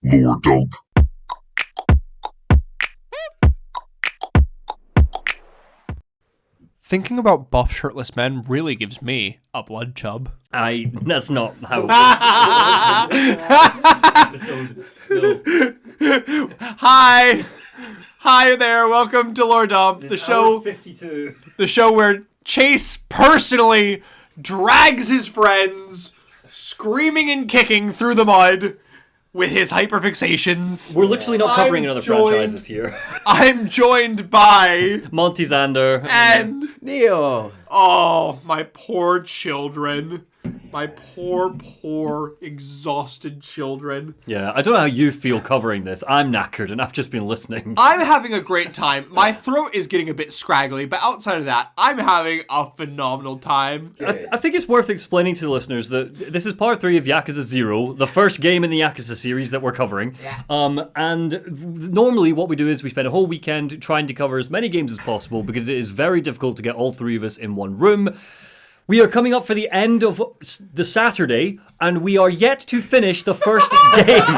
Lower dunk. Thinking about buff shirtless men really gives me a blood chub. That's not how. Episode. No. Hi there. Welcome to Lore Dump, the show. 52. The show where Chase personally drags his friends, screaming and kicking through the mud with his hyperfixations. We're literally not covering another franchise this year. I'm joined by Monty Xander and Neil. oh, my poor children. My poor, exhausted children. Yeah, I don't know how you feel covering this. I'm knackered and I've just been listening. I'm having a great time. My throat is getting a bit scraggly, but outside of that, I'm having a phenomenal time. I think it's worth explaining to the listeners that this is part 3 of Yakuza 0, the first game in the Yakuza series that we're covering. Yeah. And normally what we do is we spend a whole weekend trying to cover as many games as possible because it is very difficult to get all 3 of us in one room. We are coming up for the end of the Saturday, and we are yet to finish the first game.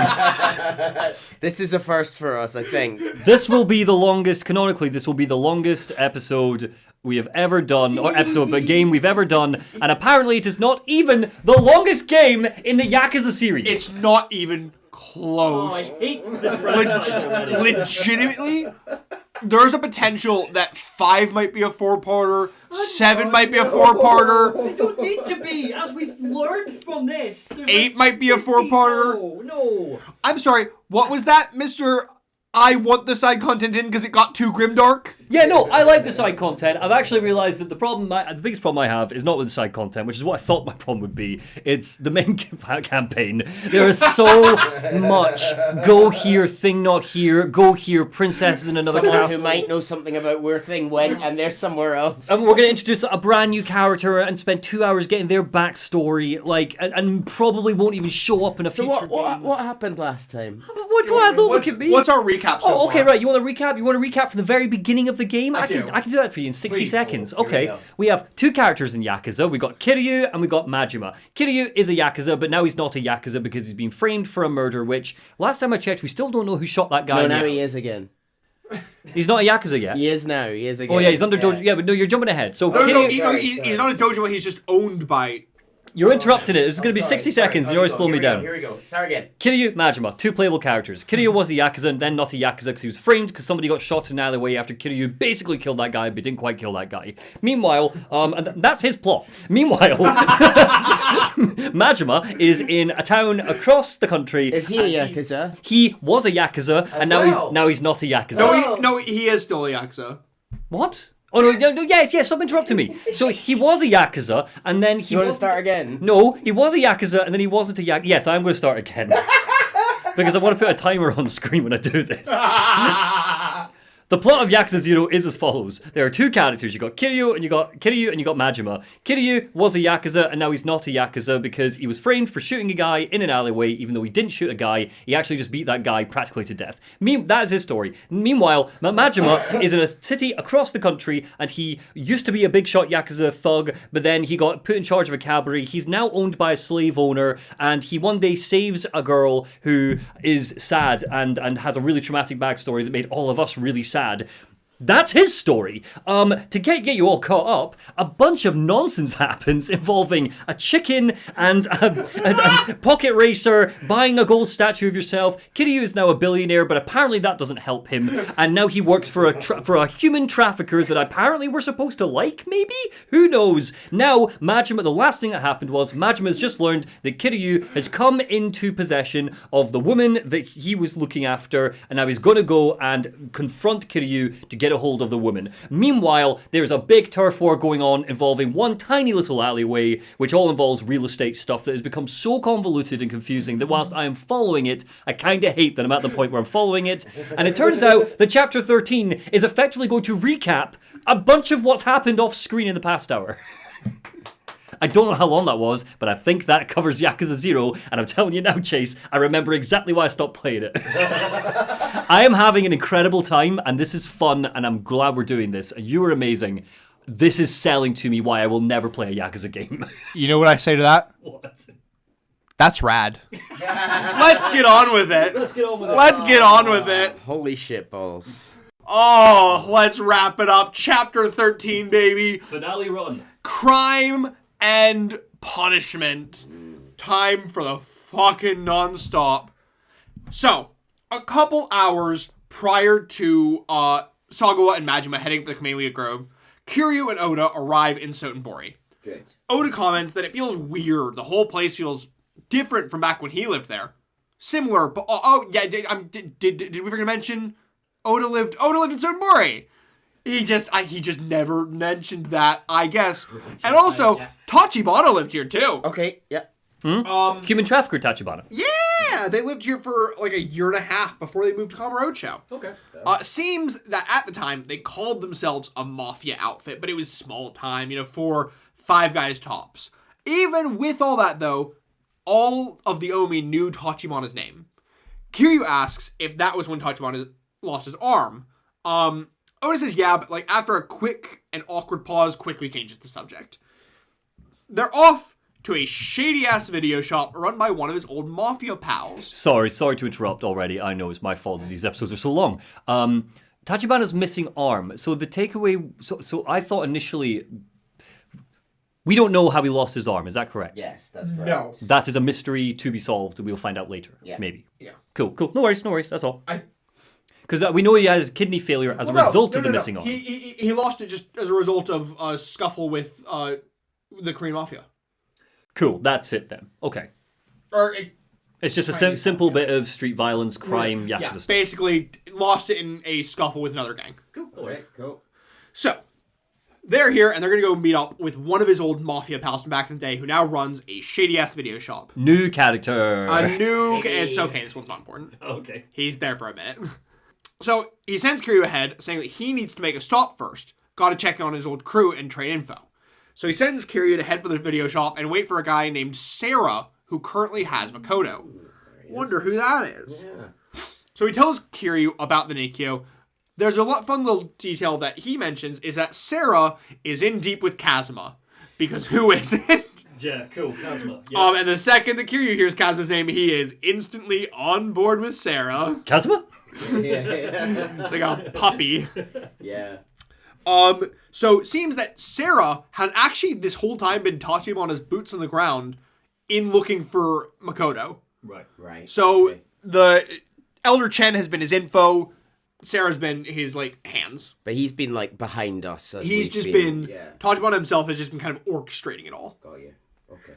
This is a first for us, I think. This will be the longest, canonically, this will be the longest episode we have ever done, or episode, but game we've ever done, and apparently it is not even the longest game in the Yakuza series. It's not even close. I hate this franchise already. Legitimately, there's a potential that 5 might be a 4-parter, 7 might be a 4-parter. They don't need to be, as we've learned from this. 8 might be a 4-parter. No. I'm sorry, what was that, Mr. I want the side content in because it got too grimdark? Yeah, no, I like the side content. I've actually realised that the biggest problem I have is not with the side content, which is what I thought my problem would be. It's the main campaign. There is so much go here, thing not here, go here, princesses in another Someone castle. who might know something about where thing went and they're somewhere else. And we're going to introduce a brand new character and spend 2 hours getting their backstory, and probably won't even show up in a So future what happened last time? What do I look at me? What's our recap so Oh, okay, far? right. You want to recap? You want to recap from the very beginning of the game? I do. can do that for you in 60 Please. seconds. Here we Okay. go. We have 2 characters in Yakuza. We got Kiryu and we got Majima. Kiryu is a Yakuza, but now he's not a Yakuza because he's been framed for a murder, which last time I checked, we still don't know who shot that guy. No, now he is again. He's not a Yakuza yet. He is now. He is again. Oh yeah, he's under Dojo. Yeah, but no, you're jumping ahead. So No, Kiryu, he's not a dojo, he's just owned by... you're interrupting it. This is going to be 60 seconds. You're always slowing me down. Here we go. Start again. Kiryu, Majima, 2 playable characters. Kiryu was a Yakuza and then not a Yakuza because he was framed because somebody got shot in an alleyway after Kiryu basically killed that guy but didn't quite kill that guy. Meanwhile, and that's his plot. Meanwhile, Majima is in a town across the country. Is he a Yakuza? He was a Yakuza and now well. he's not a Yakuza. No, he is still a Yakuza. What? Oh no, yes, stop interrupting me. So he was a Yakuza and then he You want to wasn't- start again? No, he was a Yakuza and then he wasn't a Yakuza. Yes, I'm going to start again. Because I want to put a timer on the screen when I do this. The plot of Yakuza 0 is as follows. There are 2 characters. You got Kiryu and you got Majima. Kiryu was a Yakuza and now he's not a Yakuza because he was framed for shooting a guy in an alleyway even though he didn't shoot a guy. He actually just beat that guy practically to death. That is his story. Meanwhile, Majima is in a city across the country and he used to be a big shot Yakuza thug, but then he got put in charge of a cabaret. He's now owned by a slave owner and he one day saves a girl who is sad and has a really traumatic backstory that made all of us really sad. That's his story. To get you all caught up, a bunch of nonsense happens involving a chicken and a pocket racer, buying a gold statue of yourself. Kiryu is now a billionaire, but apparently that doesn't help him. And now he works for a human trafficker that apparently we're supposed to like, maybe? Who knows? Now, Majima, the last thing that happened was Majima has just learned that Kiryu has come into possession of the woman that he was looking after, and now he's going to go and confront Kiryu to get a hold of the woman. Meanwhile, there's a big turf war going on involving one tiny little alleyway, which all involves real estate stuff that has become so convoluted and confusing that whilst I am following it, I kind of hate that I'm at the point where I'm following it. And it turns out that Chapter 13 is effectively going to recap a bunch of what's happened off screen in the past hour. I don't know how long that was, but I think that covers Yakuza 0, and I'm telling you now, Chase, I remember exactly why I stopped playing it. I am having an incredible time, and this is fun, and I'm glad we're doing this. You are amazing. This is selling to me why I will never play a Yakuza game. You know what I say to that? What? That's rad. Let's get on with it. Let's get on with it. Let's get on with it. Holy shit balls. Oh, let's wrap it up. Chapter 13, baby. Finale run. Crime and punishment. Time for the fucking non-stop. So, a couple hours prior to Sagawa and Majima heading for the Camellia Grove, Kiryu and Oda arrive in Sotenbori. Good. Oda comments that it feels weird. The whole place feels different from back when he lived there. Similar, but did we forget to mention Oda lived in Sotenbori? He just never mentioned that, I guess. And also, Tachibana lived here too. Okay, yeah. Human trafficker Tachibana. Yeah, they lived here for like a year and a half before they moved to Kamurocho. Okay. Seems that at the time they called themselves a mafia outfit, but it was small time, 4-5 guys tops. Even with all that though, all of the Omi knew Tachibana's name. Kiryu asks if that was when Tachibana lost his arm. Oda says yeah, but like after a quick and awkward pause, quickly changes the subject. They're off to a shady-ass video shop run by one of his old mafia pals. Sorry to interrupt already. I know it's my fault that these episodes are so long. Tachibana's missing arm. So the takeaway... So I thought initially... We don't know how he lost his arm. Is that correct? Yes, that's correct. No. That is a mystery to be solved. We'll find out later. Yeah. Maybe. Yeah. Cool. No worries. That's all. Because we know he has kidney failure as a result of the missing arm. He lost it just as a result of a scuffle with the Korean mafia. Cool. That's it then. Okay. Or It's just a simple bit of street violence, crime, Yakuza stuff. basically lost it in a scuffle with another gang. Cool. Okay, cool. So, they're here, and they're going to go meet up with one of his old mafia pals from back in the day who now runs a shady-ass video shop. New character. A new... Hey. It's okay, this one's not important. Okay. He's there for a minute. So, he sends Kiryu ahead, saying that he needs to make a stop first. Gotta check on his old crew and trade info. So he sends Kiryu to head for the video shop and wait for a guy named Sarah, who currently has Makoto. Wonder who that is. Yeah. So he tells Kiryu about the Nikyo. There's a fun little detail that he mentions is that Sarah is in deep with Kazuma. Because who isn't? Yeah, cool. Kazuma. And the second that Kiryu hears Kazuma's name, he is instantly on board with Sarah. Kazuma? It's like a puppy. Yeah. So it seems that Sarah has actually this whole time been Tachibana's boots on the ground in looking for Makoto. Right. So Okay. the Elder Chen has been his info. Sarah's been his hands. But he's been behind us. As He's we've just been Yeah. Tachibana himself has just been kind of orchestrating it all. Got you. Okay.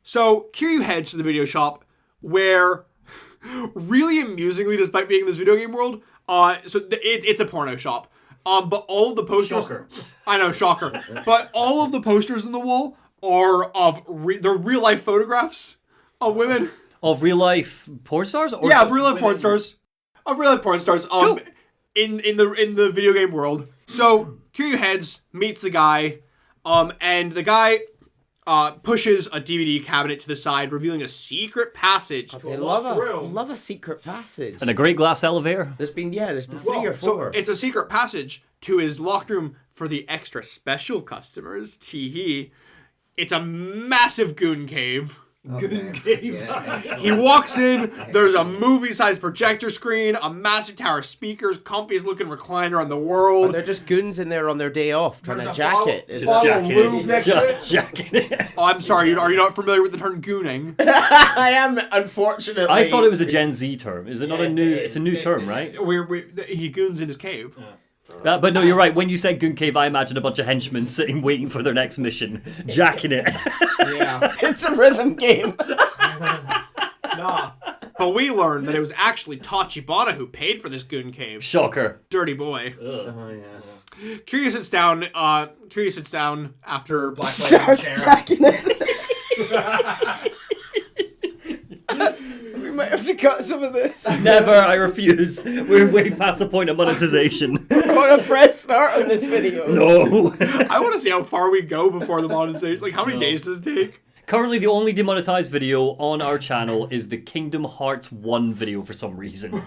So Kiryu heads to the video shop where, really amusingly, despite being in this video game world, it's a porno shop. But all of the posters... Shocker. I know, shocker. But all of the posters on the wall are of they're real-life photographs of women. Of real life porn stars? Or Yeah, just real-life women? porn stars. Of real-life porn stars. Cool. In the video game world. So, Kiryu heads, meets the guy, and the guy pushes a DVD cabinet to the side, revealing a secret passage. They love a secret passage. And a great glass elevator? There's been 3 or 4. So it's a secret passage to his locked room for the extra special customers. Tee-hee. It's a massive goon cave. Goon cave. Yeah. He walks in, there's a movie-sized projector screen, a massive tower of speakers, comfiest looking recliner in the world. They're just goons in there on their day off trying There's to a jack bottle- it. Is bottle it? of lube next to it. Just jacking it. Oh, I'm sorry, are you not familiar with the term gooning? I am, unfortunately. I thought it was a Gen Z term. Is it not a Yes, new? it It's a is. new term, right? He goons in his cave. But no, you're right. When you said goon cave, I imagined a bunch of henchmen sitting waiting for their next mission, jacking it. Yeah. It's a rhythm game. Nah. But we learned that it was actually Tachibana who paid for this goon cave. Shocker. Dirty boy. Oh, yeah. Kiryu sits down after Black Starts jacking it. We might have to cut some of this. Never. I refuse. We're way past the point of monetization. I want a fresh start on this video. No. I want to see how far we go before the monetization. Like, how many days does it take? Currently, the only demonetized video on our channel is the Kingdom Hearts 1 video for some reason.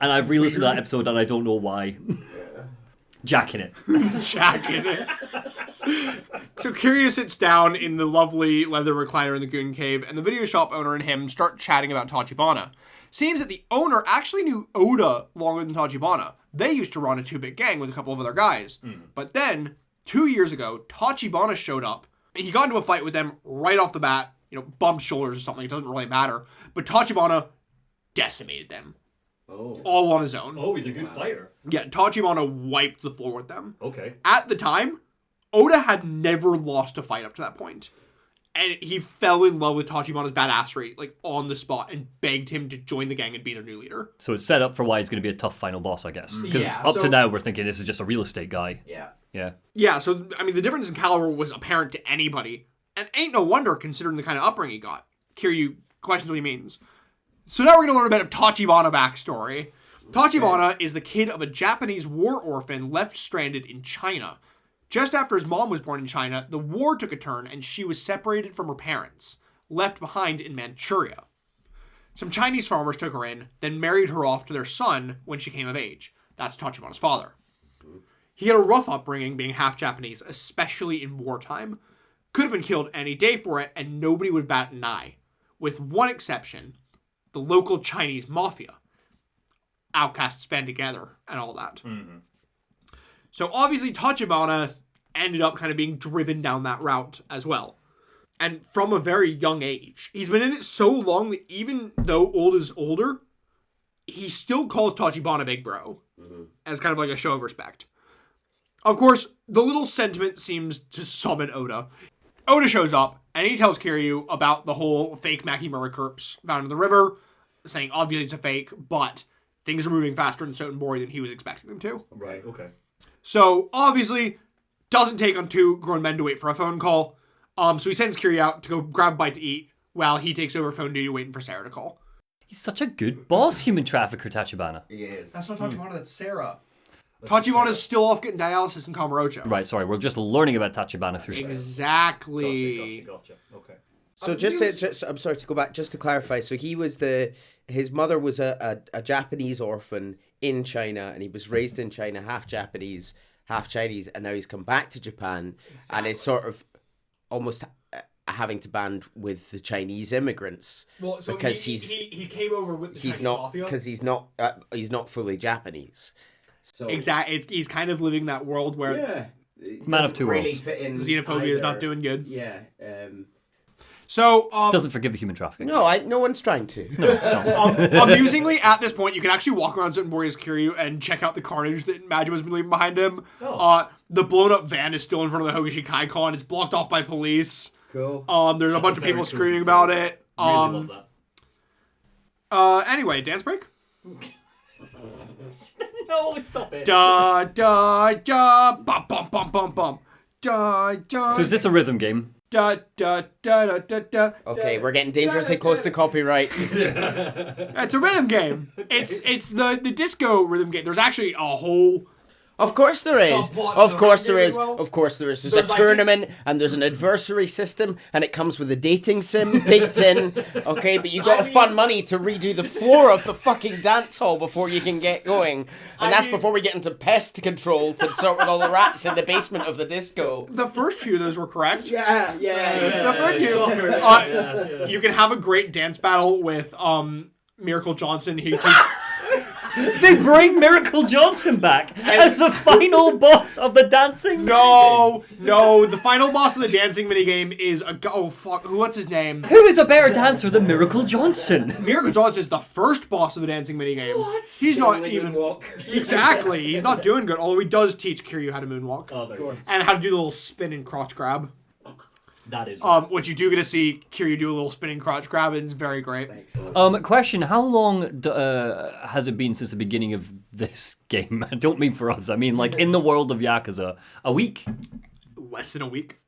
And I've re-listened to that episode and I don't know why. Jacking it. Jacking it. So Kiryu sits down in the lovely leather recliner in the Goon Cave, and the video shop owner and him start chatting about Tachibana. Seems that the owner actually knew Oda longer than Tachibana. They used to run a 2-bit gang with a couple of other guys. But then, 2 years ago, Tachibana showed up. He got into a fight with them right off the bat, bumped shoulders or something, it doesn't really matter. But Tachibana decimated them. Oh. All on his own. Oh, he's a good fighter. Yeah, Tachibana wiped the floor with them. Okay. At the time, Oda had never lost a fight up to that point. And he fell in love with Tachibana's badassery, on the spot, and begged him to join the gang and be their new leader. So it's set up for why he's going to be a tough final boss, I guess. Because up to now, we're thinking this is just a real estate guy. Yeah. Yeah. Yeah, so, the difference in caliber was apparent to anybody. And ain't no wonder, considering the kind of upbringing he got. Kiryu questions what he means. So now we're going to learn a bit of Tachibana backstory. Tachibana is the kid of a Japanese war orphan left stranded in China. Just after his mom was born in China, the war took a turn and she was separated from her parents, left behind in Manchuria. Some Chinese farmers took her in, then married her off to their son when she came of age. That's Tachibana's father. He had a rough upbringing being half Japanese, especially in wartime. Could have been killed any day for it, and nobody would bat an eye. With one exception, the local Chinese mafia. Outcasts band together and all that. So obviously Tachibana ended up kind of being driven down that route as well. And from a very young age. He's been in it so long that even though Oda's older, he still calls Tachibana Big Bro. As kind of like a show of respect. Of course, the little sentiment seems to summon Oda. Oda shows up, and he tells Kiryu about the whole fake Makimura corpse found in the river, saying obviously it's a fake, but things are moving faster in Sotenbori than he was expecting them to. Right, okay. So, obviously, doesn't take on 2 grown men to wait for a phone call. So he sends Kiryu out to go grab a bite to eat, while he takes over phone duty waiting for Sarah to call. He's such a good boss, human trafficker Tachibana. He is. That's not Tachibana, that's Sarah. Tachibana's still off getting dialysis in Kamurocho. Right, sorry, we're just learning about Tachibana through Exactly. Gotcha. Okay. So I'm sorry to go back, just to clarify. So he was his mother was a Japanese orphan in China, and he was raised in China, half Japanese, half Chinese, and now he's come back to Japan, and is sort of almost having to band with the Chinese immigrants. Well, so because he came over with the Chinese mafia. Because he's not fully Japanese. So Exactly. He's kind of living that world where Man of two worlds. xenophobia is not doing good. Yeah. So, Doesn't forgive the human trafficking. no one's trying to. amusingly, at this point, you can actually walk around Sotenbori as Kiryu and check out the carnage that Majima's been leaving behind him. The blown up van is still in front of the Hogashi Kaikon. It's blocked off by police. Cool. There's a bunch of people screaming about it. Really love that. Anyway, dance break? No, stop it. Da da da bum bum bum bum bum. Da da. So is this a rhythm game? Da da da da da da. Okay, we're getting dangerously close to copyright. It's a rhythm game. It's the disco rhythm game. There's actually a whole. Of course there is. Subplot Of to course the there game is. as well. Of course there is. There's There's a like- tournament and there's an adversary system and it comes with a dating sim baked in. Okay, but you got to fund money to redo the floor of the fucking dance hall before you can get going. And that's before we get into pest control to sort with all the rats in the basement of the disco. The first few of those were correct. Yeah. The first few. Yeah. You can have a great dance battle with Miracle Johnson. They bring Miracle Johnson back as the final boss of the dancing. No. The final boss of the dancing minigame is what's his name? Who is a better dancer than Miracle Johnson? Miracle Johnson is the first boss of the dancing minigame. What? He's not even Moonwalk. exactly. He's not doing good. Although he does teach Kiryu how to moonwalk and how to do the little spin and crotch grab. That is. Which you do get to see Kiryu do a little spinning crotch grab, and it's very great. Excellent. Question: how long has it been since the beginning of this game? I don't mean for us. I mean like in the world of Yakuza. A week. Less than a week.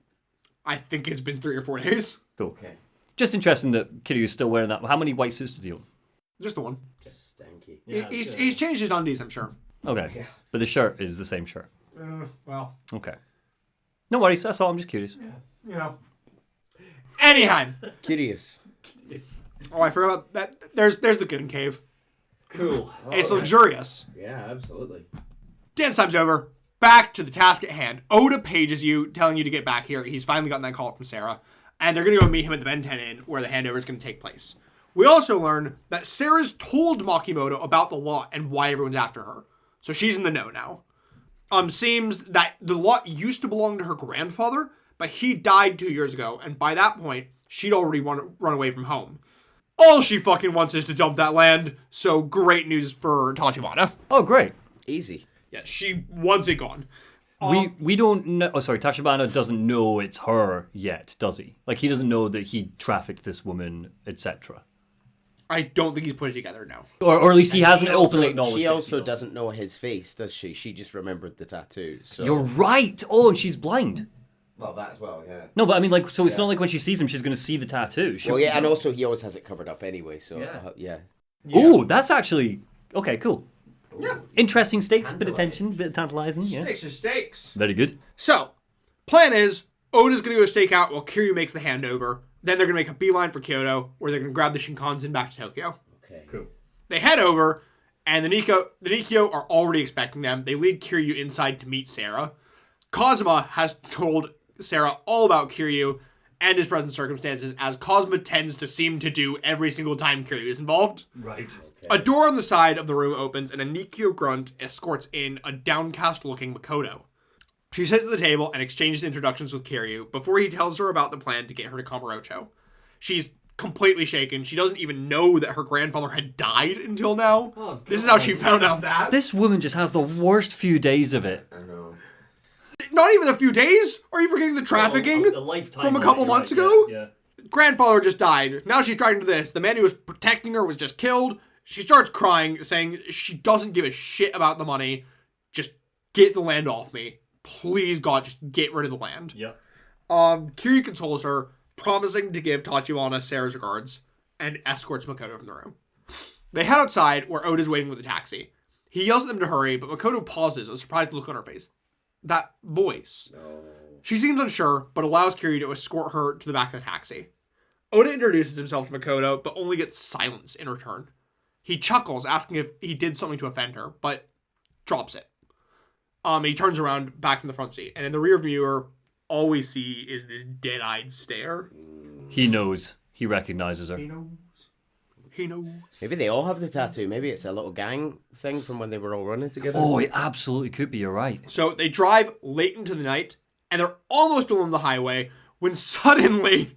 I think it's been 3 or 4 days. Cool. Okay. Just interesting that Kiryu's still wearing that. How many white suits does he own? Just the one. Stanky. He's changed his undies, I'm sure. Okay. Yeah. But the shirt is the same shirt. Well, Okay. No worries. That's all. I'm just curious. you know. Anyhow. Curious. Oh, I forgot about that. There's the Goon Cave. Cool. It's luxurious. Yeah, absolutely. Dance time's over. Back to the task at hand. Oda pages you, telling you to get back here. He's finally gotten that call from Sarah. And they're going to go meet him at the Ben 10 Inn, where the handover is going to take place. We also learn that Sarah's told Makimoto about the lot and why everyone's after her. So she's in the know now. Seems that the lot used to belong to her grandfather, but he died 2 years ago, and by that point, she'd already run away from home. All she fucking wants is to dump that land, so great news for Tachibana. Oh, great. Easy. Yeah, she wants it gone. We don't know. Oh, sorry. Tachibana doesn't know it's her yet, does he? Like, he doesn't know that he trafficked this woman, etc. I don't think he's put it together now. Or at least he hasn't She openly also- acknowledged She it. also doesn't know his face, does she? She just remembered the tattoo. So. You're right. Oh, and she's blind. Well, that as well, yeah. No, but I mean, like, so it's not like when she sees him, she's going to see the tattoo. Well, yeah, and also he always has it covered up anyway, so, yeah. Oh, that's actually... Okay, cool. Yeah. Interesting stakes, bit of tension, bit of tantalizing, yeah. Stakes are stakes. Very good. So, plan is, Oda's going to go stake out while Kiryu makes the handover. Then they're going to make a beeline for Kyoto, where they're going to grab the Shinkansen back to Tokyo. Okay. Cool. They head over, and the Nikyo are already expecting them. They lead Kiryu inside to meet Sarah. Kazuma has told Sarah all about Kiryu and his present circumstances, as Kazuma tends to seem to do every single time Kiryu is involved. Right. A door on the side of the room opens, and a Nikyo grunt escorts in a downcast-looking Makoto. She sits at the table and exchanges introductions with Kiryu before he tells her about the plan to get her to Kamurocho. She's completely shaken. She doesn't even know that her grandfather had died until now. Oh, this is how she found out that. This woman just has the worst few days of it. I know. Not even a few days? Are you forgetting the trafficking from a couple months ago? Yeah. Grandfather just died. Now she's trying to do this. The man who was protecting her was just killed. She starts crying, saying she doesn't give a shit about the money. Just get the land off me. Please, God, just get rid of the land. Yeah. Kiryu consoles her, promising to give Tachibana Sarah's regards, and escorts Makoto from the room. They head outside, where Oda's waiting with a taxi. He yells at them to hurry, but Makoto pauses, a surprised look on her face. That voice. No. She seems unsure, but allows Kiryu to escort her to the back of the taxi. Oda introduces himself to Makoto, but only gets silence in return. He chuckles, asking if he did something to offend her, but drops it. He turns around back from the front seat, and in the rear mirror, all we see is this dead-eyed stare. He knows. He recognizes her. He knows. He knows. Maybe they all have the tattoo. Maybe it's a little gang thing from when they were all running together. Oh, it absolutely could be. You're right. So they drive late into the night, and they're almost along the highway, when suddenly,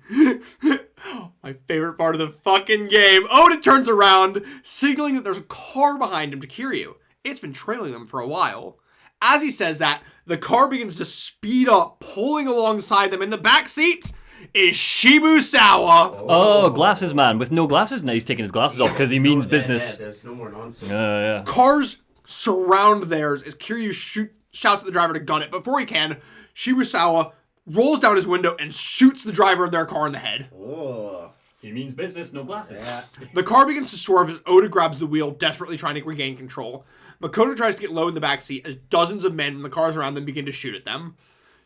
my favorite part of the fucking game, Oda turns around, signaling that there's a car behind him to Kiryu. It's been trailing them for a while. As he says that, the car begins to speed up, pulling alongside them. In the back seat is Shibusawa. Oh, glasses man with no glasses. Now he's taking his glasses off because he means business. Yeah, there's no more nonsense. Yeah. Cars surround theirs as Kiryu shouts at the driver to gun it. Before he can, Shibusawa rolls down his window and shoots the driver of their car in the head. Oh. He means business, no glasses. Yeah. The car begins to swerve as Oda grabs the wheel, desperately trying to regain control. Makoto tries to get low in the backseat as dozens of men in the cars around them begin to shoot at them.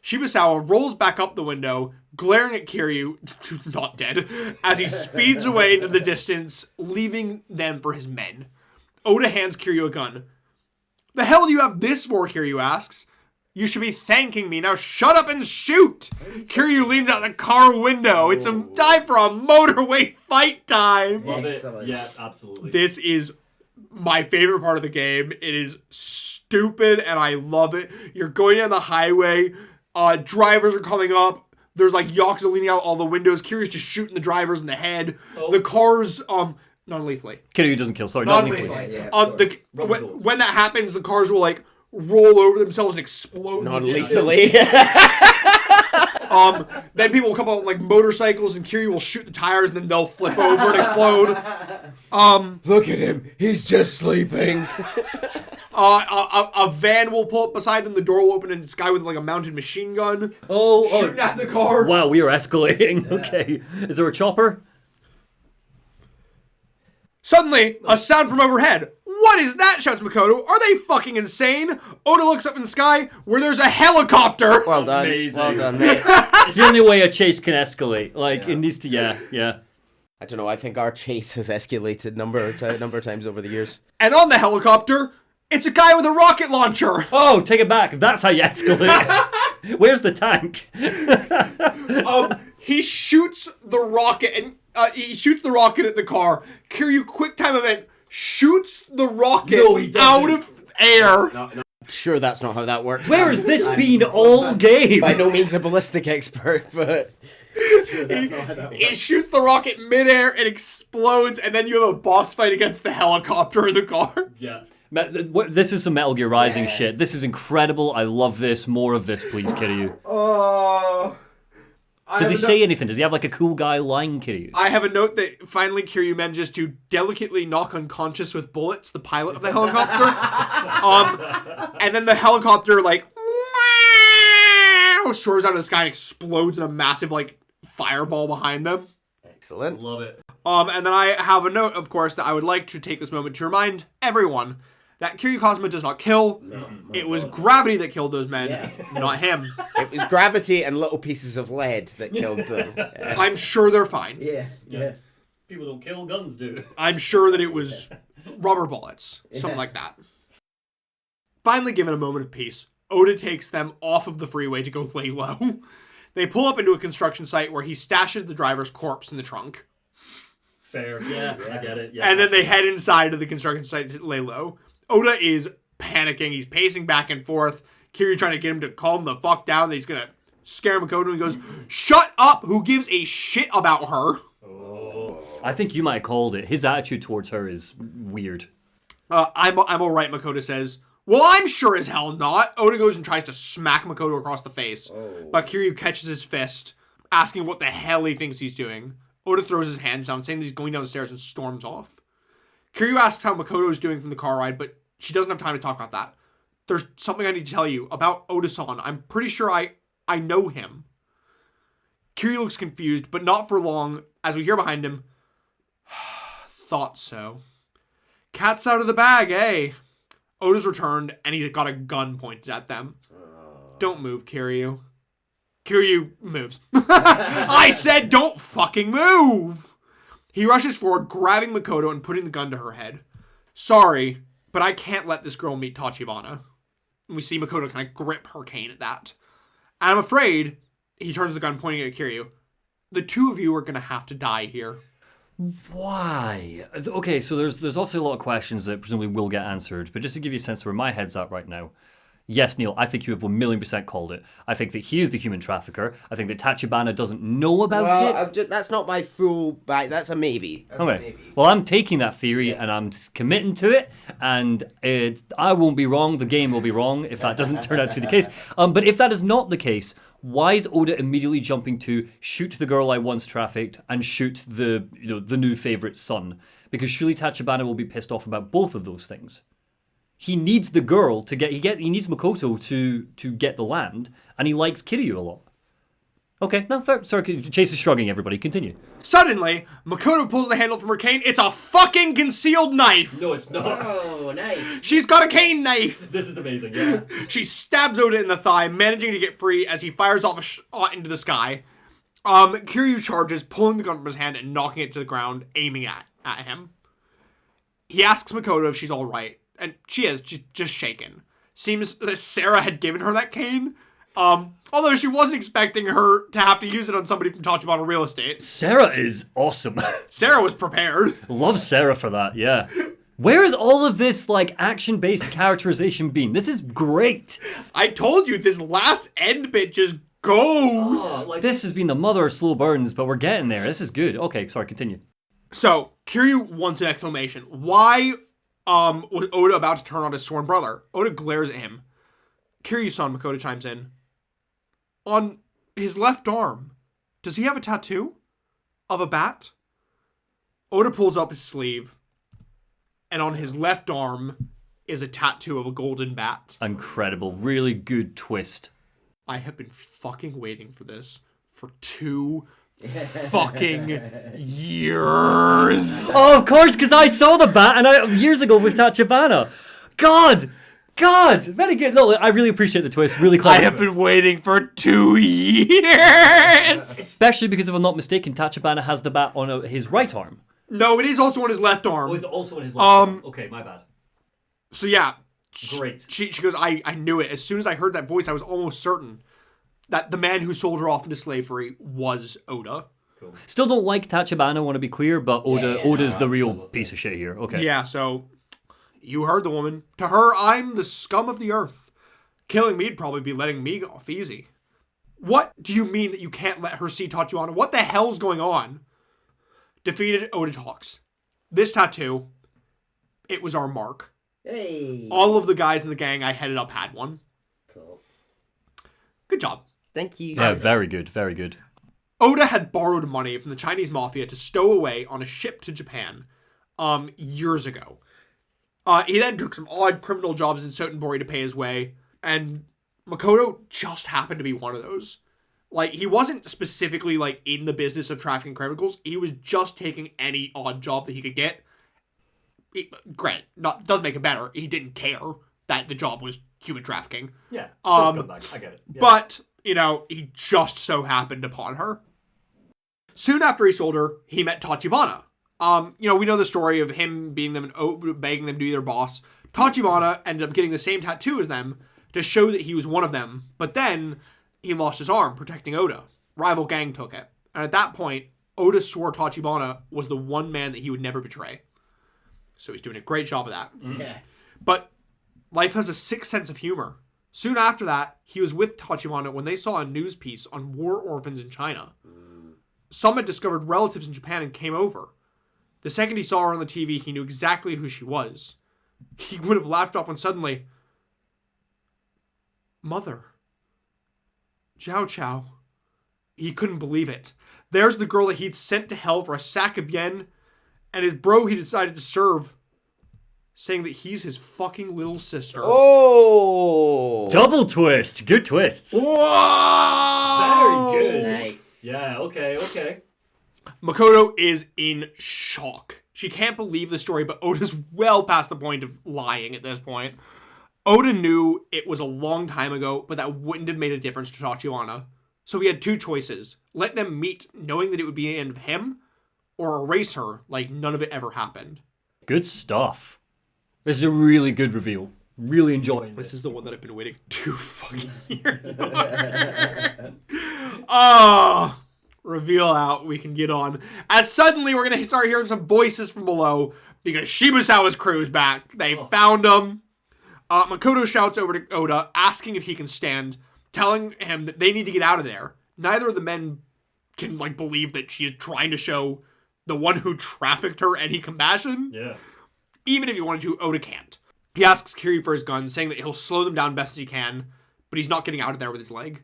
Shibusawa rolls back up the window, glaring at Kiryu, who's not dead, as he speeds away into the distance, leaving them for his men. Oda hands Kiryu a gun. "The hell do you have this for?" Kiryu asks. "You should be thanking me. Now shut up and shoot!" Kiryu leans out the car window. It's a time for a motorway fight time. Love it. Excellent. Yeah, absolutely. This is my favorite part of the game. It is stupid and I love it. You're going down the highway. Drivers are coming up. There's like Yakuza leaning out all the windows. Kiryu's just shooting the drivers in the head. Oh. The cars, non-lethally. Kiryu doesn't kill. Sorry, not lethally. Non-lethally. When that happens, the cars will like roll over themselves and explode. Non-lethally. Then people will come out with like motorcycles and Kiryu will shoot the tires and then they'll flip over and explode. Look at him. He's just sleeping. A van will pull up beside them. The door will open and this guy with like a mounted machine gun shooting at the car. Wow, we are escalating. Yeah. Okay. Is there a chopper? Suddenly, a sound from overhead. "What is that?" shouts Makoto. "Are they fucking insane?" Oda looks up in the sky where there's a helicopter. Well done. Amazing. Well done, mate. It's the only way a chase can escalate. Like, it needs to, yeah. I don't know. I think our chase has escalated number of times over the years. And on the helicopter, It's a guy with a rocket launcher. Oh, take it back. That's how you escalate. Where's the tank? He shoots the rocket and at the car. Kiryu, quick time event, shoots the rocket out of air. No. Sure, that's not how that works. Where has this been all game? By no means a ballistic expert, but sure, that's not how that works. He shoots the rocket midair, it explodes, and then you have a boss fight against the helicopter in the car. Yeah. This is some Metal Gear Rising shit. This is incredible. I love this. More of this, please, Kiryu. Does he say anything? Does he have like a cool guy line, Kiryu? I have a note that finally Kiryu manages to delicately knock unconscious with bullets the pilot of the helicopter. And then the helicopter like soars out of the sky and explodes in a massive like fireball behind them. Excellent. Love it. And then I have a note, of course, that I would like to take this moment to remind everyone that Kiryu Kazuma does not kill. No, it was gravity that killed those men, not him. It was gravity and little pieces of lead that killed them. I'm sure they're fine. Yeah. People don't kill, guns do. I'm sure that it was rubber bullets, something like that. Finally given a moment of peace, Oda takes them off of the freeway to go lay low. They pull up into a construction site where he stashes the driver's corpse in the trunk. Fair. Yeah, I get it. Yeah. And then they head inside of the construction site to lay low. Oda is panicking. He's pacing back and forth. Kiryu trying to get him to calm the fuck down. That he's going to scare Makoto. And he goes, "Shut up! Who gives a shit about her?" Oh. I think you might have called it. His attitude towards her is weird. I'm all right, Makoto says. Well, I'm sure as hell not. Oda goes and tries to smack Makoto across the face. But Kiryu catches his fist, asking what the hell he thinks he's doing. Oda throws his hands down, saying that he's going down the stairs and storms off. Kiryu asks how Makoto is doing from the car ride, but she doesn't have time to talk about that. There's something I need to tell you about Oda-san. I'm pretty sure I know him. Kiryu looks confused, but not for long, as we hear behind him. Thought so. Cat's out of the bag, eh? Oda's returned, and he's got a gun pointed at them. Don't move, Kiryu. Kiryu moves. I said don't fucking move! He rushes forward, grabbing Makoto and putting the gun to her head. Sorry, but I can't let this girl meet Tachibana. And we see Makoto kind of grip her cane at that. And I'm afraid, he turns the gun pointing at Kiryu, the two of you are going to have to die here. Why? Okay, so there's obviously a lot of questions that presumably will get answered, but just to give you a sense of where my head's at right now. Yes, Neil, I think you have 1,000,000% called it. I think that he is the human trafficker. I think that Tachibana doesn't know about it. That's not my full bite. That's a maybe. Okay. Well, I'm taking that theory and I'm committing to it, and I won't be wrong. The game will be wrong if that doesn't turn out to be the case. But if that is not the case, why is Oda immediately jumping to shoot the girl I once trafficked and shoot the new favorite son? Because surely Tachibana will be pissed off about both of those things. He needs the girl to he needs Makoto to get the land, and he likes Kiryu a lot. Okay, no, fair. Sorry, Chase is shrugging, everybody. Continue. Suddenly, Makoto pulls the handle from her cane. It's a fucking concealed knife! No, it's not. Oh, nice. She's got a cane knife! This is amazing, yeah. She stabs Oda in the thigh, managing to get free as he fires off a shot into the sky. Kiryu charges, pulling the gun from his hand and knocking it to the ground, aiming at him. He asks Makoto if she's alright. And she is. She's just shaken. Seems that Sarah had given her that cane. Although she wasn't expecting her to have to use it on somebody from Tachibana Real Estate. Sarah is awesome. Sarah was prepared. Love Sarah for that, yeah. Where has all of this, action-based characterization been? This is great. I told you, this last end bit just goes. This has been the mother of slow burns, but we're getting there. This is good. Okay, sorry, continue. So, Kiryu wants an exclamation. Why was Oda about to turn on his sworn brother? Oda glares at him. Kiryu-san, Makoto chimes in. On his left arm, does he have a tattoo? Of a bat? Oda pulls up his sleeve, and on his left arm is a tattoo of a golden bat. Incredible. Really good twist. I have been fucking waiting for this for 2 fucking years. Oh, of course, because I saw the bat years ago with Tachibana. God, very good. No, I really appreciate the twist. Really clever. I have been waiting for 2 years. Especially because, if I'm not mistaken, Tachibana has the bat on his right arm. No, it is also on his left arm. Oh, is it also on his left arm? Okay, my bad. So yeah, Great. She goes, I knew it. As soon as I heard that voice, I was almost certain that the man who sold her off into slavery was Oda. Cool. Still don't like Tachibana, want to be clear, but Oda's the real absolutely. piece of shit here. Okay. Yeah, so you heard the woman. To her, I'm the scum of the earth. Killing me'd probably be letting me off easy. What do you mean that you can't let her see Tachibana? What the hell's going on? Defeated, Oda talks. This tattoo, it was our mark. Hey. All of the guys in the gang I headed up had one. Cool. Good job. Thank you. Yeah, very good, very good. Oda had borrowed money from the Chinese mafia to stow away on a ship to Japan years ago. He then took some odd criminal jobs in Sotenbori to pay his way, and Makoto just happened to be one of those. Like, he wasn't specifically, like, in the business of trafficking criminals. He was just taking any odd job that he could get. Granted, doesn't make it better. He didn't care that the job was human trafficking. Yeah, scumbag. I get it. Yeah. But, he just so happened upon her. Soon after he sold her, he met Tachibana. We know the story of him being them and begging them to be their boss. Tachibana ended up getting the same tattoo as them to show that he was one of them. But then he lost his arm protecting Oda. Rival gang took it. And at that point, Oda swore Tachibana was the one man that he would never betray. So he's doing a great job of that. Yeah. But life has a sick sense of humor. Soon after that, he was with Tachibana when they saw a news piece on war orphans in China. Some had discovered relatives in Japan and came over. The second he saw her on the TV, he knew exactly who she was. He would have laughed off when suddenly... Mother. Chow Chow. He couldn't believe it. There's the girl that he'd sent to hell for a sack of yen, and his bro he decided to serve, saying that he's his fucking little sister. Oh! Double twist. Good twists. Whoa! Very good. Nice. Yeah, okay. Makoto is in shock. She can't believe the story, but Oda's well past the point of lying at this point. Oda knew it was a long time ago, but that wouldn't have made a difference to Tachibana. So he had two choices. Let them meet knowing that it would be the end of him, or erase her like none of it ever happened. Good stuff. This is a really good reveal. Really enjoying This this. is the one that I've been waiting 2 fucking years for. Oh, reveal out. We can get on. As suddenly we're going to start hearing some voices from below because Shibusawa's crew's back. They found him. Makoto shouts over to Oda, asking if he can stand, telling him that they need to get out of there. Neither of the men can, believe that she is trying to show the one who trafficked her any compassion. Yeah. Even if he wanted to, Oda can't. He asks Kiryu for his gun, saying that he'll slow them down best as he can, but he's not getting out of there with his leg.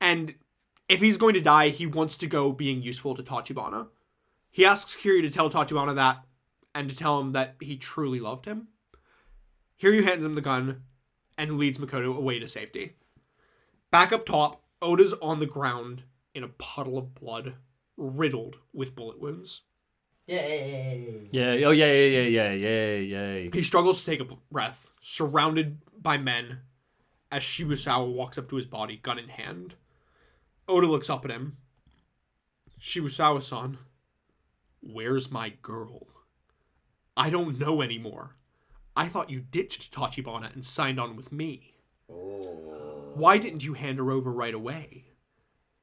And if he's going to die, he wants to go being useful to Tachibana. He asks Kiryu to tell Tachibana that, and to tell him that he truly loved him. Kiryu hands him the gun, and leads Makoto away to safety. Back up top, Oda's on the ground in a puddle of blood, riddled with bullet wounds. Yay. Yeah. Oh, yeah. He struggles to take a breath, surrounded by men, as Shibusawa walks up to his body, gun in hand. Oda looks up at him. Shibusawa-san, where's my girl? I don't know anymore. I thought you ditched Tachibana and signed on with me. Oh. Why didn't you hand her over right away?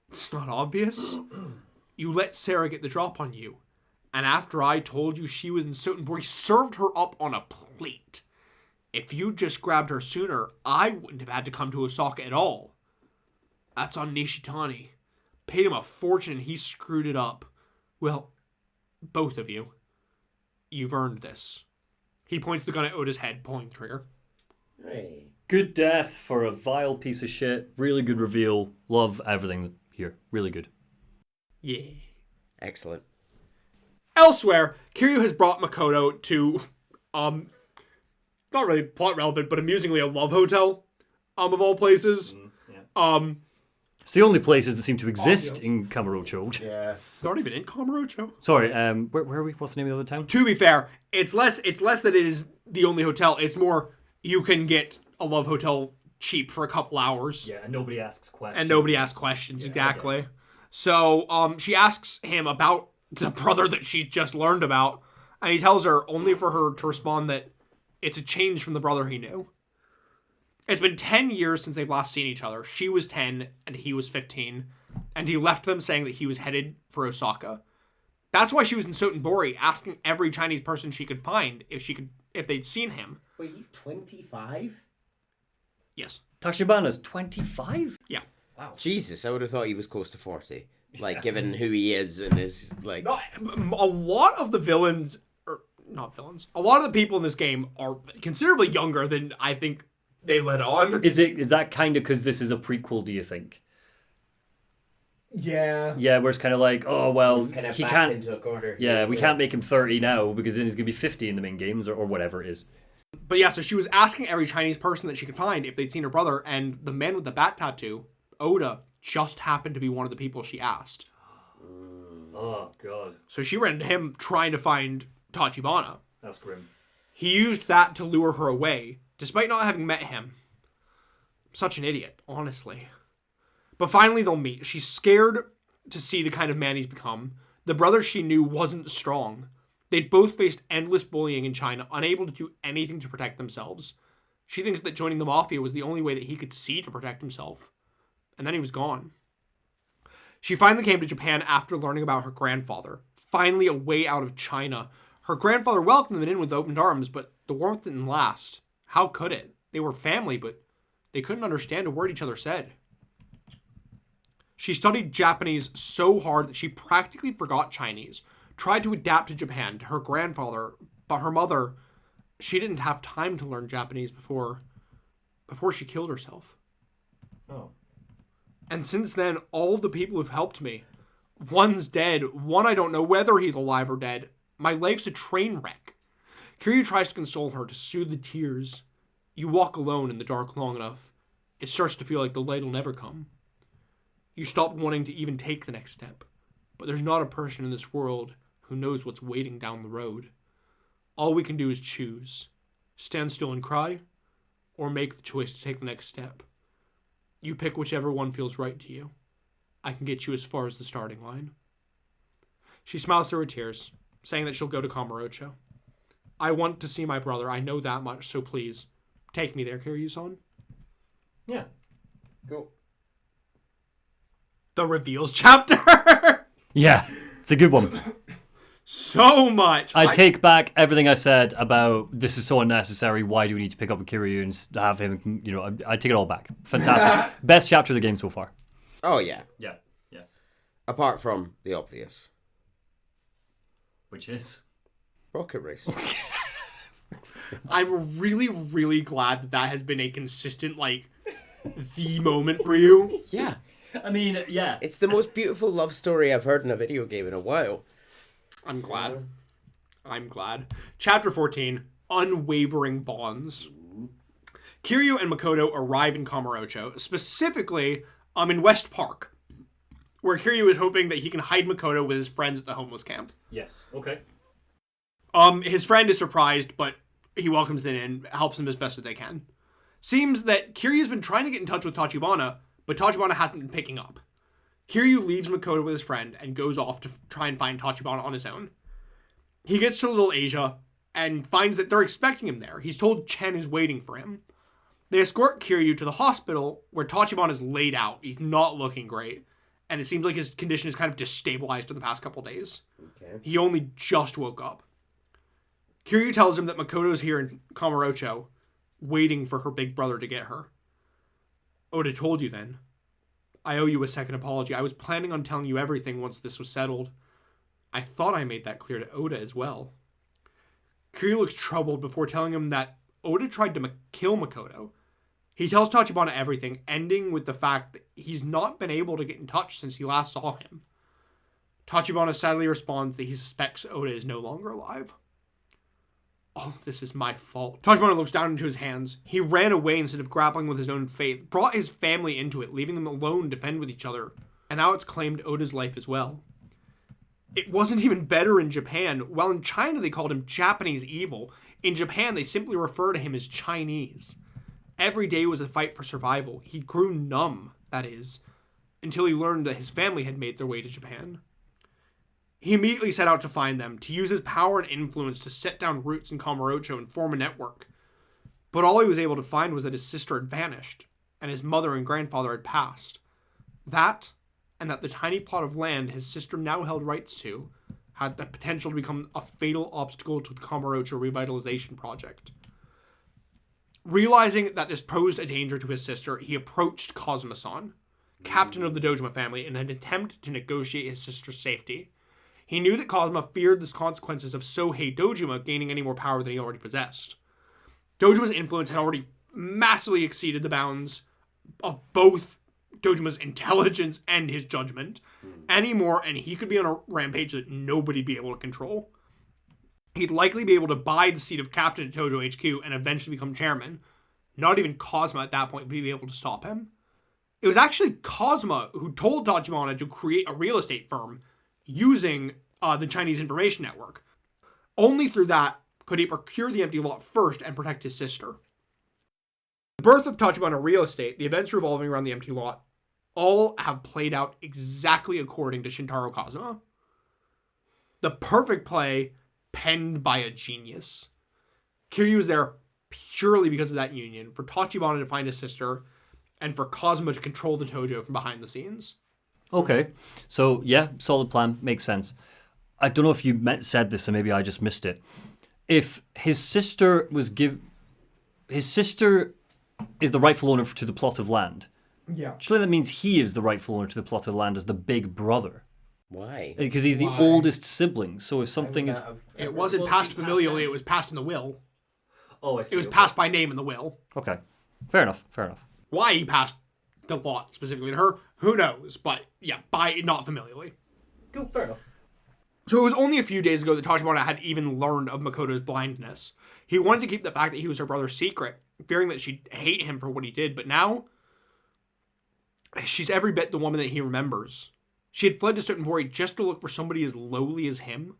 It's not obvious. You let Sarah get the drop on you. And after I told you she was in Sotenbori, served her up on a plate. If you just grabbed her sooner, I wouldn't have had to come to Osaka at all. That's on Nishitani. Paid him a fortune and he screwed it up. Well, both of you. You've earned this. He points the gun at Oda's head, pulling the trigger. Hey. Good death for a vile piece of shit. Really good reveal. Love everything here. Really good. Yeah. Excellent. Elsewhere, Kiryu has brought Makoto to, not really plot relevant, but amusingly a love hotel, of all places. It's the only places that seem to exist in Kamurocho. Yeah. Not even in Kamurocho. Sorry, where are we? What's the name of the other town? To be fair, it's less that it is the only hotel. It's more you can get a love hotel cheap for a couple hours. Yeah, and nobody asks questions. And nobody asks questions, exactly. Okay. So, she asks him about the brother that she just learned about, and he tells her only for her to respond that it's a change from the brother he knew. It's been 10 years since they've last seen each other. She was 10 and he was 15. And he left them saying that he was headed for Osaka. That's why she was in Sotenbori, asking every Chinese person she could find if they'd seen him. Wait, he's 25? Yes. Tachibana's 25? Yeah. Wow. Jesus, I would have thought he was close to 40. Like, given who he is and his, like... No, a lot of the villains, or not villains, a lot of the people in this game are considerably younger than I think they let on. Is that kind of because this is a prequel, do you think? Yeah. Yeah, where it's kind of like, oh, well, Kind of he backed can't... into a corner. Yeah, we can't make him 30 now because then he's going to be 50 in the main games or whatever it is. But yeah, so she was asking every Chinese person that she could find if they'd seen her brother, and the man with the bat tattoo, Oda, just happened to be one of the people she asked. Oh, God. So she ran into him trying to find Tachibana. That's grim. He used that to lure her away, despite not having met him. Such an idiot, honestly. But finally they'll meet. She's scared to see the kind of man he's become. The brother she knew wasn't strong. They'd both faced endless bullying in China, unable to do anything to protect themselves. She thinks that joining the Mafia was the only way that he could see to protect himself. And then he was gone. She finally came to Japan after learning about her grandfather. Finally a way out of China. Her grandfather welcomed them in with open arms, but the warmth didn't last. How could it? They were family, but they couldn't understand a word each other said. She studied Japanese so hard that she practically forgot Chinese, tried to adapt to Japan, to her grandfather, but her mother, she didn't have time to learn Japanese before she killed herself. Oh. And since then, all of the people who've helped me, one's dead, one I don't know whether he's alive or dead. My life's a train wreck. Kiryu tries to console her, to soothe the tears. You walk alone in the dark long enough, it starts to feel like the light will never come. You stop wanting to even take the next step, but there's not a person in this world who knows what's waiting down the road. All we can do is choose. Stand still and cry, or make the choice to take the next step. You pick whichever one feels right to you. I can get you as far as the starting line. She smiles through her tears, saying that she'll go to Kamurocho. I want to see my brother, I know that much, so please, take me there, Kiryu-san. Yeah. Cool. The reveals chapter! Yeah, it's a good one. So much! I take back everything I said about this is so unnecessary, why do we need to pick up Kiryu and have him, I take it all back. Fantastic. Best chapter of the game so far. Oh, yeah. Yeah, yeah. Apart from the obvious. Which is? Rocket Race. I'm really, really glad that has been a consistent, the moment for you. Yeah. I mean, yeah. It's the most beautiful love story I've heard in a video game in a while. I'm glad. I'm glad. Chapter 14, Unwavering Bonds. Kiryu and Makoto arrive in Kamurocho, specifically in West Park, where Kiryu is hoping that he can hide Makoto with his friends at the homeless camp. Yes, okay. His friend is surprised, but he welcomes them in, helps them as best as they can. Seems that Kiryu's been trying to get in touch with Tachibana, but Tachibana hasn't been picking up. Kiryu leaves Makoto with his friend and goes off to try and find Tachibana on his own. He gets to Little Asia and finds that they're expecting him there. He's told Chen is waiting for him. They escort Kiryu to the hospital where Tachibana is laid out. He's not looking great. And it seems like his condition is kind of destabilized in the past couple days. Okay. He only just woke up. Kiryu tells him that Makoto's here in Kamurocho, waiting for her big brother to get her. Oda told you then. I owe you a second apology. I was planning on telling you everything once this was settled. I thought I made that clear to Oda as well. Kiryu looks troubled before telling him that Oda tried to kill Makoto. He tells Tachibana everything, ending with the fact that he's not been able to get in touch since he last saw him. Tachibana sadly responds that he suspects Oda is no longer alive. All of this is my fault. Tachibana looks down into his hands. He ran away instead of grappling with his own fate, brought his family into it, leaving them alone to fend with each other. And now it's claimed Oda's life as well. It wasn't even better in Japan. While in China they called him Japanese evil, in Japan they simply refer to him as Chinese. Every day was a fight for survival. He grew numb, that is, until he learned that his family had made their way to Japan. He immediately set out to find them, to use his power and influence to set down roots in Kamurocho and form a network. But all he was able to find was that his sister had vanished, and his mother and grandfather had passed. That, and that the tiny plot of land his sister now held rights to, had the potential to become a fatal obstacle to the Kamurocho revitalization project. Realizing that this posed a danger to his sister, he approached Kazuma-san, captain of the Dojima family, in an attempt to negotiate his sister's safety. He knew that Kazuma feared the consequences of Sohei Dojima gaining any more power than he already possessed. Dojima's influence had already massively exceeded the bounds of both Dojima's intelligence and his judgment anymore, and he could be on a rampage that nobody'd be able to control. He'd likely be able to buy the seat of captain at Tojo HQ and eventually become chairman. Not even Kazuma at that point would be able to stop him. It was actually Kazuma who told Tachibana to create a real estate firm using the Chinese information network. Only through that could he procure the empty lot first and protect his sister. The birth of Tachibana Real Estate, the events revolving around the empty lot, all have played out exactly according to Shintaro Kazuma. The perfect play penned by a genius. Kiryu was there purely because of that union, for Tachibana to find his sister, and for Kazuma to control the Tojo from behind the scenes. Okay, so yeah, solid plan, makes sense. I don't know if you said this, or maybe I just missed it. If his sister his sister is the rightful owner to the plot of land. Yeah. Surely that means he is the rightful owner to the plot of land as the big brother. Why? Because he's the oldest sibling. So if something is... It wasn't passed familially, it was passed in the will. Oh, I see. It was passed by name in the will. Okay. Fair enough. Why he passed the lot specifically to her, who knows? But yeah, not familially. Cool, fair enough. So it was only a few days ago that Tachibana had even learned of Makoto's blindness. He wanted to keep the fact that he was her brother secret, fearing that she'd hate him for what he did, but now she's every bit the woman that he remembers. She had fled to Sotenbori just to look for somebody as lowly as him.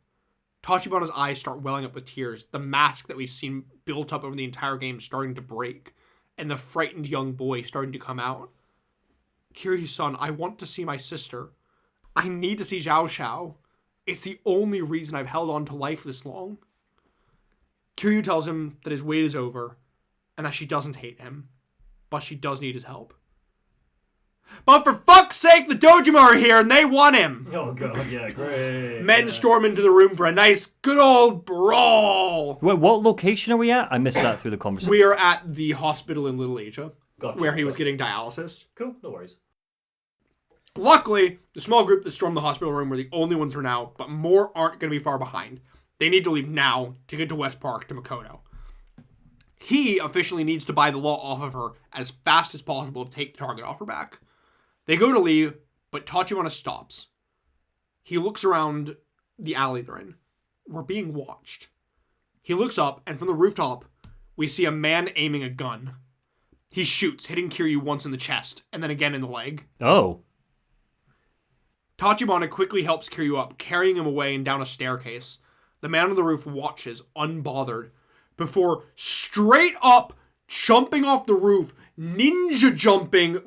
Tachibana's eyes start welling up with tears, the mask that we've seen built up over the entire game starting to break, and the frightened young boy starting to come out. Kiryu-san, I want to see my sister. I need to see Zhao Xiao. It's the only reason I've held on to life this long. Kiryu tells him that his wait is over, and that she doesn't hate him, but she does need his help. But for fuck's sake, the Dojima are here, and they want him! Oh god, yeah, great. Men storm into the room for a nice, good old brawl! Wait, what location are we at? I missed that through the conversation. We are at the hospital in Little Asia, Gotcha, where he was getting dialysis. Cool, no worries. Luckily, the small group that stormed the hospital room were the only ones for now, but more aren't going to be far behind. They need to leave now to get to West Park to Makoto. He officially needs to buy the law off of her as fast as possible to take the target off her back. They go to leave, but Tachibana stops. He looks around the alley they're in. We're being watched. He looks up, and from the rooftop, we see a man aiming a gun. He shoots, hitting Kiryu once in the chest, and then again in the leg. Oh. Tachibana quickly helps Kiryu up, carrying him away and down a staircase. The man on the roof watches, unbothered, before straight up jumping off the roof, ninja jumping,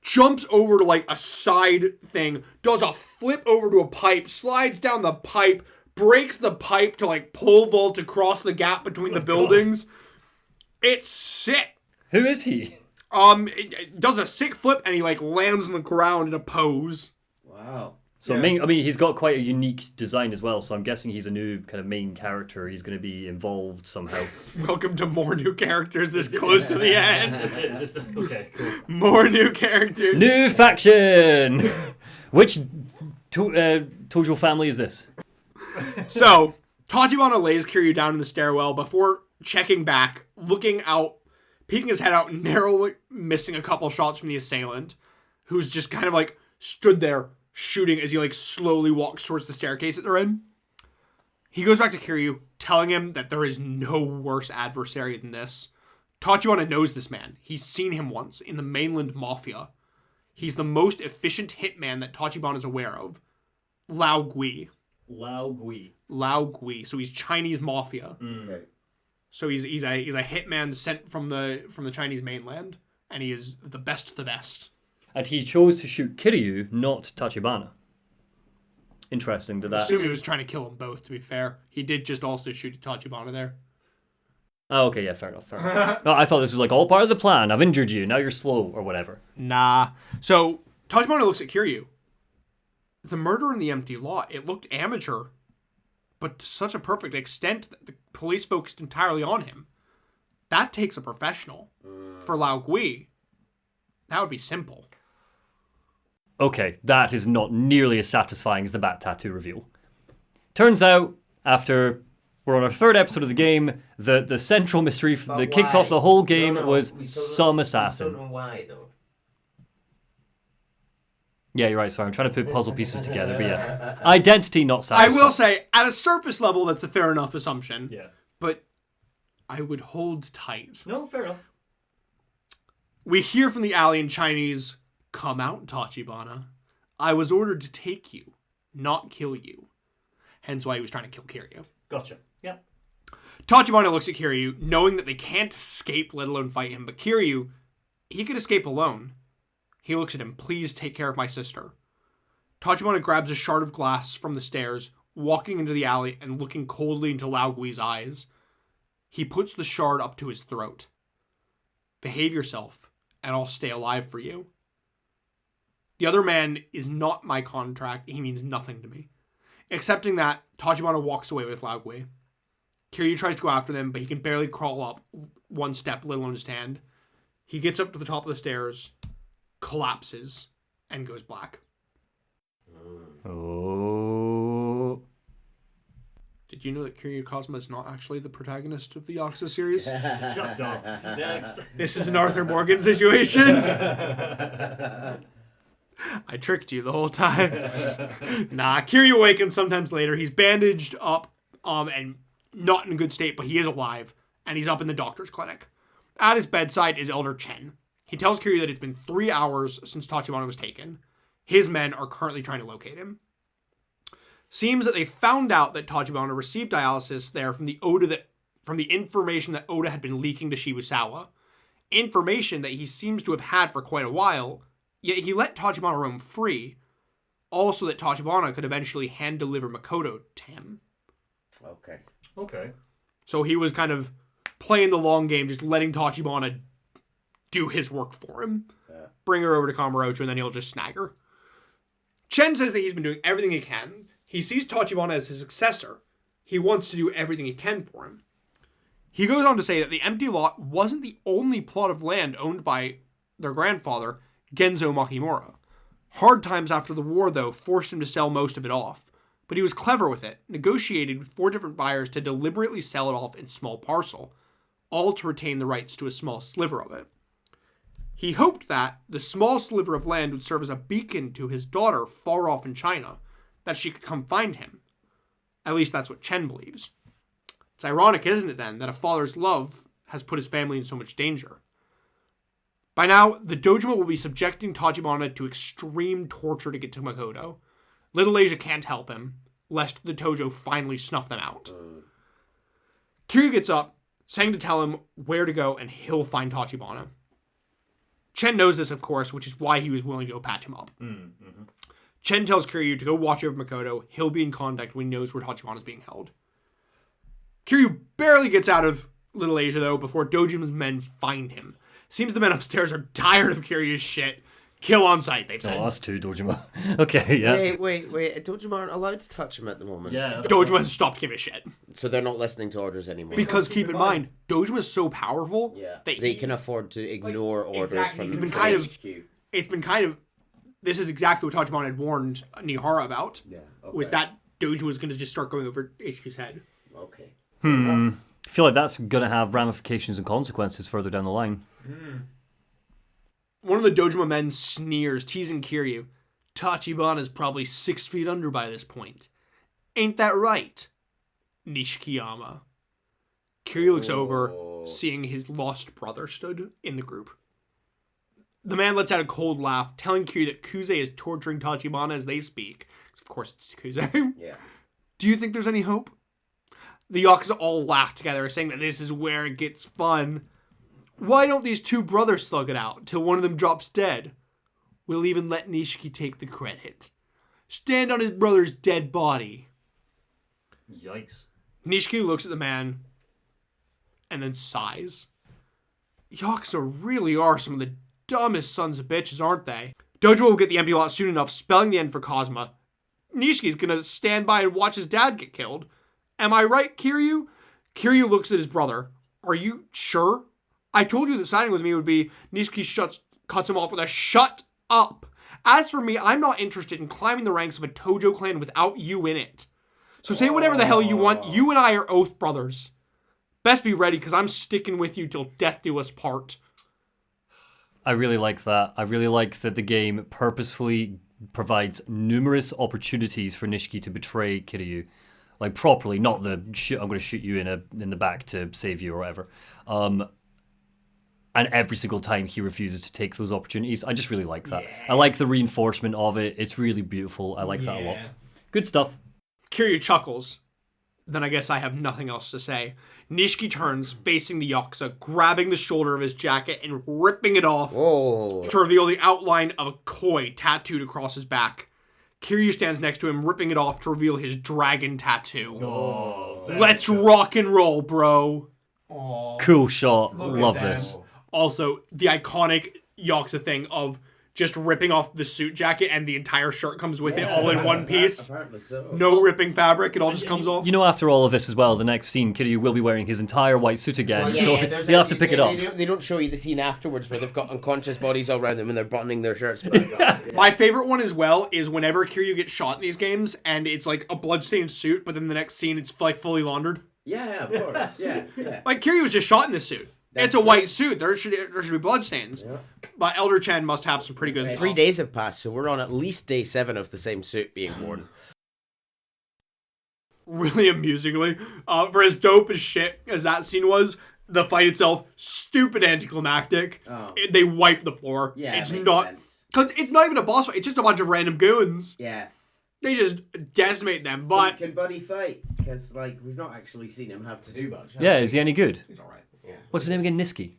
jumps over to a side thing, does a flip over to a pipe, slides down the pipe, breaks the pipe to pole vault across the gap between the buildings. God. It's sick. Who is he? It does a sick flip and he lands on the ground in a pose. Wow. So he's got quite a unique design as well, so I'm guessing he's a new kind of main character. He's going to be involved somehow. Welcome to more new characters this close to the end. Okay, cool. More new characters. New faction! Which Tojo family is this? So, Tachibana lays Kiryu down in the stairwell before checking back, looking out, peeking his head out, narrowly missing a couple shots from the assailant, who's just kind of stood there shooting as he slowly walks towards the staircase that they're in. He goes back to Kiryu, telling him that there is no worse adversary than this. Tachibana knows this man. He's seen him once in the mainland mafia. He's the most efficient hitman that Tachibana is aware of. Lao Gui. Lao Gui. So he's Chinese mafia. Right. So he's a hitman sent from the Chinese mainland, and he is the best of the best. And he chose to shoot Kiryu, not Tachibana. Interesting that I assume he was trying to kill them both, to be fair. He did just also shoot Tachibana there. Oh, okay, yeah, fair enough. No, I thought this was like all part of the plan. I've injured you. Now you're slow or whatever. Nah. So Tachibana looks at Kiryu. The murder in the empty lot, it looked amateur, but to such a perfect extent that the police focused entirely on him. That takes a professional. For Lao Gui, that would be simple. Okay, that is not nearly as satisfying as the bat tattoo reveal. Turns out, after we're on our third episode of the game, the central mystery that kicked off the whole game was some assassin. I don't know why, though. Yeah, you're right. Sorry, I'm trying to put puzzle pieces together. But yeah, identity not satisfying. I will say, at a surface level, that's a fair enough assumption. Yeah. But I would hold tight. No, fair enough. We hear from the alley in Chinese, "Come out, Tachibana. I was ordered to take you, not kill you." Hence why he was trying to kill Kiryu. Gotcha. Yeah. Tachibana looks at Kiryu, knowing that they can't escape, let alone fight him. But Kiryu, he could escape alone. He looks at him. "Please take care of my sister." Tachibana grabs a shard of glass from the stairs, walking into the alley and looking coldly into Lao Gui's eyes. He puts the shard up to his throat. "Behave yourself, and I'll stay alive for you." The other man is not my contract. He means nothing to me. Accepting that, Tachibana walks away with Lao Gui. Kiryu tries to go after them, but he can barely crawl up one step, let alone stand. He gets up to the top of the stairs, collapses, and goes black. Oh. Did you know that Kiryu Kazuma is not actually the protagonist of the Yakuza series? Shut up. Next. This is an Arthur Morgan situation. I tricked you the whole time. Nah, Kiryu awakens sometimes later. He's bandaged up and not in a good state, but he is alive, and he's up in the doctor's clinic. At his bedside is Elder Chen. He tells Kiryu that it's been 3 hours since Tachibana was taken. His men are currently trying to locate him. Seems that they found out that Tachibana received dialysis there from the information that Oda had been leaking to Shibusawa. Information that he seems to have had for quite a while, yet he let Tachibana roam free. Also that Tachibana could eventually hand-deliver Makoto to him. Okay. So he was kind of playing the long game, just letting Tachibana do his work for him. Yeah. Bring her over to Kamurocho, and then he'll just snag her. Chen says that he's been doing everything he can. He sees Tachibana as his successor. He wants to do everything he can for him. He goes on to say that the empty lot wasn't the only plot of land owned by their grandfather, Genzo Makimura. Hard times after the war, though, forced him to sell most of it off. But he was clever with it, negotiated with 4 different buyers to deliberately sell it off in small parcel, all to retain the rights to a small sliver of it. He hoped that the small sliver of land would serve as a beacon to his daughter far off in China, that she could come find him. At least that's what Chen believes. It's ironic, isn't it, then, that a father's love has put his family in so much danger. By now, the Dojima will be subjecting Tachibana to extreme torture to get to Makoto. Little Asia can't help him, lest the Tojo finally snuff them out. Kiryu gets up, saying to tell him where to go and he'll find Tachibana. Chen knows this, of course, which is why he was willing to go patch him up. Mm-hmm. Chen tells Kiryu to go watch over Makoto. He'll be in contact when he knows where Tachibana is being held. Kiryu barely gets out of Little Asia, though, before Dojima's men find him. Seems the men upstairs are tired of Kiryu's shit. Kill on sight, they've said. Oh, us too, Dojima. Okay, yeah. Wait. Dojima aren't allowed to touch him at the moment. Yeah. Dojima has stopped giving a shit. So they're not listening to orders anymore. Because keep in mind, Dojima's so powerful that they can afford to ignore orders exactly. from It's been kind of this is exactly what Tachibana had warned Nihara about. Yeah. Okay. Was that Dojima was going to just start going over HQ's head. Okay. I feel like that's going to have ramifications and consequences further down the line. One of the Dojima men sneers, teasing Kiryu. Tachibana's probably 6 feet under by this point. Ain't that right, Nishikiyama? Kiryu looks over, seeing his lost brother stood in the group. The man lets out a cold laugh, telling Kiryu that Kuze is torturing Tachibana as they speak. Of course, it's Kuze. Yeah. Do you think there's any hope? The Yakuza all laugh together, saying that this is where it gets fun. Why don't these 2 brothers slug it out till one of them drops dead? We'll even let Nishiki take the credit. Stand on his brother's dead body. Yikes. Nishiki looks at the man and then sighs. Yakuza really are some of the dumbest sons of bitches, aren't they? Dojo will get the empty lot soon enough, spelling the end for Cosma. Nishiki's gonna stand by and watch his dad get killed. Am I right, Kiryu? Kiryu looks at his brother. Are you sure? I told you that signing with me would be... Nishiki cuts him off with a shut up. As for me, I'm not interested in climbing the ranks of a Tojo clan without you in it. So say whatever the hell you want. You and I are oath brothers. Best be ready, because I'm sticking with you till death do us part. I really like that. I really like that the game purposefully provides numerous opportunities for Nishiki to betray Kiryu. Like, properly, not the, I'm going to shoot you in the back to save you or whatever. And every single time he refuses to take those opportunities. I just really like that. Yeah. I like the reinforcement of it. It's really beautiful. I like that a lot. Good stuff. Kiryu chuckles. Then I guess I have nothing else to say. Nishiki turns, facing the Yakuza, grabbing the shoulder of his jacket and ripping it off to reveal the outline of a koi tattooed across his back. Kiryu stands next to him, ripping it off to reveal his dragon tattoo. Let's rock and roll, bro. Cool shot. Love this. Also, the iconic Yakuza thing of just ripping off the suit jacket and the entire shirt comes with it all in one piece. Apparently so. No ripping fabric, it all just comes off. You know, after all of this as well, the next scene, Kiryu will be wearing his entire white suit again, so you'll have to pick it up. They don't show you the scene afterwards where they've got unconscious bodies all around them and they're buttoning their shirts. My favorite one as well is whenever Kiryu gets shot in these games and it's like a bloodstained suit, but then the next scene it's like fully laundered. Yeah, of course. Yeah. Like Kiryu was just shot in this suit. It's a white suit. There should be bloodstains. Yeah. But Elder Chen must have some pretty good... 3 days have passed, so we're on at least day 7 of the same suit being worn. Really amusingly, for as dope as shit as that scene was, the fight itself, stupid anticlimactic. They wipe the floor. Yeah, it's not... Because it's not even a boss fight. It's just a bunch of random goons. Yeah. They just decimate them, but... Can Buddy fight? Because, like, we've not actually seen him have to do much. Yeah, is he any good? He's alright. Yeah. What's his name again? Nishiki,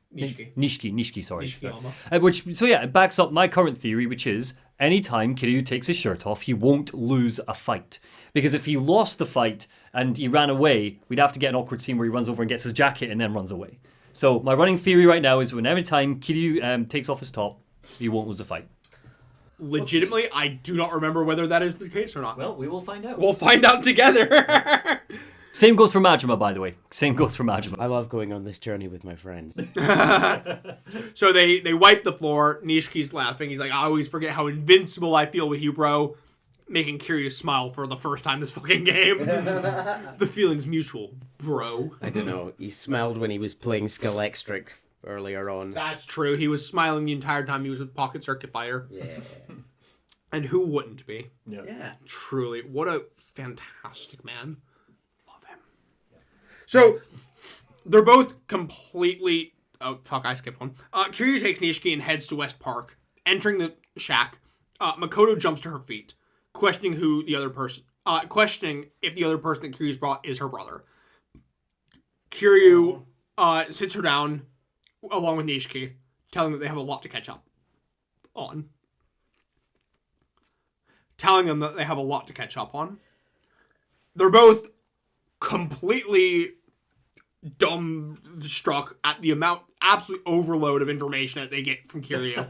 sorry. Nishiki, So it backs up my current theory, which is anytime Kiryu takes his shirt off, he won't lose a fight. Because if he lost the fight and he ran away, we'd have to get an awkward scene where he runs over and gets his jacket and then runs away. So my running theory right now is every time Kiryu takes off his top, he won't lose a fight. Legitimately, I do not remember whether that is the case or not. Well, we will find out. We'll find out together. Same goes for Majima, by the way. Same goes for Majima. I love going on this journey with my friends. So they wipe the floor. Nishiki's laughing. He's like, I always forget how invincible I feel with you, bro. Making Kiryu smile for the first time this fucking game. The feeling's mutual, bro. I don't know. He smiled when he was playing Skeletric earlier on. That's true. He was smiling the entire time he was with Pocket Circuit Fighter. Yeah. And who wouldn't be? Yeah. Truly. What a fantastic man. So, they're both completely... Oh, fuck, I skipped one. Kiryu takes Nishiki and heads to West Park. Entering the shack, Makoto jumps to her feet, questioning who the other person... questioning if the other person that Kiryu's brought is her brother. Kiryu sits her down, along with Nishiki, telling them that they have a lot to catch up on. They're both completely dumbstruck at the absolute overload of information that they get from Kiryu.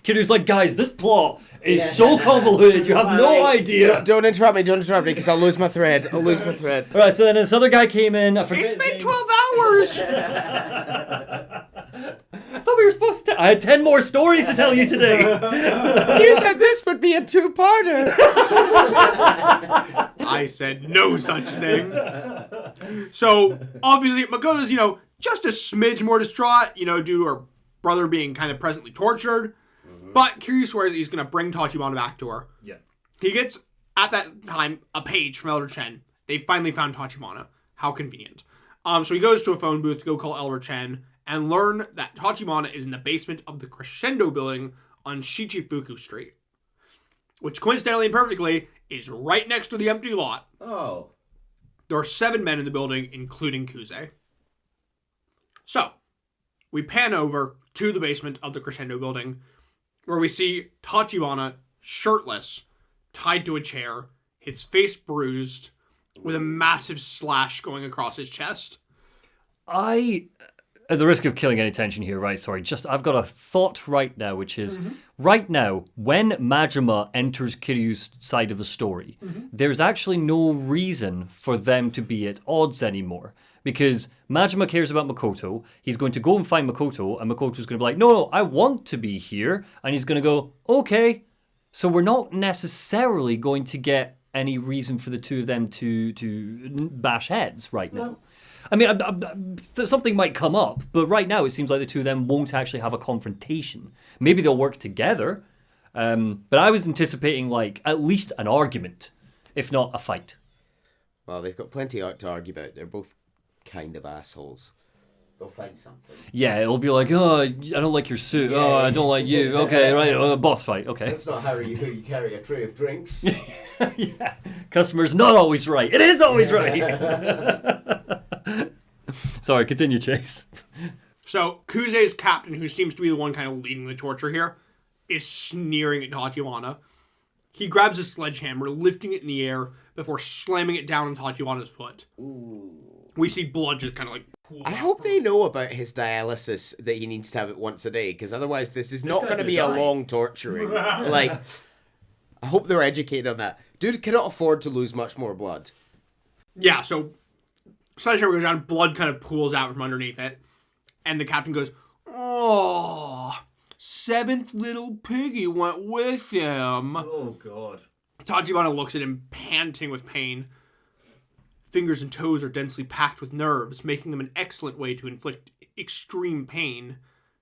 Kiryu's like, guys, this plot is so convoluted, you have no idea. Don't interrupt me, because I'll lose my thread. Alright, so then this other guy came in, I forget It's been 12 hours! I thought we were supposed to... I had 10 more stories to tell you today. You said this would be a 2-parter. I said no such thing. So, obviously, Makoto's, just a smidge more distraught, due to her brother being kind of presently tortured. Mm-hmm. But Kiryu swears that he's going to bring Tachibana back to her. Yeah. He gets, at that time, a page from Elder Chen. They finally found Tachibana. How convenient. So he goes to a phone booth to go call Elder Chen and learn that Tachibana is in the basement of the Crescendo building on Shichifuku Street. Which, coincidentally and perfectly, is right next to the empty lot. Oh. There are 7 men in the building, including Kuze. So, we pan over to the basement of the Crescendo building, where we see Tachibana shirtless, tied to a chair, his face bruised, with a massive slash going across his chest. At the risk of killing any tension here, right? Sorry, I've got a thought right now, which is right now when Majima enters Kiryu's side of the story, there's actually no reason for them to be at odds anymore. Because Majima cares about Makoto, he's going to go and find Makoto, and Makoto's going to be like, no, I want to be here, and he's going to go, okay. So we're not necessarily going to get any reason for the two of them to bash heads right now. I mean, something might come up, but right now it seems like the two of them won't actually have a confrontation. Maybe they'll work together, but I was anticipating like at least an argument, if not a fight. Well, they've got plenty to argue about. They're both kind of assholes. They'll find something. Yeah, it'll be like, oh, I don't like your suit. Yeah. Oh, I don't like you. Okay, right, boss fight. Okay. That's not how you carry a tray of drinks. Yeah, customer's not always right. It is always right. Sorry, continue, Chase. So Kuze's captain, who seems to be the one kind of leading the torture here, is sneering at Tachibana. He grabs a sledgehammer, lifting it in the air before slamming it down on Tachibana's foot. Ooh. We see blood just kind of like pool I out hope from they know about his dialysis that he needs to have it once a day, because otherwise this is not guy's going to gonna be die. a long torturing. Like, I hope they're educated on that. Dude cannot afford to lose much more blood. Yeah, so sledgehammer goes down, blood kind of pools out from underneath it, and the captain goes, "Oh, seventh little piggy went with him." Oh, God. Tachibana looks at him, panting with pain. Fingers and toes are densely packed with nerves, making them an excellent way to inflict extreme pain.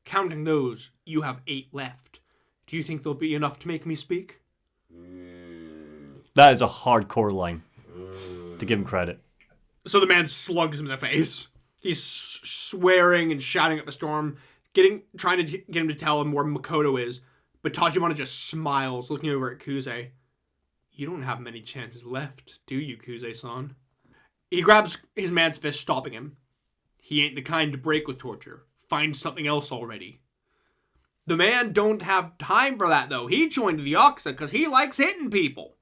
Counting those, you have 8 left. Do you think there'll be enough to make me speak? That is a hardcore line, to give him credit. So the man slugs him in the face. He's swearing and shouting at the storm, trying to get him to tell him where Makoto is. But Tachibana just smiles, looking over at Kuze. You don't have many chances left, do you, Kuze-san? He grabs his man's fist, stopping him. He ain't the kind to break with torture. Find something else already. The man don't have time for that, though. He joined the Yakuza because he likes hitting people.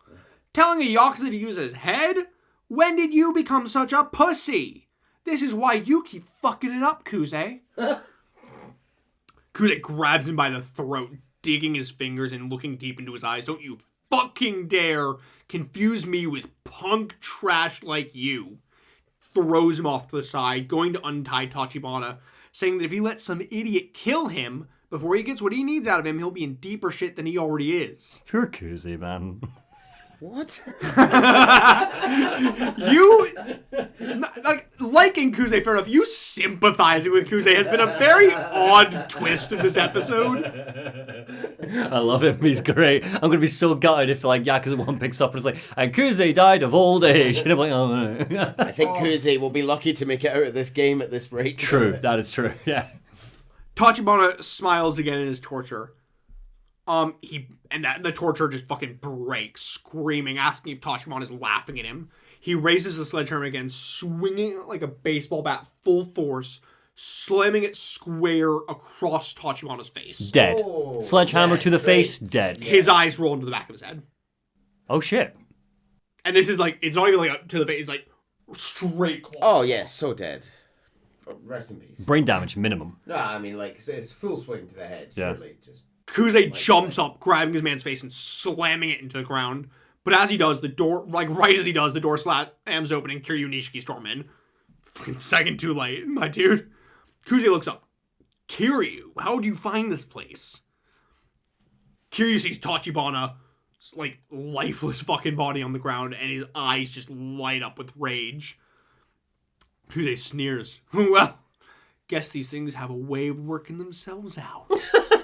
Telling a Yakuza to use his head? When did you become such a pussy? This is why you keep fucking it up, Kuze. Kuze grabs him by the throat, digging his fingers and looking deep into his eyes. Don't you fucking dare confuse me with punk trash like you. Throws him off to the side, going to untie Tachibana, saying that if he lets some idiot kill him before he gets what he needs out of him, he'll be in deeper shit than he already is. Poor Kuze, man. What? You, liking Kuze, fair enough. You sympathizing with Kuze has been a very odd twist of this episode. I love him. He's great. I'm going to be so gutted if like Yakuza 1 picks up and it's like, and Kuze died of old age. And I'm like, oh no. I think Kuze will be lucky to make it out of this game at this rate. True. That is true. Yeah. Tachibana smiles again in his torture. The torturer just fucking breaks, screaming, asking if Tachibana is laughing at him. He raises the sledgehammer again, swinging it like a baseball bat full force, slamming it square across Tachibana's face. Dead. Oh, Sledgehammer yeah, to the straight. face, dead. His eyes roll into the back of his head. Oh shit. And this is like, it's not even like to the face, it's like straight claw. Oh, yeah, so dead. Rest in peace. Brain damage minimum. No, I mean, like, it's full swing to the head, Yeah. surely. Just Kuze jumps up, grabbing his man's face and slamming it into the ground. But as he does, the door slams open and Kiryu Nishiki storm in. Fucking second too late, my dude. Kuze looks up. Kiryu, how do you find this place? Kiryu sees Tachibana's like lifeless fucking body on the ground and his eyes just light up with rage. Kuze sneers. Well, guess these things have a way of working themselves out.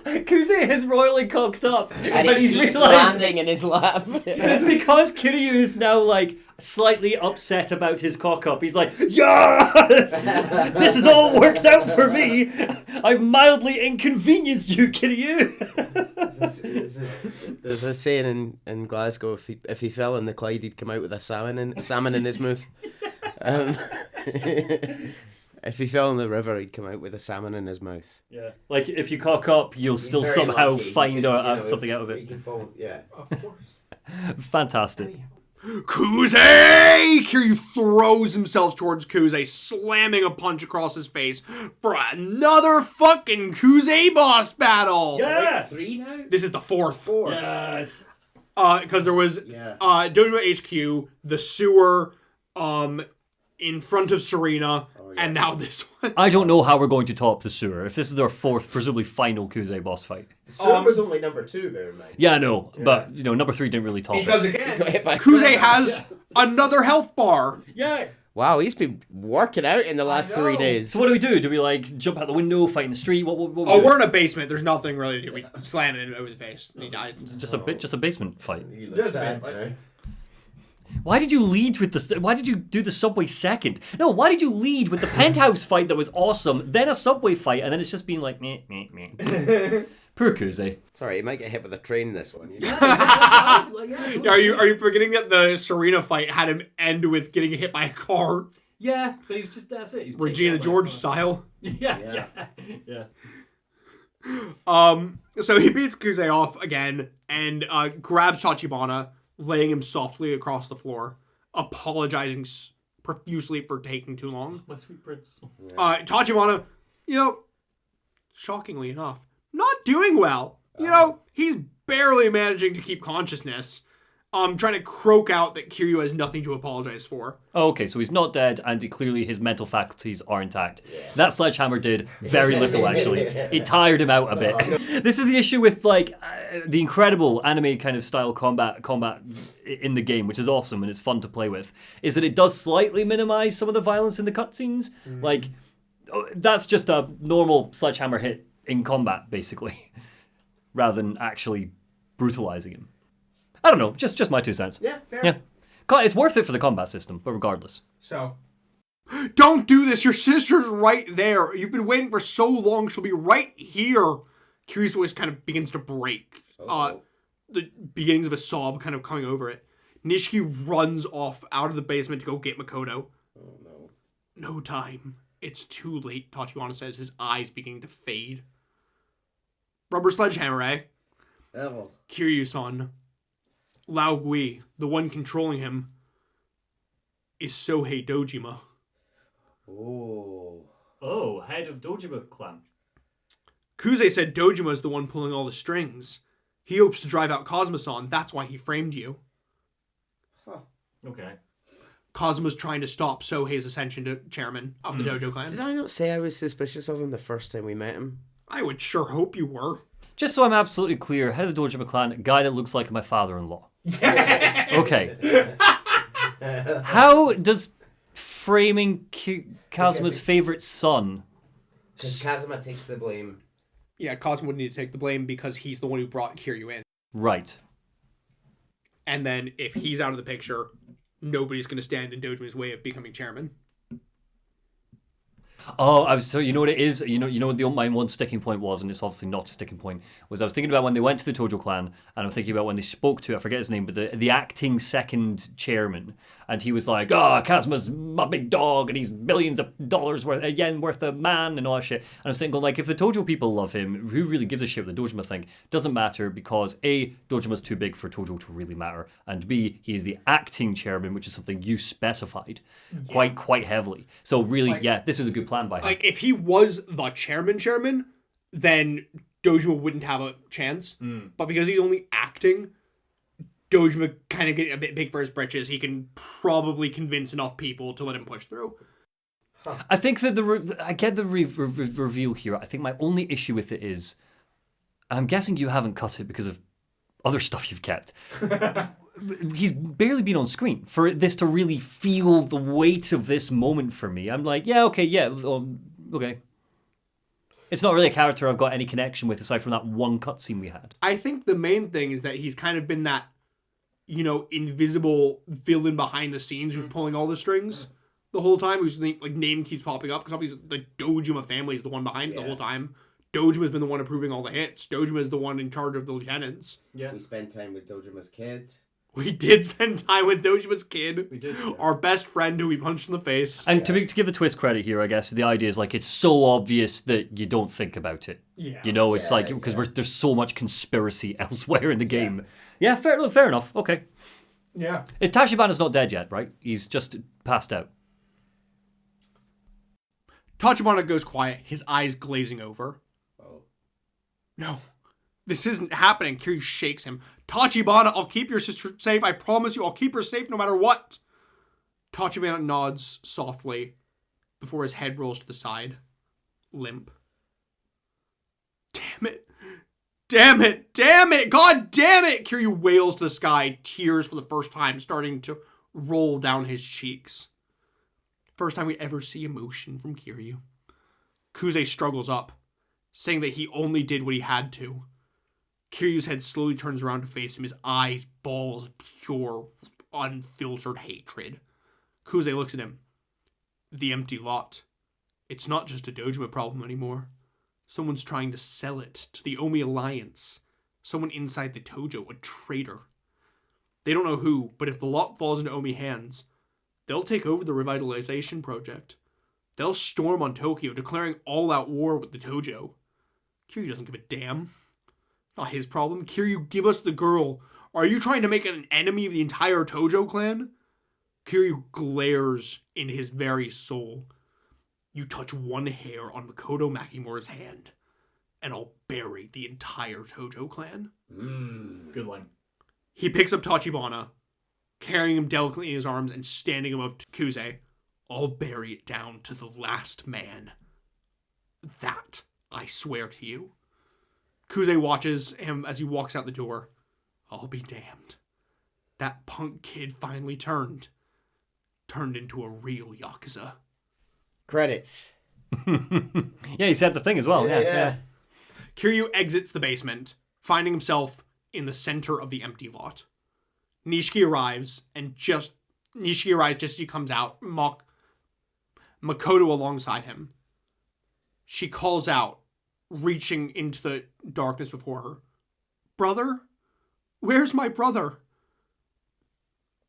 Kuze is royally cocked up. And but he's he's realized landing in his lap. it's because Kiryu is now like slightly upset about his cock up. He's like, yes! This has all worked out for me. I've mildly inconvenienced you, Kiryu. There's a saying in Glasgow: if he fell in the Clyde, he'd come out with a salmon in his mouth. If he fell in the river, he'd come out with a salmon in his mouth. Yeah. Like, if you cock up, you'll still very somehow lucky. find You can, something out of You it. can fall, yeah. Of course. Fantastic. Kuze! Kiryu throws himself towards Kuze, slamming a punch across his face for another fucking Kuze boss battle. Yes! 3 now? This is the fourth. Yes. Because there was Yeah. Dojima HQ, the sewer, in front of Serena, and now this one. I don't know how we're going to top the sewer. If this is our fourth, presumably final Kuze boss fight. Sewer was only number 2, bear in mind. Yeah, I know. But, number 3 didn't really top Because it. again, Got hit by- Kuze has another health bar. Yeah. Wow, he's been working out in the last 3 days. So what do? Do we, jump out the window, fight in the street? What Oh, we're in a basement. There's nothing really to do. We slam him over the face. He dies. just a basement fight. You look sad bit, now. Why did you lead with the... Why did you do the subway second? No, why did you lead with the penthouse fight that was awesome, then a subway fight, and then it's just being like, meh, meh, meh. Poor Kuze. Sorry, he might get hit with a train this one. You know? Are you forgetting that the Serena fight had him end with getting hit by a car, Yeah, but he was just... That's it. He was Regina George style? Yeah. So he beats Kuze off again and grabs Tachibana, laying him softly across the floor, apologizing profusely for taking too long. My sweet prince. Tachibana, shockingly enough, not doing well. He's barely managing to keep consciousness. Trying to croak out that Kiryu has nothing to apologize for. Oh, okay, so he's not dead, and clearly his mental faculties are intact. Yeah. That sledgehammer did very little, actually. It tired him out a bit. This is the issue with, the incredible anime kind of style combat in the game, which is awesome and it's fun to play with, is that it does slightly minimize some of the violence in the cutscenes. That's just a normal sledgehammer hit in combat, basically, rather than actually brutalizing him. I don't know, just my 2 cents. Yeah, fair. Yeah. It's worth it for the combat system, but regardless. So, don't do this. Your sister's right there. You've been waiting for so long. She'll be right here. Kiryu's voice kind of begins to break. The beginnings of a sob kind of coming over it. Nishiki runs off out of the basement to go get Makoto. Oh, no. No time. It's too late, Tachibana says, his eyes beginning to fade. Rubber sledgehammer, eh? Oh. Kiryu-san. Lao Gui, the one controlling him, is Sohei Dojima. Oh. Oh, head of Dojima clan. Kuze said Dojima is the one pulling all the strings. He hopes to drive out Cosmo-san. That's why he framed you. Huh. Okay. Cosmo's trying to stop Sohei's ascension to chairman of the Dojo clan. Did I not say I was suspicious of him the first time we met him? I would sure hope you were. Just so I'm absolutely clear, head of the Dojima clan, a guy that looks like my father-in-law. Yes! Okay. How does framing Kazuma's favorite son... Because Kazuma takes the blame. Yeah, Cosmo would need to take the blame because he's the one who brought Kiryu in. Right. And then if he's out of the picture, nobody's going to stand in Dojima's way of becoming chairman. Oh, so you know what it is? You know what my one sticking point was, and it's obviously not a sticking point, was I was thinking about when they went to the Tojo clan, and I'm thinking about when they spoke to, I forget his name, but the acting second chairman, and he was like, Kazuma's a big dog, and he's millions of dollars worth, yen worth a man, and all that shit. And I was thinking, if the Tojo people love him, who really gives a shit what the Dojima think? Doesn't matter, because A, Dojima's too big for Tojo to really matter, and B, he is the acting chairman, which is something you specified quite heavily. So really, this is a good plan by him. If he was the chairman, then Dojima wouldn't have a chance. But because he's only acting, Dojima kind of getting a bit big for his britches, he can probably convince enough people to let him push through. I think that I get the reveal here. I think my only issue with it is, and I'm guessing you haven't cut it because of other stuff you've kept. He's barely been on screen for this to really feel the weight of this moment for me. I'm like, okay. It's not really a character I've got any connection with aside from that one cutscene we had. I think the main thing is that he's kind of been that, invisible villain behind the scenes who's pulling all the strings the whole time, whose name keeps popping up, because obviously the Dojima family is the one behind it the whole time. Dojima's been the one approving all the hits. Dojima's the one in charge of the lieutenants. Yeah. We spent time with Dojima's kid. We did spend time with Dojima's kid. We did. Our best friend who we punched in the face. And to give the twist credit here, I guess, the idea is it's so obvious that you don't think about it. Yeah. It's because there's so much conspiracy elsewhere in the game. Yeah, fair enough. Okay. Yeah. Tachibana's not dead yet, right? He's just passed out. Tachibana goes quiet, his eyes glazing over. Oh. No, this isn't happening. Kiryu shakes him. Tachibana, I'll keep your sister safe. I promise you, I'll keep her safe no matter what. Tachibana nods softly before his head rolls to the side. Limp. Damn it. Damn it. Damn it. God damn it. Kiryu wails to the sky, tears for the first time starting to roll down his cheeks. First time we ever see emotion from Kiryu. Kuze struggles up, saying that he only did what he had to. Kiryu's head slowly turns around to face him, his eyes balls of pure, unfiltered hatred. Kuze looks at him. The empty lot. It's not just a Dojima problem anymore. Someone's trying to sell it to the Omi Alliance. Someone inside the Tojo, a traitor. They don't know who, but if the lot falls into Omi hands, they'll take over the revitalization project. They'll storm on Tokyo, declaring all-out war with the Tojo. Kiryu doesn't give a damn. Not his problem. Kiryu, give us the girl. Are you trying to make an enemy of the entire Tojo clan? Kiryu glares in his very soul. You touch one hair on Makoto Makimura's hand, and I'll bury the entire Tojo clan. Good line. He picks up Tachibana, carrying him delicately in his arms and standing above Kuze. I'll bury it down to the last man. That, I swear to you. Kuze watches him as he walks out the door. I'll be damned. That punk kid finally turned into a real Yakuza. Credits. Yeah, he said the thing as well. Yeah. Kiryu exits the basement, finding himself in the center of the empty lot. Nishiki arrives just as he comes out, Makoto alongside him. She calls out, reaching into the darkness before her. Brother? Where's my brother?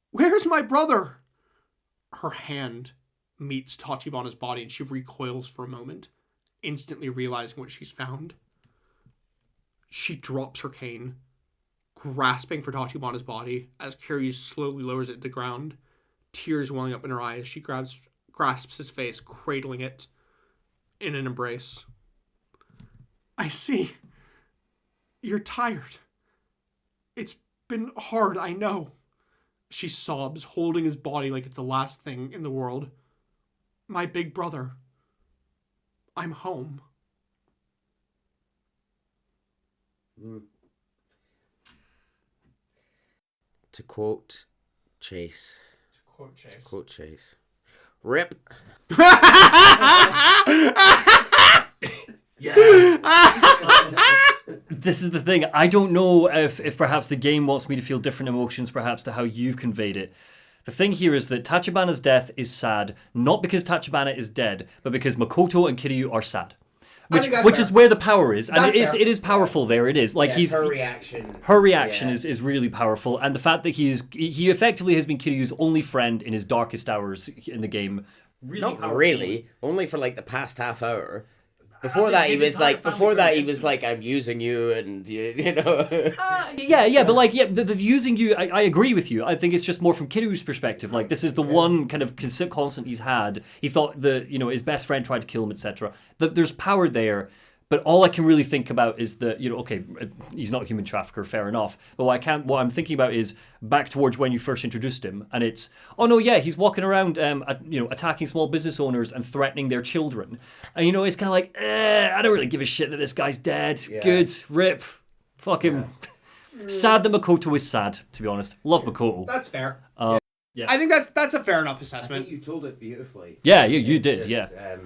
Where's my brother? Her hand meets Tachibana's body and she recoils for a moment, instantly realizing what she's found. She drops her cane, grasping for Tachibana's body as Kiryu slowly lowers it to the ground, tears welling up in her eyes. She grasps his face, cradling it in an embrace. I see. You're tired. It's been hard, I know. She sobs, holding his body like it's the last thing in the world. My big brother. I'm home. To quote Chase. To quote Chase. Rip. This is the thing. I don't know if perhaps the game wants me to feel different emotions, perhaps to how you've conveyed it. The thing here is that Tachibana's death is sad, not because Tachibana is dead, but because Makoto and Kiryu are sad. Which is where the power is. And it is powerful there, it is. Like her reaction. Her reaction is really powerful. And the fact that he effectively has been Kiryu's only friend in his darkest hours in the game. Really Not powerful. really. Only for like the past half hour. Before that, he was like, I'm using you, and you know. The using you, I agree with you. I think it's just more from Kiryu's perspective. Like, this is the one kind of constant he's had. He thought that, his best friend tried to kill him, etc. There's power there, but all I can really think about is that, okay, he's not a human trafficker, fair enough. But what I'm thinking about is back towards when you first introduced him, and it's, oh no, yeah, he's walking around, attacking small business owners and threatening their children. And, it's kind of like, I don't really give a shit that this guy's dead. Yeah. Good, rip, fuck him. Yeah. Sad that Makoto is sad, to be honest. Love Makoto. That's fair. Yeah. I think that's a fair enough assessment. I think you told it beautifully. Yeah, you did,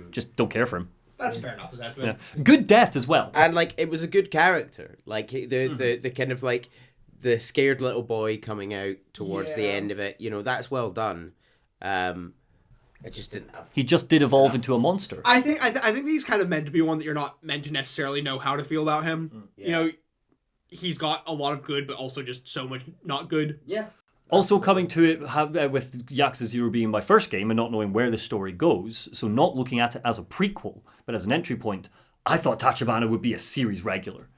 just don't care for him. That's a fair enough assessment. Yeah. Good death as well. And like it was a good character. Like the kind of like the scared little boy coming out towards the end of it. That's well done. It just didn't have. He just did evolve into a monster. I think he's kind of meant to be one that you're not meant to necessarily know how to feel about him. Yeah. He's got a lot of good, but also just so much not good. Yeah. Also coming to it with Yakuza 0 being my first game and not knowing where the story goes, so not looking at it as a prequel, but as an entry point, I thought Tachibana would be a series regular.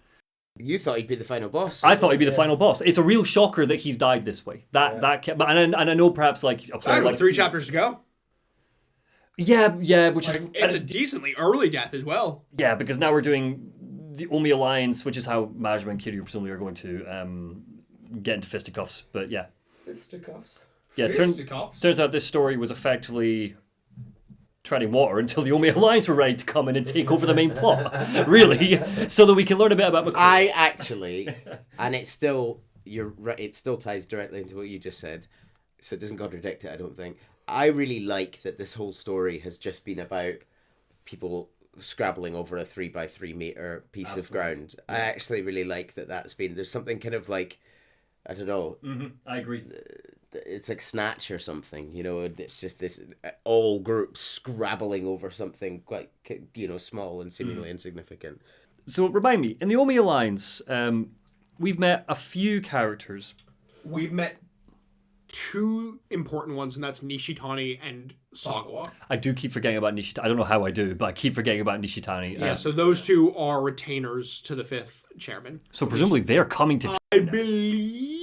You thought he'd be the final boss. I thought he'd be the final boss. It's a real shocker that he's died this way. But and I know perhaps like a player like 3 chapters to go. Yeah, which Like, it's a decently early death as well. Yeah, because now we're doing the Omi Alliance, which is how Majima and Kiryu presumably are going to get into fisticuffs. But yeah. Fisticuffs? Yeah, turns out this story was effectively treading water until the Omi Alliance were ready to come in and take over the main plot. Really. So that we can learn a bit about McCoy. I actually, and it's still, you're right, it still ties directly into what you just said. So it doesn't contradict it, I don't think. I really like that this whole story has just been about people scrabbling over a 3x3 meter piece of ground. I actually really like that that's been, there's something kind of like, I don't know. Mm-hmm. I agree. It's like Snatch or something, you know, it's just this all groups scrabbling over something quite, you know, small and seemingly insignificant. So remind me, in the Omi Alliance, we've met a few characters. We've met 2 important ones, and that's Nishitani and Sagawa. I do keep forgetting about Nishitani. I don't know how I do, but I keep forgetting about Nishitani. Yeah, so those 2 are retainers to the 5th chairman. So presumably they're coming to I believe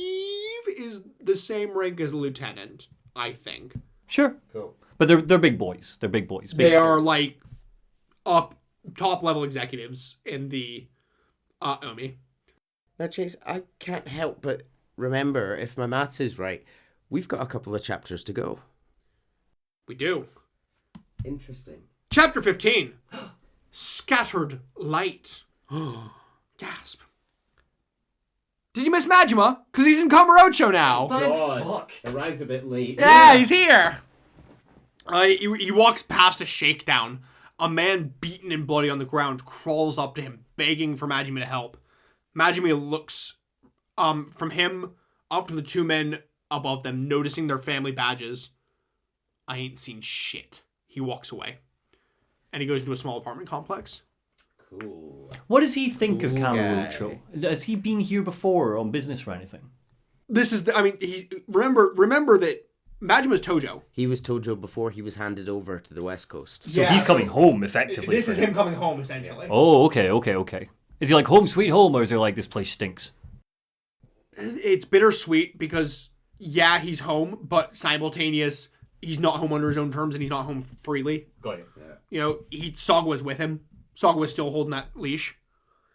is the same rank as lieutenant, I think. Sure. Cool. But they're big boys. They're big boys. They are like up top level executives in the Omi. Now, Chase, I can't help but remember, if my maths is right, we've got a couple of chapters to go. We do. Interesting. Chapter 15. Scattered Light. Gasp. Did you miss Majima? Because he's in Kamurocho now. God. Arrived a bit late. Yeah, he's here. He walks past a shakedown. A man beaten and bloody on the ground crawls up to him, begging for Majima to help. Majima looks from him up to the 2 men above them, noticing their family badges. I ain't seen shit. He walks away. And he goes into a small apartment complex. Cool. What does he think of Cool Kamurocho? Has he been here before on business or anything? This is, remember that Majima's Tojo. He was Tojo before he was handed over to the West Coast. So he's coming home, effectively. This is him coming home, essentially. Oh, okay. Is he like home sweet home, or is there like this place stinks? It's bittersweet because, yeah, he's home, but simultaneous, he's not home under his own terms and he's not home freely. Got you. Yeah. You know, Sagawa's with him. Sagawa's still holding that leash.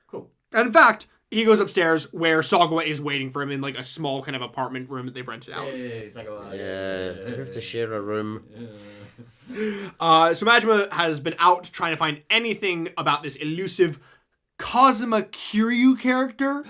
Cool. And in fact, he goes upstairs where Sagawa is waiting for him in like a small kind of apartment room that they've rented out. He's like, Yeah, do we have to share a room? So Majima has been out trying to find anything about this elusive Kazuma Kiryu character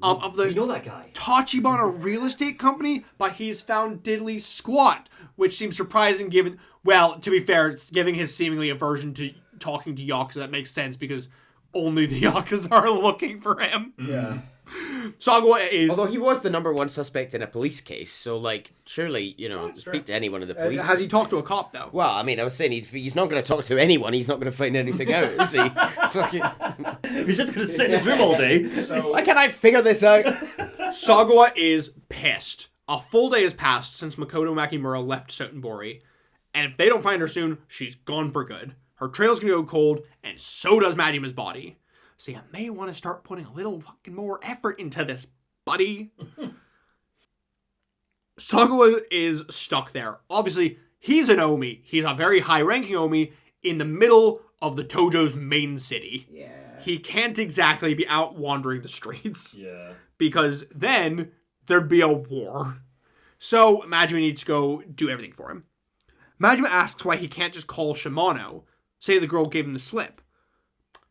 of the You know that guy? Tachibana real estate company, but he's found diddly squat, which seems surprising given, well, to be fair, it's giving his seemingly aversion to talking to Yakuza. That makes sense because only the Yakuza are looking for him. Yeah. Sagawa is... Although he was the #1 suspect in a police case, so, like, surely, you know, speak to anyone in the police. Has he talked to a cop, though? Well, I mean, I was saying he's not going to talk to anyone. He's not going to find anything out, is he? Fucking... He's just going to sit in his room all day. Why can't I figure this out? Sagawa is pissed. A full day has passed since Makoto Makimura left Sotenbori, and if they don't find her soon, she's gone for good. Her trail's going to go cold, and so does Majima's body. So you may want to start putting a little fucking more effort into this, buddy. Sagawa is stuck there. Obviously, he's an Omi. He's a very high-ranking Omi in the middle of the Tojo's main city. Yeah. He can't exactly be out wandering the streets. Yeah. Because then there'd be a war. So Majima needs to go do everything for him. Majima asks why he can't just call Shimano, say the girl gave him the slip.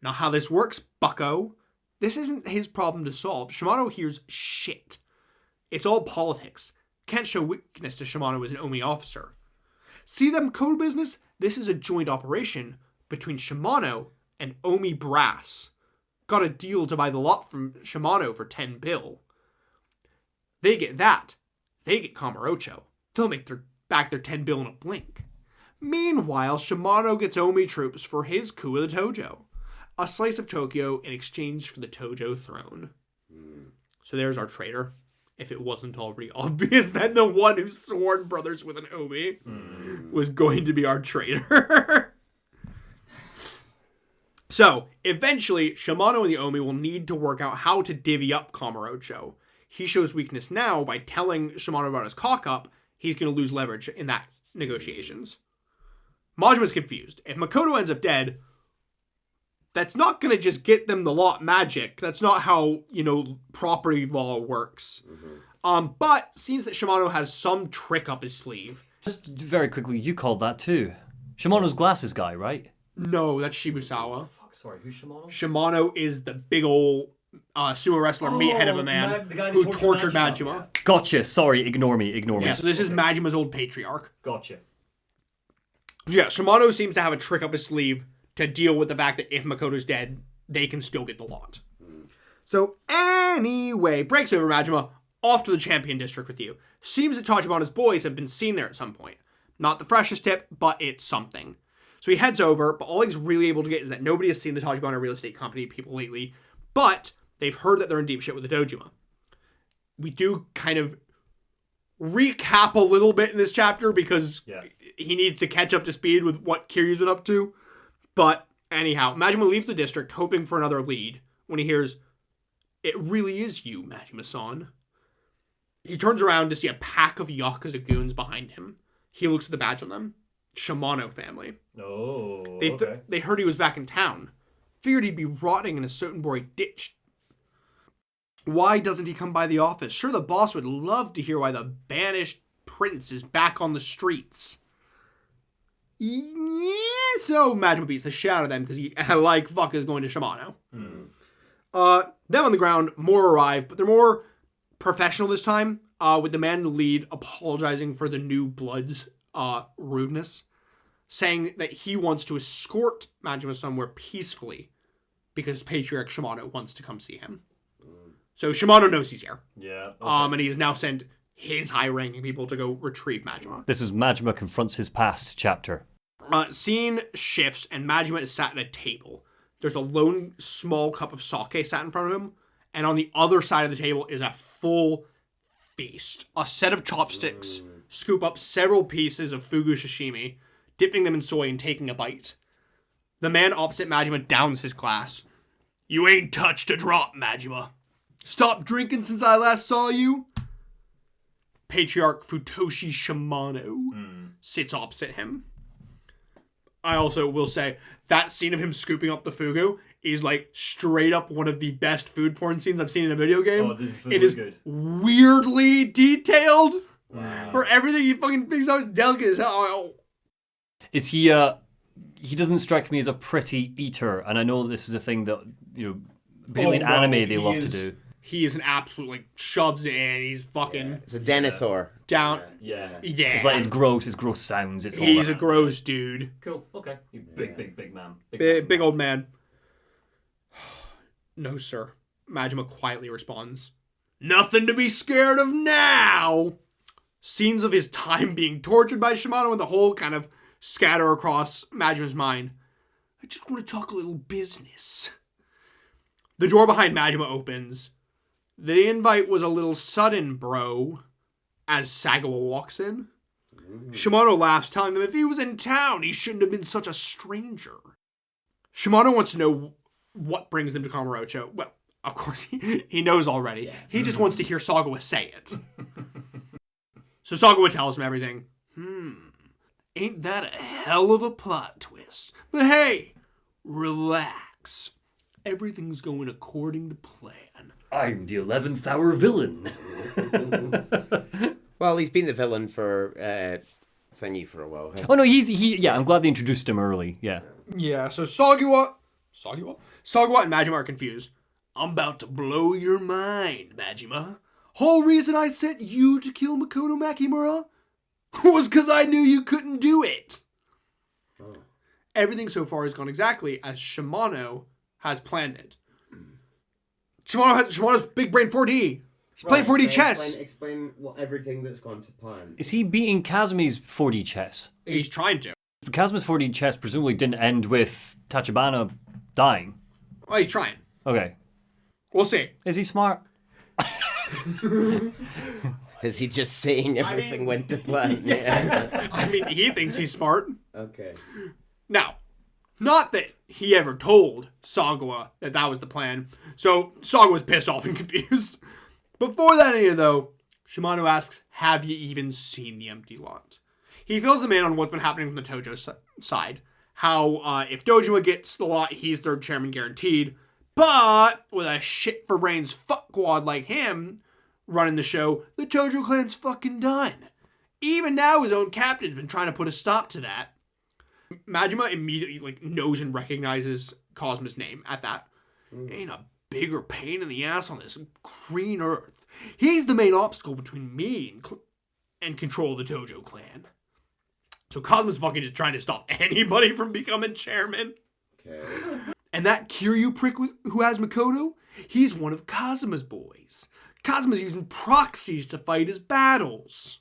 Not how this works, bucko. This isn't his problem to solve. Shimano hears shit. It's all politics. Can't show weakness to Shimano as an Omi officer. See them code business? This is a joint operation between Shimano and Omi Brass. Got a deal to buy the lot from Shimano for 10 bill. They get that. They get Kamurocho. They'll make back their 10 bill in a blink. Meanwhile, Shimano gets Omi troops for his coup of the Tojo. A slice of Tokyo in exchange for the Tojo throne. So there's our traitor. If it wasn't already obvious that the one who sworn brothers with an Omi was going to be our traitor. So, eventually, Shimano and the Omi will need to work out how to divvy up Kamurocho. He shows weakness now by telling Shimano about his cock-up. He's going to lose leverage in that negotiations. Majima's confused. If Makoto ends up dead, that's not going to just get them the lot magic. That's not how, property law works. But seems that Shimano has some trick up his sleeve. Just very quickly, you called that too. Shimano's glasses guy, right? No, that's Shibusawa. Fuck, sorry, who's Shimano? Shimano is the big old sumo wrestler meathead of a man the guy who that tortured tortured Majima. Gotcha, sorry, ignore me. Yeah, so this is Majima's old patriarch. Gotcha. Yeah, Shimano seems to have a trick up his sleeve to deal with the fact that if Makoto's dead, they can still get the lot. So anyway, breaks over Majima, off to the Champion District with you. Seems that Tachibana's boys have been seen there at some point. Not the freshest tip, but it's something. So he heads over, but all he's really able to get is that nobody has seen the Tachibana real estate company people lately, but they've heard that they're in deep shit with the Dojima. We do kind of recap a little bit in this chapter because he needs to catch up to speed with what Kiryu's been up to. But anyhow, Majima leaves the district hoping for another lead when he hears, "It really is you, Majima-san." He turns around to see a pack of Yakuza goons behind him. He looks at the badge on them. Shimano family. Oh, They heard he was back in town. Figured he'd be rotting in a Sotenbori ditch. Why doesn't he come by the office? Sure, the boss would love to hear why the banished prince is back on the streets. Yeah, so Majima beats the shit out of them because he, like fuck, is going to Shimano. Them on the ground, more arrive, but they're more professional this time, with the man in the lead apologizing for the new blood's rudeness, saying that he wants to escort Majima somewhere peacefully because Patriarch Shimano wants to come see him. So Shimano knows he's here. Yeah. And he has now sent his high-ranking people to go retrieve Majima. This is Majima confronts his past chapter. Scene shifts and Majima is sat at a table. There's a lone small cup of sake sat in front of him, and on the other side of the table is a full feast. A set of chopsticks scoop up several pieces of fugu sashimi, dipping them in soy and taking a bite. The man opposite Majima downs his glass. "You ain't touched a drop, Majima. Stopped drinking since I last saw you?" Patriarch Futoshi Shimano sits opposite him. I also will say, that scene of him scooping up the fugu is like straight up one of the best food porn scenes I've seen in a video game. Oh, this food it was is good. Weirdly detailed. Wow. For everything he fucking picks out is delicate as hell. Is he doesn't strike me as a pretty eater, and I know this is a thing that, particularly in anime they love to do. He is an absolute, like, shoves it in. He's fucking It's a Denethor. down. Yeah. Yeah. It's like, it's gross sounds. It's all He's that. a gross dude. Cool, okay. You big man. Big old man. "No, sir." Majima quietly responds. "Nothing to be scared of now." Scenes of his time being tortured by Shimano and the whole kind of scatter across Majima's mind. "I just want to talk a little business." The door behind Majima opens. "The invite was a little sudden, bro," as Sagawa walks in. Shimano laughs, telling them if he was in town, he shouldn't have been such a stranger. Shimano wants to know what brings them to Kamurocho. Well, of course, he knows already. Yeah. He just wants to hear Sagawa say it. So Sagawa tells him everything. Ain't that a hell of a plot twist? But hey, relax. Everything's going according to plan. I'm the 11th hour villain. Well, he's been the villain for Thingy for a while. Oh no, yeah, I'm glad they introduced him early. Yeah. Yeah, so Sagawa and Majima are confused. "I'm about to blow your mind, Majima. Whole reason I sent you to kill Makoto Makimura was because I knew you couldn't do it." Everything so far has gone exactly as Shimano has planned it. Shimano's big brain 4D. He's playing 4D chess. Explain everything that's gone to plan. Is he beating Kazumi's 4D chess? He's trying to. Kazumi's 4D chess presumably didn't end with Tachibana dying. Well, he's trying. Okay. We'll see. Is he smart? Is he just saying everything went to plan? Yeah. I mean, he thinks he's smart. Okay. Now, Not that he ever told Sagawa that was the plan, so Sagawa was pissed off and confused. Before that idea, though, Shimano asks, have you even seen the empty lot? He fills them in on what's been happening from the Tojo side. How if Dojima gets the lot, he's third chairman guaranteed. But with a shit-for-brains fuckwad like him running the show, the Tojo clan's fucking done. Even now, his own captain's been trying to put a stop to that. Majima immediately knows and recognizes Cosmo's name at that. Ain't a bigger pain in the ass on this green earth. He's the main obstacle between me and control of the Tojo clan. So Cosmo's fucking just trying to stop anybody from becoming chairman. Okay. And that Kiryu prick who has Makoto, he's one of Kazuma's boys. Kazuma's using proxies to fight his battles.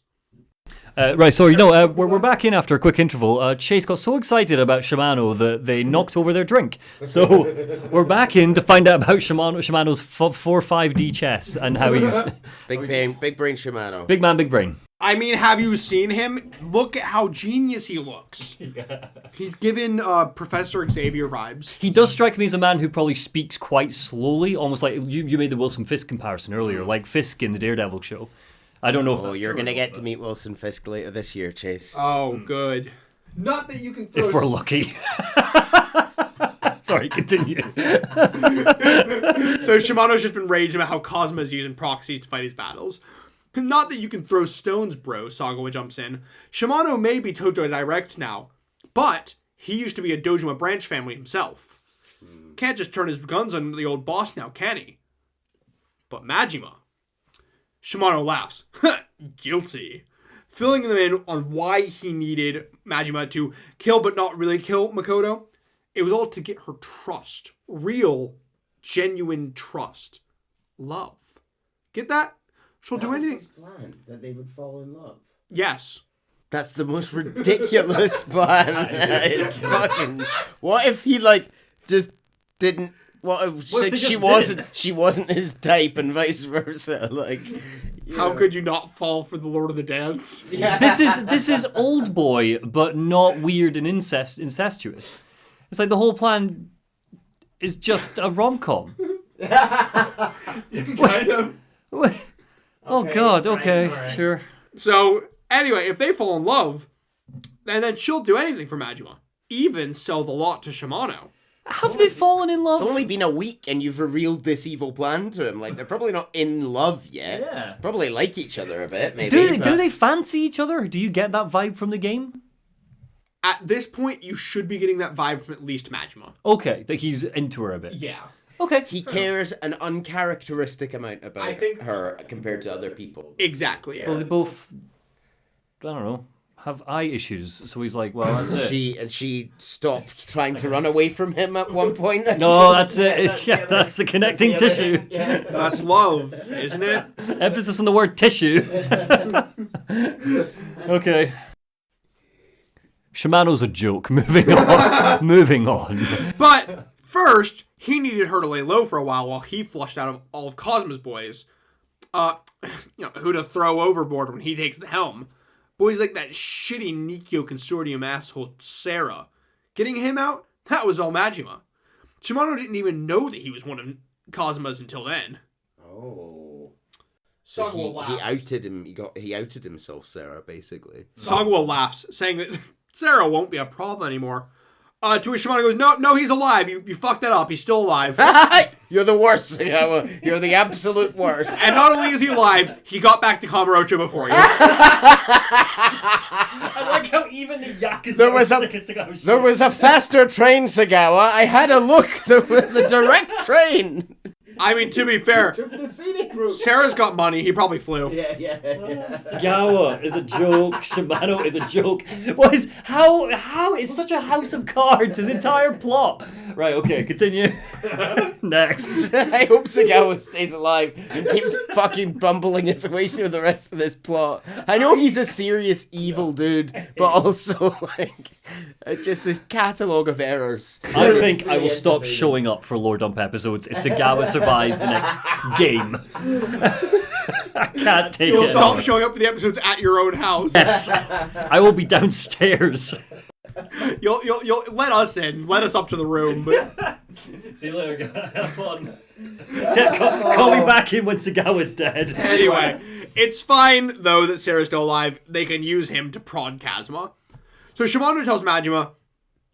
Right, so we're back in after a quick interval. Chase got so excited about Shimano that they knocked over their drink. So we're back in to find out about Shimano's 4-5D chess and how he's Big brain Shimano. big man, big brain. I mean, have you seen him? Look at how genius he looks. Yeah. He's given Professor Xavier vibes. He does strike me as a man who probably speaks quite slowly, almost like you made the Wilson Fisk comparison earlier, like Fisk in the Daredevil show. I don't know if that's you're true. going to get to meet Wilson Fisk later this year, Chase. Oh, good. Not that you can throw... If we're lucky. Sorry, continue. So Shimano's just been raging about how Cosmo's using proxies to fight his battles. Not that you can throw stones, bro, Sagawa jumps in. Shimano may be Tojo Direct now, but he used to be a Dojima branch family himself. Can't just turn his guns on the old boss now, can he? But Majima... Shimano laughs. Guilty. Filling them in on why he needed Majima to kill but not really kill Makoto. It was all to get her trust. Real, genuine trust. Love. Get that? She'll do anything. His plan, that they would fall in love. Yes. That's the most ridiculous plan. It's fucking... What if he, just didn't... What if she wasn't his type and vice versa? How could you not fall for the Lord of the Dance? Yeah. This is Old Boy, but not weird and incestuous. It's like the whole plan is just a rom-com. Kind of. Oh God, okay, right. sure. So, anyway, if they fall in love, then she'll do anything for Majima. Even sell the lot to Shimano. Have they fallen in love? It's only been a week and you've revealed this evil plan to him. They're probably not in love yet. Yeah. Probably like each other a bit, maybe. Do they fancy each other? Do you get that vibe from the game? At this point, you should be getting that vibe from at least Majima. Okay, that he's into her a bit. Yeah. Okay. He cares an uncharacteristic amount about her compared to other people. Exactly. Well, they both, I don't know, have eye issues. So he's like, well, that's it. She stopped trying to run away from him at one point. No, that's it. Yeah, that's the connecting tissue. Yeah. That's love, isn't it? Emphasis on the word tissue. Okay. Shimano's a joke. Moving on. Moving on. But first, he needed her to lay low for a while he flushed out of all of Cosmo's boys. Who to throw overboard when he takes the helm. Boys like that shitty Nikyo Consortium asshole Sarah. Getting him out? That was all Majima. Shimano didn't even know that he was one of Cosmo's until then. Oh. So he outed him. He outed himself, Sarah, basically. Sagawa laughs, saying that Sarah won't be a problem anymore. To which Shimano goes, no, he's alive. You fucked that up. He's still alive. You're the worst, Sagawa. You're the absolute worst. And not only is he alive, he got back to Kamurocho before you. I like how even the Yakuza There was a faster train, Sagawa. I had a look. There was a direct train. I mean, to be fair, Took the scenic route. Sarah's got money. He probably flew. Yeah. Yawa is a joke. Shimano is a joke. What is how it's such a house of cards? His entire plot. Right. Okay. Continue. Next. I hope Sagawa stays alive and keeps fucking bumbling his way through the rest of this plot. I know he's a serious evil dude, but also just this catalogue of errors. I think I will stop showing up for Lore Dump episodes if Sagawa survives the next game. I can't take You'll it. stop showing up for the episodes at your own house. Yes. I will be downstairs. You'll let us in. Let us up to the room. But See you later, guys. Have fun. Call me back in when Sagawa's dead. anyway, it's fine, though, that Sarah's still alive. They can use him to prod Kazuma. So Shimano tells Majima,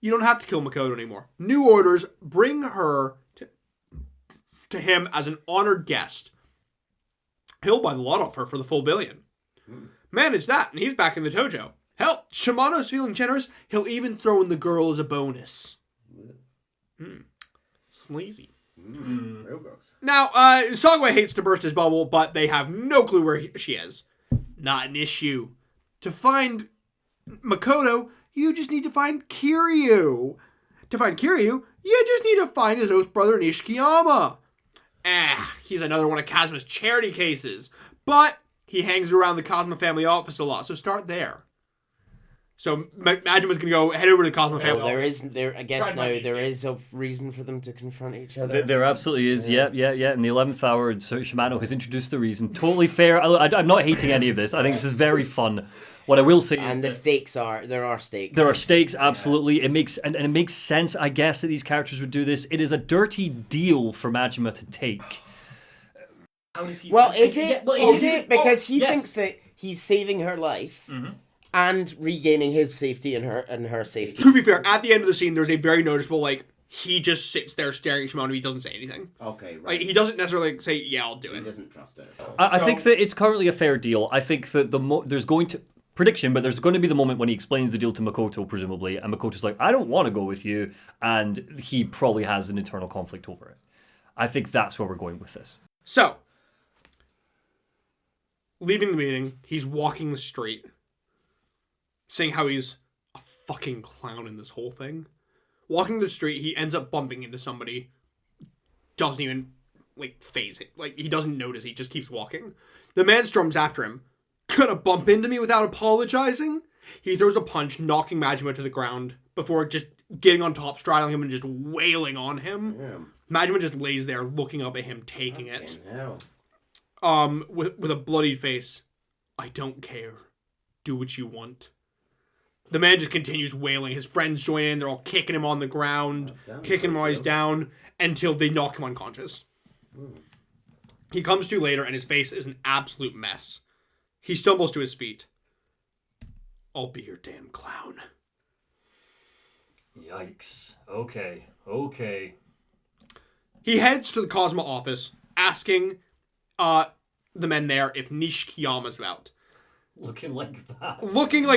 you don't have to kill Makoto anymore. New orders bring her to him as an honored guest. He'll buy the lot off her for the full $1 billion. Manage that, and he's back in the dojo. Hell, Shimano's feeling generous. He'll even throw in the girl as a bonus. Sleazy. Real gross. Now, Songway hates to burst his bubble, but they have no clue where she is. Not an issue. To find Makoto, you just need to find Kiryu. To find Kiryu, you just need to find his oath brother Nishikiyama. He's another one of Kazuma's charity cases. But he hangs around the Kazuma family office a lot, so start there. So Majima's gonna go head over to the Kazuma family office. I guess now there is a reason for them to confront each other. There absolutely is. Yeah. In the 11th hour, so Shimano has introduced the reason. Totally fair. I'm not hating any of this. I think this is very fun. What I will say is the stakes are there are stakes. There are stakes, absolutely. It makes and it makes sense, I guess, that these characters would do this. It is a dirty deal for Majima to take. Well, is it because he thinks that he's saving her life and regaining his safety and her safety? To be fair, at the end of the scene, there's a very noticeable, he just sits there staring at Shimano. He doesn't say anything. Okay, right. He doesn't necessarily say, yeah, I'll do it. He doesn't trust it. I think that it's currently a fair deal. I think that there's going to... Prediction, but there's going to be the moment when he explains the deal to Makoto, presumably, and Makoto's like, I don't want to go with you, and he probably has an internal conflict over it. I think that's where we're going with this. So, leaving the meeting, he's walking the street, saying how he's a fucking clown in this whole thing. Walking the street, he ends up bumping into somebody, doesn't even, phase it. He doesn't notice, he just keeps walking. The man storms after him. Gonna bump into me without apologizing? He throws a punch, knocking Majima to the ground before just getting on top, straddling him, and just wailing on him. Yeah. Majima just lays there, looking up at him, taking it. Hell. With a bloodied face. I don't care. Do what you want. The man just continues wailing. His friends join in. They're all kicking him on the ground, kicking him while he's down, until they knock him unconscious. He comes to later, and his face is an absolute mess. He stumbles to his feet. I'll be your damn clown. Yikes. Okay. He heads to the Cosmo office, asking the men there if Nishikiyama's about. Looking like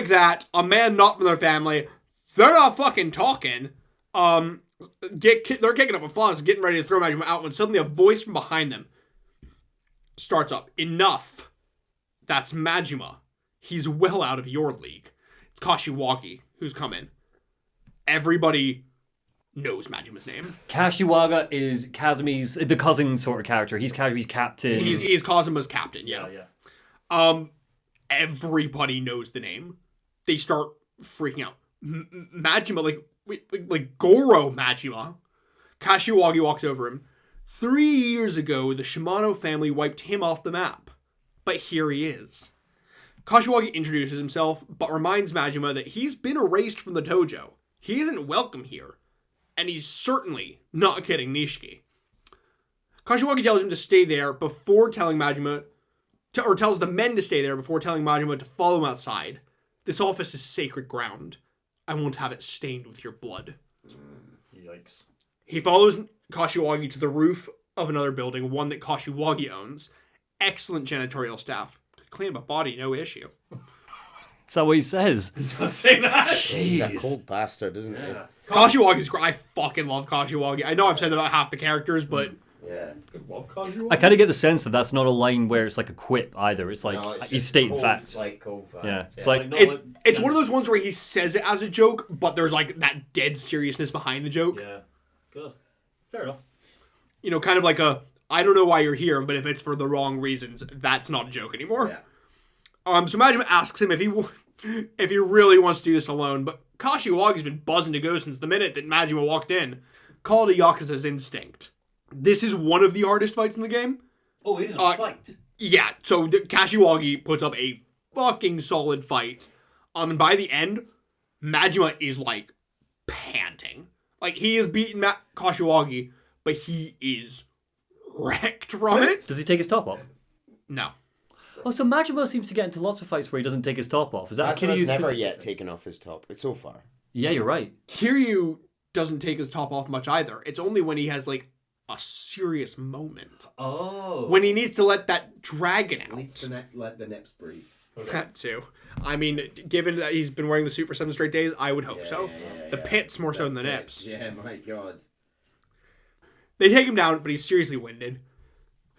that. A man not from their family. They're not fucking talking. They're kicking up a fuss, getting ready to throw Majima out, when suddenly a voice from behind them starts up. Enough. That's Majima. He's well out of your league. It's Kashiwagi who's come in. Everybody knows Majima's name. Kashiwagi is Kazumi's, the cousin sort of character. He's Kazumi's captain. He's Kazuma's captain, yeah. Everybody knows the name. They start freaking out. Majima, like Goro Majima. Kashiwagi walks over him. 3 years ago, the Shimano family wiped him off the map. But here he is. Kashiwagi introduces himself, but reminds Majima that he's been erased from the dojo. He isn't welcome here. And he's certainly not kidding Nishiki. Kashiwagi tells him to stay there before telling Majima, or tells the men to stay there before telling Majima to follow him outside. This office is sacred ground. I won't have it stained with your blood. Yikes. He follows Kashiwagi to the roof of another building, one that Kashiwagi owns. Excellent janitorial staff. Clean up a body, no issue. Is that what he says? He does say that. He's a cold bastard, isn't he? Kashiwagi's great. I fucking love Kashiwagi. I know I've said that about half the characters, but... Yeah. I love Kashiwagi. I kind of get the sense that that's not a line where it's like a quip either. It's like, he's stating facts. Cold facts. Yeah. It's it's one of those ones where he says it as a joke, but there's that dead seriousness behind the joke. Yeah. Good. Fair enough. Kind of like I don't know why you're here, but if it's for the wrong reasons, that's not a joke anymore. Yeah. So Majima asks him if he really wants to do this alone, but Kashiwagi's been buzzing to go since the minute that Majima walked in. Called it Yakuza's instinct. This is one of the hardest fights in the game. Oh, it is a fight. Yeah, so Kashiwagi puts up a fucking solid fight. And by the end, Majima is like panting. Like he has beaten Kashiwagi, but he is wrecked from it. Does he take his top off? No. Oh, so Majima seems to get into lots of fights where he doesn't take his top off. Is that Majima's Kiryu's never specific? yet taken off his top so far. Yeah, you're right. Kiryu doesn't take his top off much either. It's only when he has like a serious moment. Oh. When he needs to let that dragon out. Needs to let the nips breathe. That too. I mean, given that he's been wearing the suit for 7 straight days, I would hope so. The pits more so than the nips. Yeah, my God. They take him down, but he's seriously winded.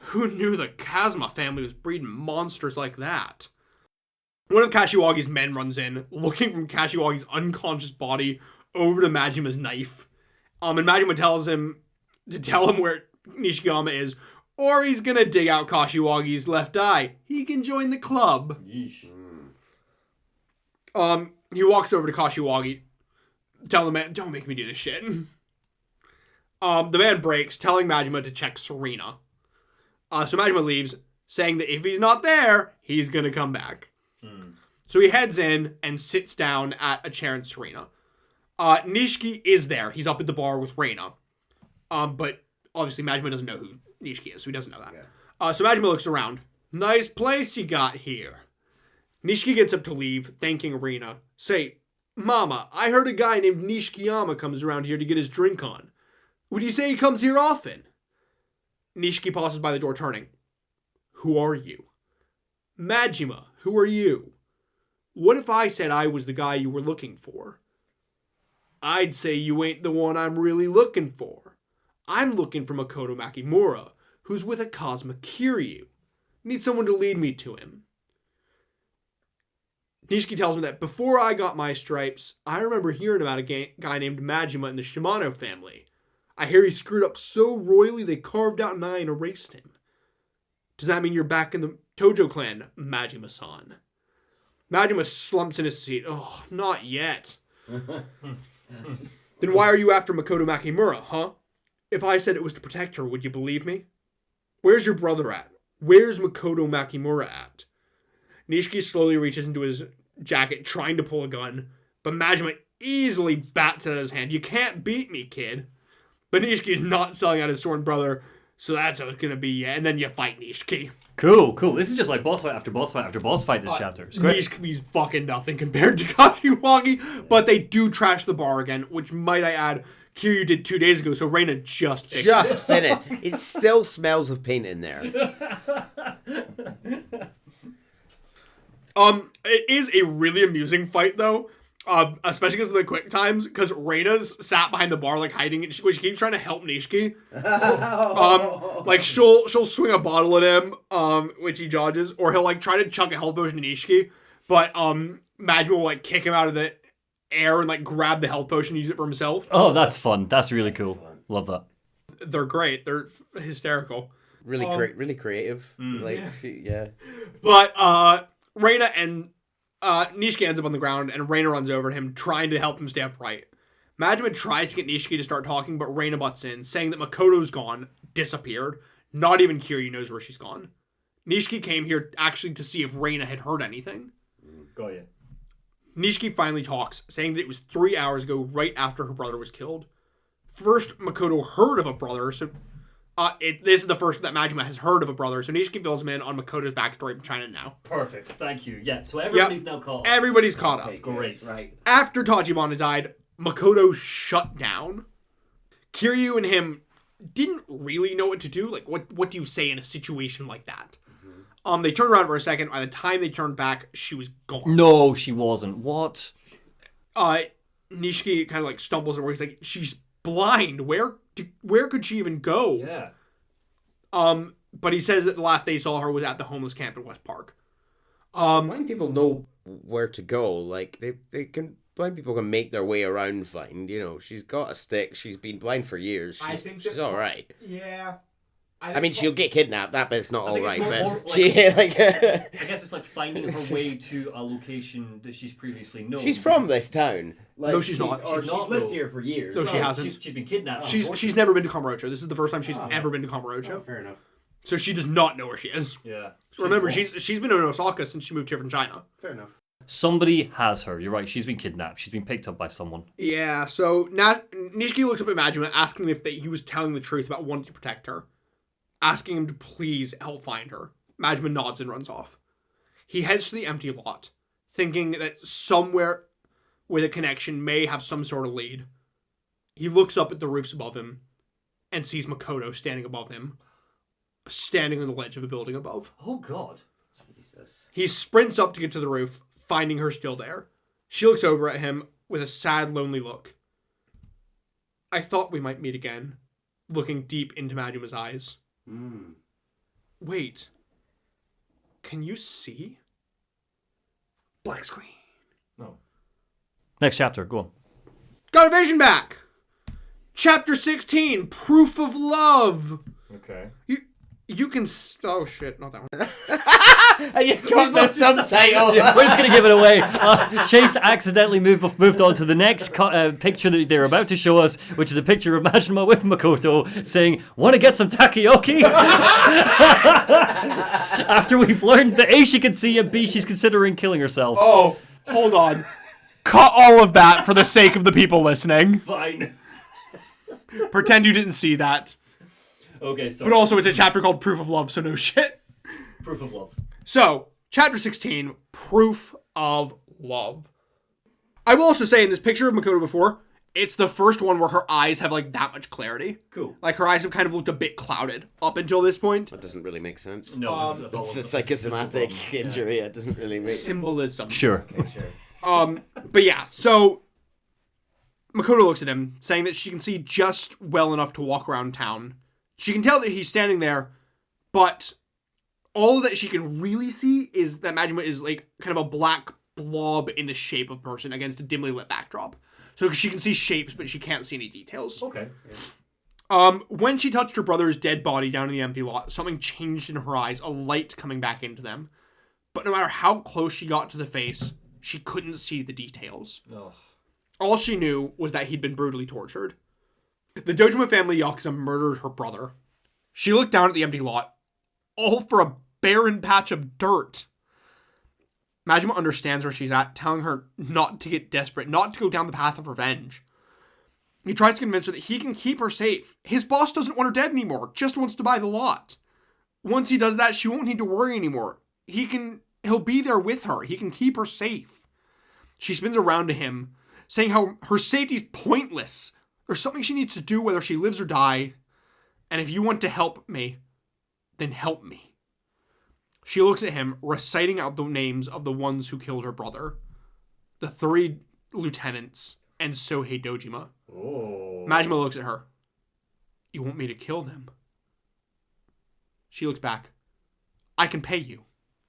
Who knew the Kazuma family was breeding monsters like that? One of Kashiwagi's men runs in, looking from Kashiwagi's unconscious body over to Majima's knife. And Majima tells him to tell him where Nishikiyama is, or he's gonna dig out Kashiwagi's left eye. He can join the club. Yeesh. He walks over to Kashiwagi, telling the man, "Don't make me do this shit." The man breaks, telling Majima to check Serena. So Majima leaves, saying that if he's not there, he's gonna come back. So he heads in and sits down at a chair in Serena. Nishiki is there. He's up at the bar with Reina. But obviously Majima doesn't know who Nishiki is, so he doesn't know that. Yeah. So Majima looks around. Nice place you got here. Nishiki gets up to leave, thanking Reina. Say, Mama, I heard a guy named Nishikiyama comes around here to get his drink on. Would you say he comes here often? Nishiki passes by the door, turning. Who are you? Majima, who are you? What if I said I was the guy you were looking for? I'd say you ain't the one I'm really looking for. I'm looking for Makoto Makimura, who's with a Kazuma Kiryu. Need someone to lead me to him. Nishiki tells me that before I got my stripes, I remember hearing about a guy named Majima in the Shimano family. I hear he screwed up so royally they carved out an eye and erased him. Does that mean you're back in the Tojo clan, Majima-san? Majima slumps in his seat. Oh, not yet. Then why are you after Makoto Makimura, huh? If I said it was to protect her, would you believe me? Where's your brother at? Where's Makoto Makimura at? Nishiki slowly reaches into his jacket, trying to pull a gun, but Majima easily bats it out of his hand. You can't beat me, kid. But Nishiki's not selling out his sworn brother, so that's how it's gonna be, yeah. And then you fight Nishiki. Cool. This is just like boss fight after boss fight after boss fight this chapter. It's great. Nishiki's fucking nothing compared to Kashiwagi, but they do trash the bar again, which, might I add, Kiryu did 2 days ago, so Reina just fixed it. Just finished. It still smells of paint in there. It is a really amusing fight, though. Especially because of the quick times, because Reina's sat behind the bar, like, hiding, and she keeps trying to help Nishiki. Like, she'll swing a bottle at him, which he dodges, or he'll, like, try to chuck a health potion to Nishiki, but, Majima will, like, kick him out of the air and, like, grab the health potion and use it for himself. Oh, that's fun. That's really cool. Love that. They're great. They're hysterical. Really really creative. Yeah. But, Reina and Nishiki ends up on the ground, and Reina runs over to him, trying to help him stay upright. Majima tries to get Nishiki to start talking, but Reina butts in, saying that Makoto's gone, disappeared. Not even Kiryu knows where she's gone. Nishiki came here actually to see if Reina had heard anything. Got you. Nishiki finally talks, saying that it was 3 hours ago, right after her brother was killed. First, Makoto heard of a brother, so this is the first that Majima has heard of a brother, so Nishiki fills him in on Makoto's backstory from China now. Perfect. Thank you. Yeah, so everybody's now caught. Everybody's caught up. Okay, Great. Right. After Tachibana died, Makoto shut down. Kiryu and him didn't really know what to do. Like, what do you say in a situation like that? They turned around for a second. By the time they turned back, she was gone. No, she wasn't. What? Nishiki kind of like stumbles over. He's like, she's blind. Where could she even go? Yeah. But he says that the last they saw her was at the homeless camp in West Park. Blind people know where to go. Like they can. Blind people can make their way around fine. You know, she's got a stick. She's been blind for years. She's all right. Yeah. I mean, she'll get kidnapped. That bit's not all right, but more like, she like. I guess it's like finding her way to a location that she's previously known. She's from this town. Like, No, she's not. Or She's she's not, lived though. here for years. No, she hasn't. She's been kidnapped. She's never been to Kamurocho. This is the first time she's ever been to Oh, Kamurocho. fair enough. So she does not know where she is. Yeah. Remember, she's been in Osaka since she moved here from China. Fair enough. Somebody has her. You're right. She's been kidnapped. She's been picked up by someone. Yeah, so Nishiki looks up at Majima, asking if he was telling the truth about wanting to protect her. Asking him to please help find her. Majima nods and runs off. He heads to the empty lot, thinking that somewhere with a connection may have some sort of lead. He looks up at the roofs above him and sees Makoto standing above him, standing on the ledge of a building above. Oh, God. Jesus. He sprints up to get to the roof, finding her still there. She looks over at him with a sad, lonely look. I thought we might meet again, looking deep into Majima's eyes. Wait. Can you see? Black screen. No. Next chapter. Go on. Got a vision back! Chapter 16, Proof of Love. Okay. You can... Oh, shit. Not that one. I just got the subtitle. Yeah, we're just going to give it away. Chase accidentally moved on to the next picture that they're about to show us, which is a picture of Majima with Makoto saying, "Want to get some takoyaki?" After we've learned that A, she can see, and B, she's considering killing herself. Oh, hold on. Cut all of that for the sake of the people listening. Fine. Pretend you didn't see that. Okay, so. But also, it's a chapter called Proof of Love, so no shit. Proof of love. So, chapter 16, Proof of Love. I will also say in this picture of Makoto before, it's the first one where her eyes have like that much clarity. Cool. Like her eyes have kind of looked a bit clouded up until this point. That doesn't really make sense. No, It's a psychosomatic injury. It doesn't really make sense. Symbolism. Sure. But yeah, so Makoto looks at him, saying that she can see just well enough to walk around town. She can tell that he's standing there, but all that she can really see is that Majima is like kind of a black blob in the shape of a person against a dimly lit backdrop. So she can see shapes, but she can't see any details. Okay. When she touched her brother's dead body down in the empty lot, something changed in her eyes, a light coming back into them. But no matter how close she got to the face, she couldn't see the details. Oh. All she knew was that he'd been brutally tortured. The Dojima family Yakuza murdered her brother. She looked down at the empty lot, all for a barren patch of dirt. Majima understands where she's at, telling her not to get desperate, not to go down the path of revenge. He tries to convince her that he can keep her safe. His boss doesn't want her dead anymore, just wants to buy the lot. Once he does that, she won't need to worry anymore. He'll be there with her. He can keep her safe. She spins around to him, saying how her safety's pointless. There's something she needs to do whether she lives or die. And if you want to help me, then help me. She looks at him, reciting out the names of the ones who killed her brother. The 3 lieutenants and Sohei Dojima. Oh. Majima looks at her. You want me to kill them? She looks back. I can pay you.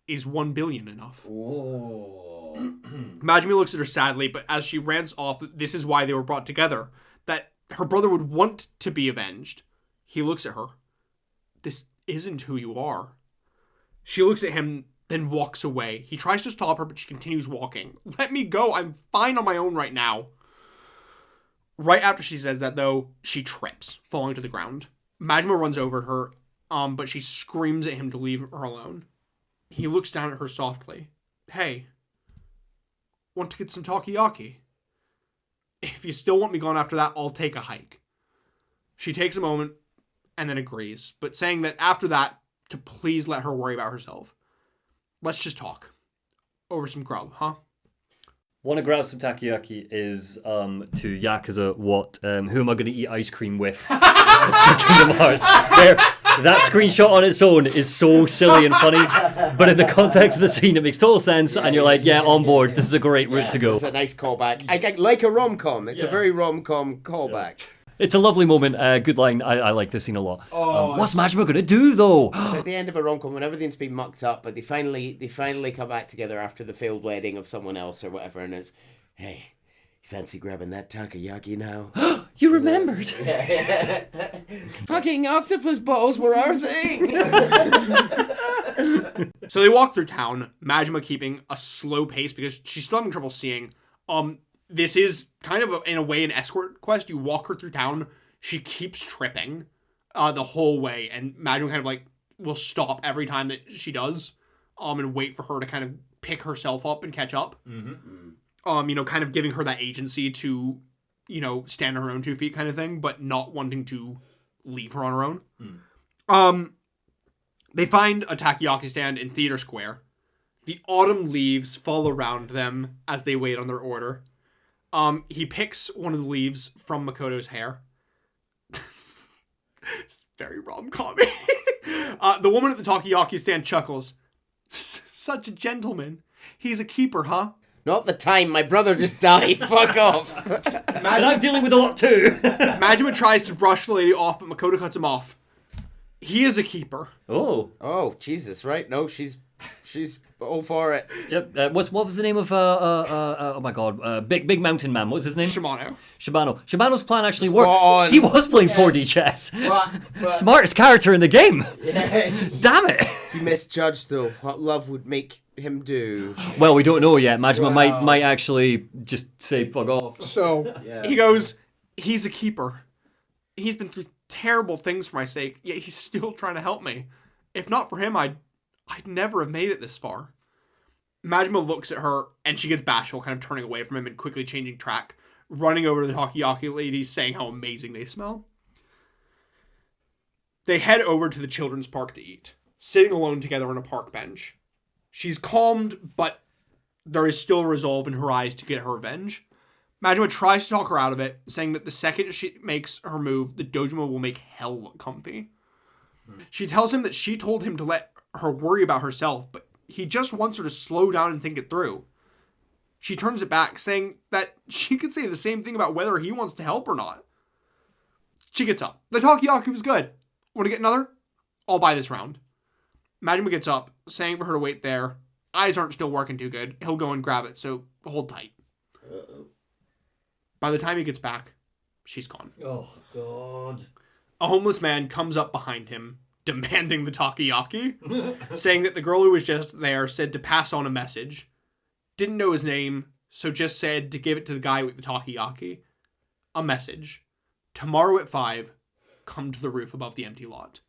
Is 1 billion enough? Whoa. Majima looks at her sadly, but as she rants off that this is why they were brought together, that her brother would want to be avenged, he looks at her. This isn't who you are. She looks at him, then walks away. He tries to stop her, but she continues walking. Let me go. I'm fine on my own right now. Right after she says that, though, she trips, falling to the ground. Majima runs over her, but she screams at him to leave her alone. He looks down at her softly. Hey, want to get some takoyaki? If you still want me gone after that, I'll take a hike. She takes a moment and then agrees, but saying that after that, to please let her worry about herself. Let's just talk. Over some grub, huh? Want to grab some takoyaki is to Yakuza what who am I going to eat ice cream with for Kingdom Hearts. That screenshot on its own is so silly and funny, but in the context of the scene it makes total sense, and you're like, yeah, on board, this is a great route to go. It's a nice callback. Like a rom-com. It's a very rom-com callback. It's a lovely moment. Good line. I like this scene a lot. What's Majima going to do, though? It's at the end of a rom-com when everything's been mucked up, but they finally come back together after the failed wedding of someone else or whatever, and it's, hey, you fancy grabbing that takoyaki now? You remembered. Fucking octopus balls were our thing. So they walk through town, Majima keeping a slow pace because she's still having trouble seeing. This is kind of, in a way, an escort quest. You walk her through town. She keeps tripping the whole way. And Majima kind of, like, will stop every time that she does and wait for her to kind of pick herself up and catch up. Kind of giving her that agency to, stand on her own 2 feet kind of thing, but not wanting to leave her on her own. They find a takoyaki stand in Theater Square. The autumn leaves fall around them as they wait on their order. He picks one of the leaves from Makoto's hair. It's very rom-com-y. The woman at the takoyaki stand chuckles. Such a gentleman. He's a keeper, huh? Not the time. My brother just died. Fuck off. And I'm dealing with a lot too. Majima tries to brush the lady off, but Makoto cuts him off. He is a keeper. Oh. Oh, Jesus, right? No, she's all for it. Yep. What was the name of oh my god, Big Mountain Man? What was his name? Shimano. Shimano's plan actually worked. on. He was playing 4D chess. But Smartest character in the game. yeah, Damn it. He misjudged though what love would make him do. Well, we don't know yet. Majima Wow. might actually just say fuck off. So Yeah. he goes, he's a keeper. He's been through terrible things for my sake, yet he's still trying to help me. If not for him, I'd never have made it this far. Majima looks at her, and she gets bashful, kind of turning away from him and quickly changing track, running over to the takoyaki ladies, saying how amazing they smell. They head over to the children's park to eat, sitting alone together on a park bench. She's calmed, but there is still resolve in her eyes to get her revenge. Majima tries to talk her out of it, saying that the second she makes her move, the dojima will make hell look comfy. She tells him that she told him to let her worry about herself, but he just wants her to slow down and think it through. She turns it back, saying that she could say the same thing about whether he wants to help or not. She gets up. The takoyaki was good. Want to get another? I'll buy this round. Majima gets up, saying for her to wait there. Eyes aren't still working too good. He'll go and grab it, so hold tight. Uh-oh. By the time he gets back, she's gone. Oh god. A homeless man comes up behind him, demanding the takoyaki, saying that the girl who was just there said to pass on a message. Didn't know his name, so just said to give it to the guy with the takoyaki. A message. Tomorrow at 5, come to the roof above the empty lot.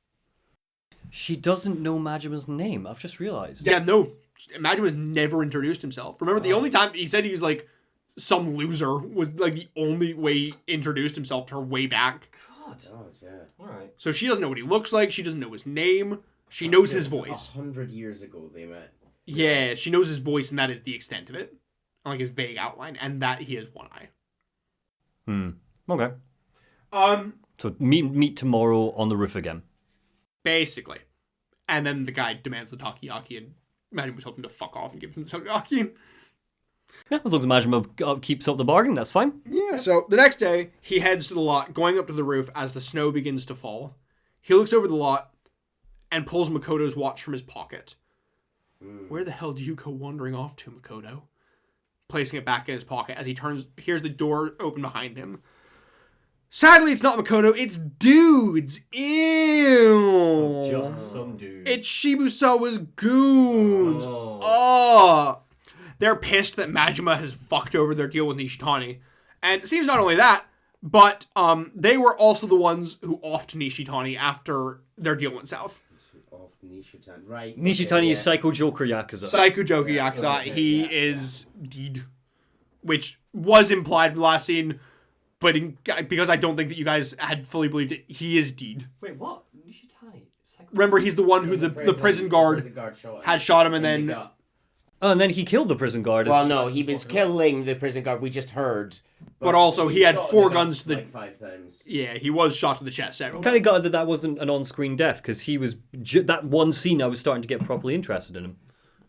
She doesn't know Majima's name. I've just realized. Yeah, no. Majima's never introduced himself. Remember, the only time he said he was like some loser was like the only way he introduced himself to her way back. God. Oh, yeah. All right. So she doesn't know what he looks like. She doesn't know his name. She knows his voice. 100 years ago they met. Yeah, she knows his voice, and that is the extent of it. Like his vague outline, and that he has one eye. Okay. So meet tomorrow on the roof again. Basically. And then the guy demands the takoyaki, and Majima told him to fuck off and give him the takoyaki. Yeah, as long as Majima keeps up the bargain, that's fine. Yeah. So the next day, he heads to the lot, going up to the roof as the snow begins to fall. He looks over the lot and pulls Makoto's watch from his pocket. Where the hell do you go wandering off to, Makoto? Placing it back in his pocket as he hears the door open behind him. Sadly, it's not Makoto, it's dudes. Ew. Just some dude. It's Shibusawa's goons. Oh. Oh. They're pissed that Majima has fucked over their deal with Nishitani. And it seems not only that, but they were also the ones who offed Nishitani after their deal went south. Off Nishitani. Right. Nishitani okay, is Psycho Joker Yakuza. Psycho Joker Yakuza, okay, he yeah, is deed. Which was implied in the last scene, but because I don't think that you guys had fully believed it, he is deed. Wait, what? Nishitani? Psycho... Remember, he's the one who the prison guard had shot him and they then... got- Oh, and then he killed the prison guard. Well, no, he was killing the prison guard. We just heard. But also, he had shot 4 the guns to the... like 5 times. Yeah, he was shot to the chest several Kind of gutted that wasn't an on-screen death, because he was... that one scene I was starting to get properly interested in him.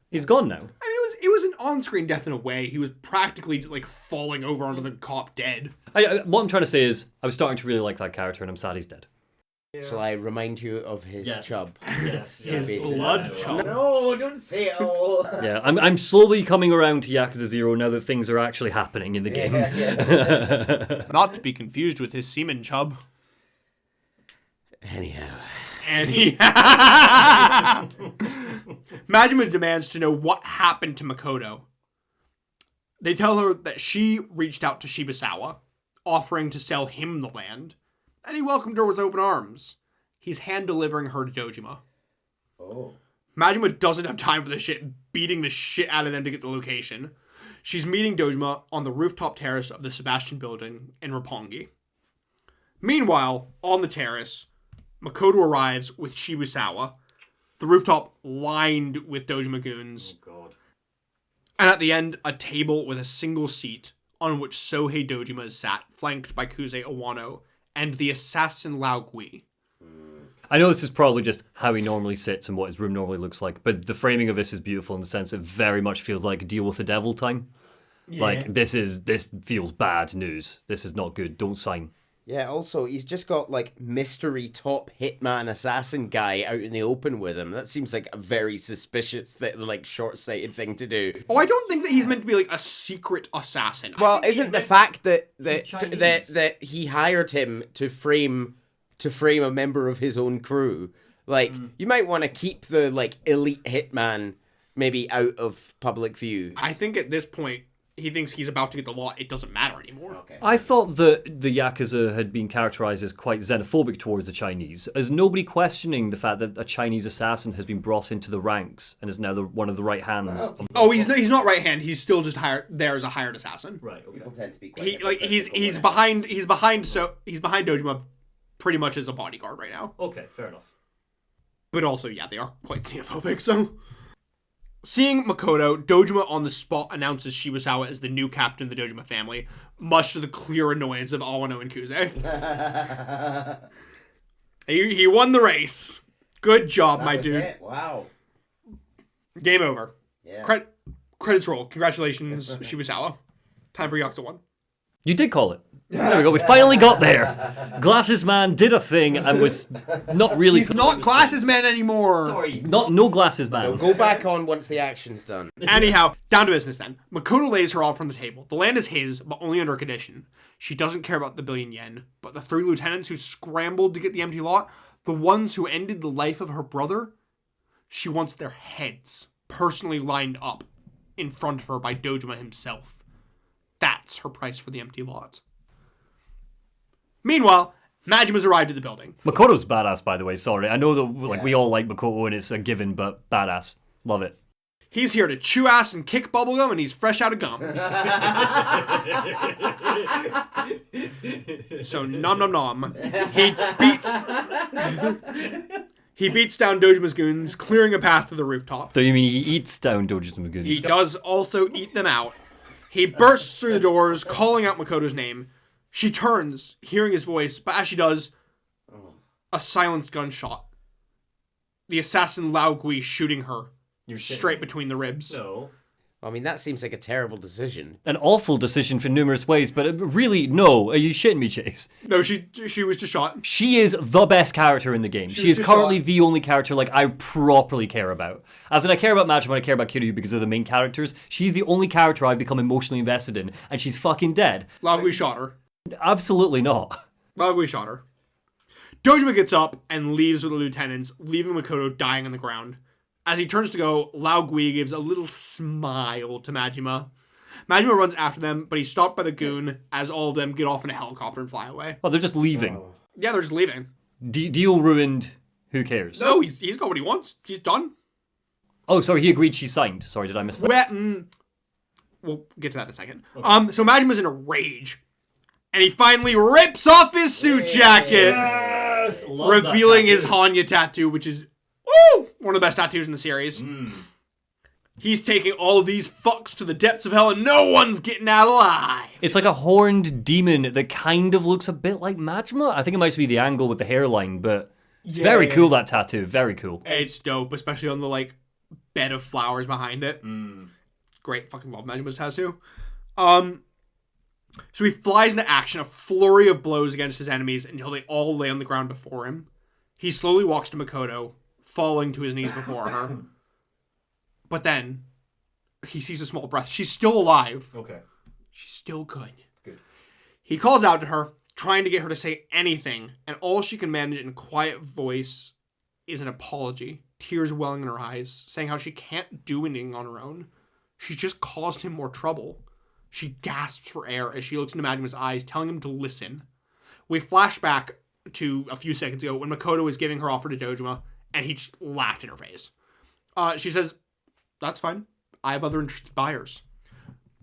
He's gone now. I mean, it was an on-screen death in a way. He was practically, like, falling over onto the cop dead. What I'm trying to say is, I was starting to really like that character, and I'm sad he's dead. Shall I remind you of his chub? Yes. His Yes. blood chub. No, don't say it all. Yeah, I'm slowly coming around to Yakuza 0 now that things are actually happening in the game. Yeah. Not to be confused with his semen chub. Anyhow. And he... Majima demands to know what happened to Makoto. They tell her that she reached out to Shibusawa, offering to sell him the land, and he welcomed her with open arms. He's hand-delivering her to Dojima. Oh. Majima doesn't have time for this shit, beating the shit out of them to get the location. She's meeting Dojima on the rooftop terrace of the Sebastian building in Roppongi. Meanwhile, on the terrace, Makoto arrives with Shibusawa, the rooftop lined with Dojima goons. Oh, God. And at the end, a table with a single seat on which Sohei Dojima is sat, flanked by Kuze Owano and the assassin Lao Gui. I know this is probably just how he normally sits and what his room normally looks like, but the framing of this is beautiful in the sense it very much feels like Deal with the Devil time. Yeah. Like, this feels bad news. This is not good. Don't sign. Yeah, also, he's just got, like, mystery top hitman assassin guy out in the open with him. That seems like a very suspicious, short-sighted thing to do. Oh, I don't think that he's meant to be, like, a secret assassin. Well, isn't the fact that he hired him to frame a member of his own crew, like, you might want to keep the, like, elite hitman maybe out of public view. I think at this point, he thinks he's about to get the law. It doesn't matter anymore. Okay. I thought that the Yakuza had been characterized as quite xenophobic towards the Chinese. Is nobody questioning the fact that a Chinese assassin has been brought into the ranks and is now one of the right hands? Oh, he's not right hand. He's still just there as a hired assassin. Right. Okay. People tend to be He's behind Dojima pretty much as a bodyguard right now. Okay, fair enough. But also, yeah, they are quite xenophobic, so... Seeing Makoto, Dojima on the spot announces Shibusawa as the new captain of the Dojima family, much to the clear annoyance of Awano and Kuze. He won the race. Good job, my dude. It. Wow. Game over. Yeah. Credits roll. Congratulations, Shibusawa. Time for Yakuza 1. You did call it. There we go. We finally got there. Glasses Man did a thing and was not really... He's not Glasses Man anymore. Sorry, no Glasses Man. They'll go back on once the action's done. Anyhow, down to business then. Makoto lays her off from the table. The land is his, but only under a condition. She doesn't care about the billion yen, but the 3 lieutenants who scrambled to get the empty lot, the ones who ended the life of her brother, she wants their heads personally lined up in front of her by Dojima himself. That's her price for the empty lot. Meanwhile, Majima's arrived at the building. Makoto's badass, by the way. Sorry, I know that we all like Makoto and it's a given, but badass. Love it. He's here to chew ass and kick bubblegum, and he's fresh out of gum. So nom nom nom. He beats down Dojima's goons, clearing a path to the rooftop. So you mean he eats down Dojima's goons? He does also eat them out. He bursts through the doors, calling out Makoto's name. She turns, hearing his voice, but as she does, a silenced gunshot. The assassin Lao Gui shooting her straight between the ribs. No. I mean, that seems like a terrible decision. An awful decision for numerous ways, but really, no. Are you shitting me, Chase? No, she was just shot. She is the best character in the game. She is currently the only character I properly care about. As in, I care about Majima, I care about Kiryu because they're the main characters. She's the only character I've become emotionally invested in, and she's fucking dead. Lao Gui shot her. Absolutely not. Lao Gui shot her. Dojima gets up and leaves with the lieutenants, leaving Makoto dying on the ground. As he turns to go, Lao Gui gives a little smile to Majima. Majima runs after them, but he's stopped by the goon as all of them get off in a helicopter and fly away. Oh, they're just leaving. Yeah, they're just leaving. Deal ruined. Who cares? No, he's got what he wants. He's done. Oh, sorry, he agreed she signed. Sorry, did I miss that? We'll get to that in a second. Okay. So Majima's in a rage. And he finally rips off his suit jacket. Yes! Revealing his Hanya tattoo, which is one of the best tattoos in the series. He's taking all of these fucks to the depths of hell and no one's getting out alive. It's like a horned demon that kind of looks a bit like Majima. I think it might be the angle with the hairline, but it's very cool, that tattoo. Very cool. It's dope, especially on the bed of flowers behind it. Great. Fucking love Majima's tattoo. So he flies into action, a flurry of blows against his enemies until they all lay on the ground before him. He slowly walks to Makoto, falling to his knees before her. But then, he sees a small breath. She's still alive. Okay. She's still good. Good. He calls out to her, trying to get her to say anything, and all she can manage in a quiet voice is an apology, tears welling in her eyes, saying how she can't do anything on her own. She's just caused him more trouble. She gasps for air as she looks into Majima's eyes, telling him to listen. We flash back to a few seconds ago when Makoto was giving her offer to Dojima, and he just laughed in her face. She says, that's fine. I have other interested buyers.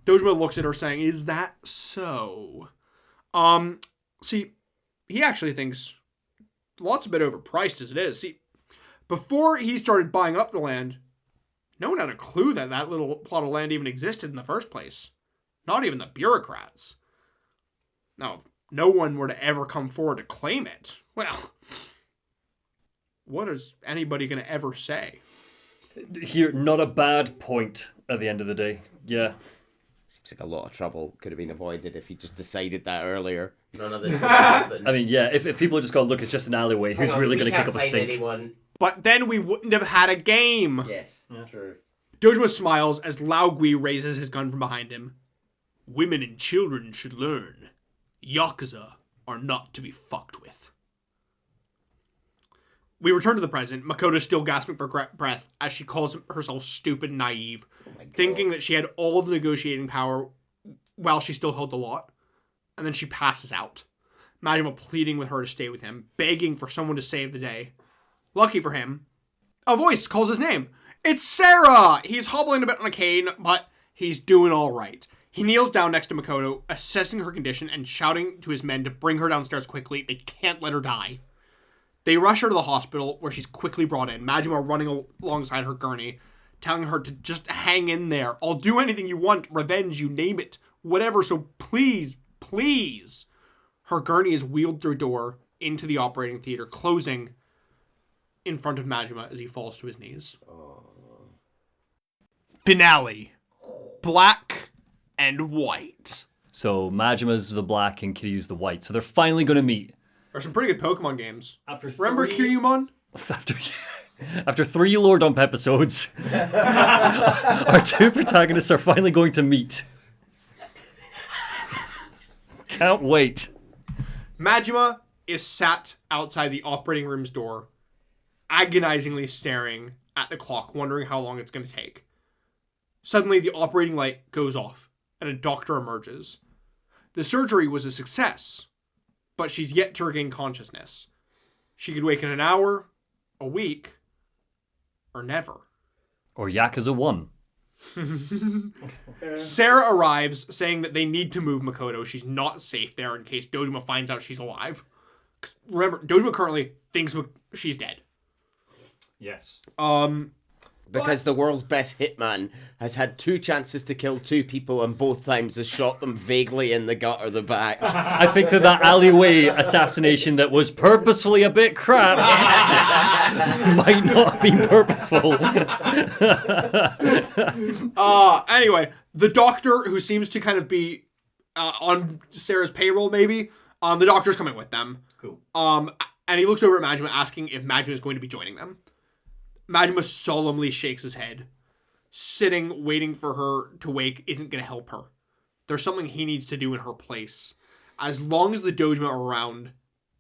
Dojima looks at her saying, is that so? See, he actually thinks lot's a bit overpriced as it is. See, before he started buying up the land, no one had a clue that that little plot of land even existed in the first place. Not even the bureaucrats. Now, if no one were to ever come forward to claim it, well, what is anybody going to ever say? Here, not a bad point at the end of the day. Yeah. Seems like a lot of trouble could have been avoided if you just decided that earlier. None of this would have happened. I mean, yeah, if people just go, look, it's just an alleyway, who's really going to kick up a stink? Anyone. But then we wouldn't have had a game. Yes, true. Dojima smiles as Lao Gui raises his gun from behind him. Women and children should learn. Yakuza are not to be fucked with. We return to the present. Makoto's still gasping for breath as she calls herself stupid and naive, thinking that she had all the negotiating power while she still held the lot. And then she passes out. Majima pleading with her to stay with him, begging for someone to save the day. Lucky for him, a voice calls his name. It's Sarah! He's hobbling a bit on a cane, but he's doing all right. He kneels down next to Makoto, assessing her condition and shouting to his men to bring her downstairs quickly. They can't let her die. They rush her to the hospital, where she's quickly brought in, Majima running alongside her gurney, telling her to just hang in there. I'll do anything you want, revenge, you name it, whatever, so please, please. Her gurney is wheeled through a door into the operating theater, closing in front of Majima as he falls to his knees. Finale. Black and white. So Majima's the black and Kiryu's the white. So they're finally going to meet. There's some pretty good Pokemon games. Remember three- Kiryumon? After 3 Lore Dump episodes, our two protagonists are finally going to meet. Can't wait. Majima is sat outside the operating room's door, agonizingly staring at the clock, wondering how long it's going to take. Suddenly, the operating light goes off, and a doctor emerges. The surgery was a success, but she's yet to regain consciousness. She could wake in an hour, a week, or never. Or Yakuza 1. Sarah arrives, saying that they need to move Makoto. She's not safe there in case Dojima finds out she's alive. 'Cause remember, Dojima currently thinks she's dead. Yes. Because the world's best hitman has had 2 chances to kill 2 people and both times has shot them vaguely in the gut or the back. I think that alleyway assassination that was purposefully a bit crap might not have been purposeful. Anyway, the doctor, who seems to kind of be on Sarah's payroll, maybe, the doctor's coming with them. Cool. And he looks over at Majima, asking if Majima is going to be joining them. Majima solemnly shakes his head. Sitting, waiting for her to wake isn't going to help her. There's something he needs to do in her place. As long as the Dojima are around,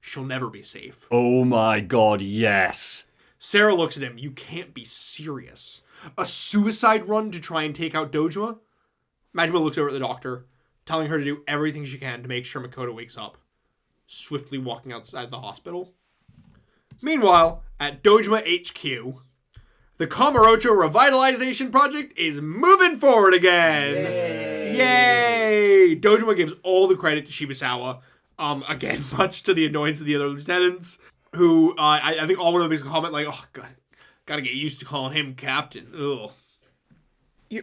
she'll never be safe. Oh my god, yes. Sarah looks at him. You can't be serious. A suicide run to try and take out Dojima? Majima looks over at the doctor, telling her to do everything she can to make sure Makoto wakes up. Swiftly walking outside the hospital. Meanwhile, at Dojima HQ, the Kamurocho Revitalization Project is moving forward again. Yay! Dojima gives all the credit to Shibusawa. Again, much to the annoyance of the other lieutenants, who I think all of them makes a comment like, "Oh God, gotta get used to calling him captain." Ugh.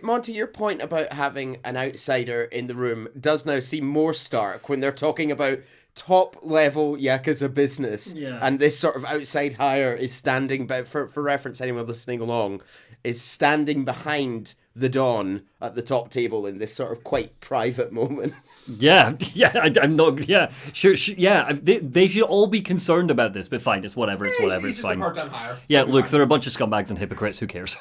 Monty, your point about having an outsider in the room does now seem more stark when they're talking about top-level Yakuza business. Yeah. And this sort of outside hire is standing, for reference, anyone listening along, is standing behind the Don at the top table in this sort of quite private moment. Yeah, I'm not, sure, yeah, they should all be concerned about this, but fine, it's whatever, it's fine. Part-time hire. Yeah, look, they're a bunch of scumbags and hypocrites, who cares?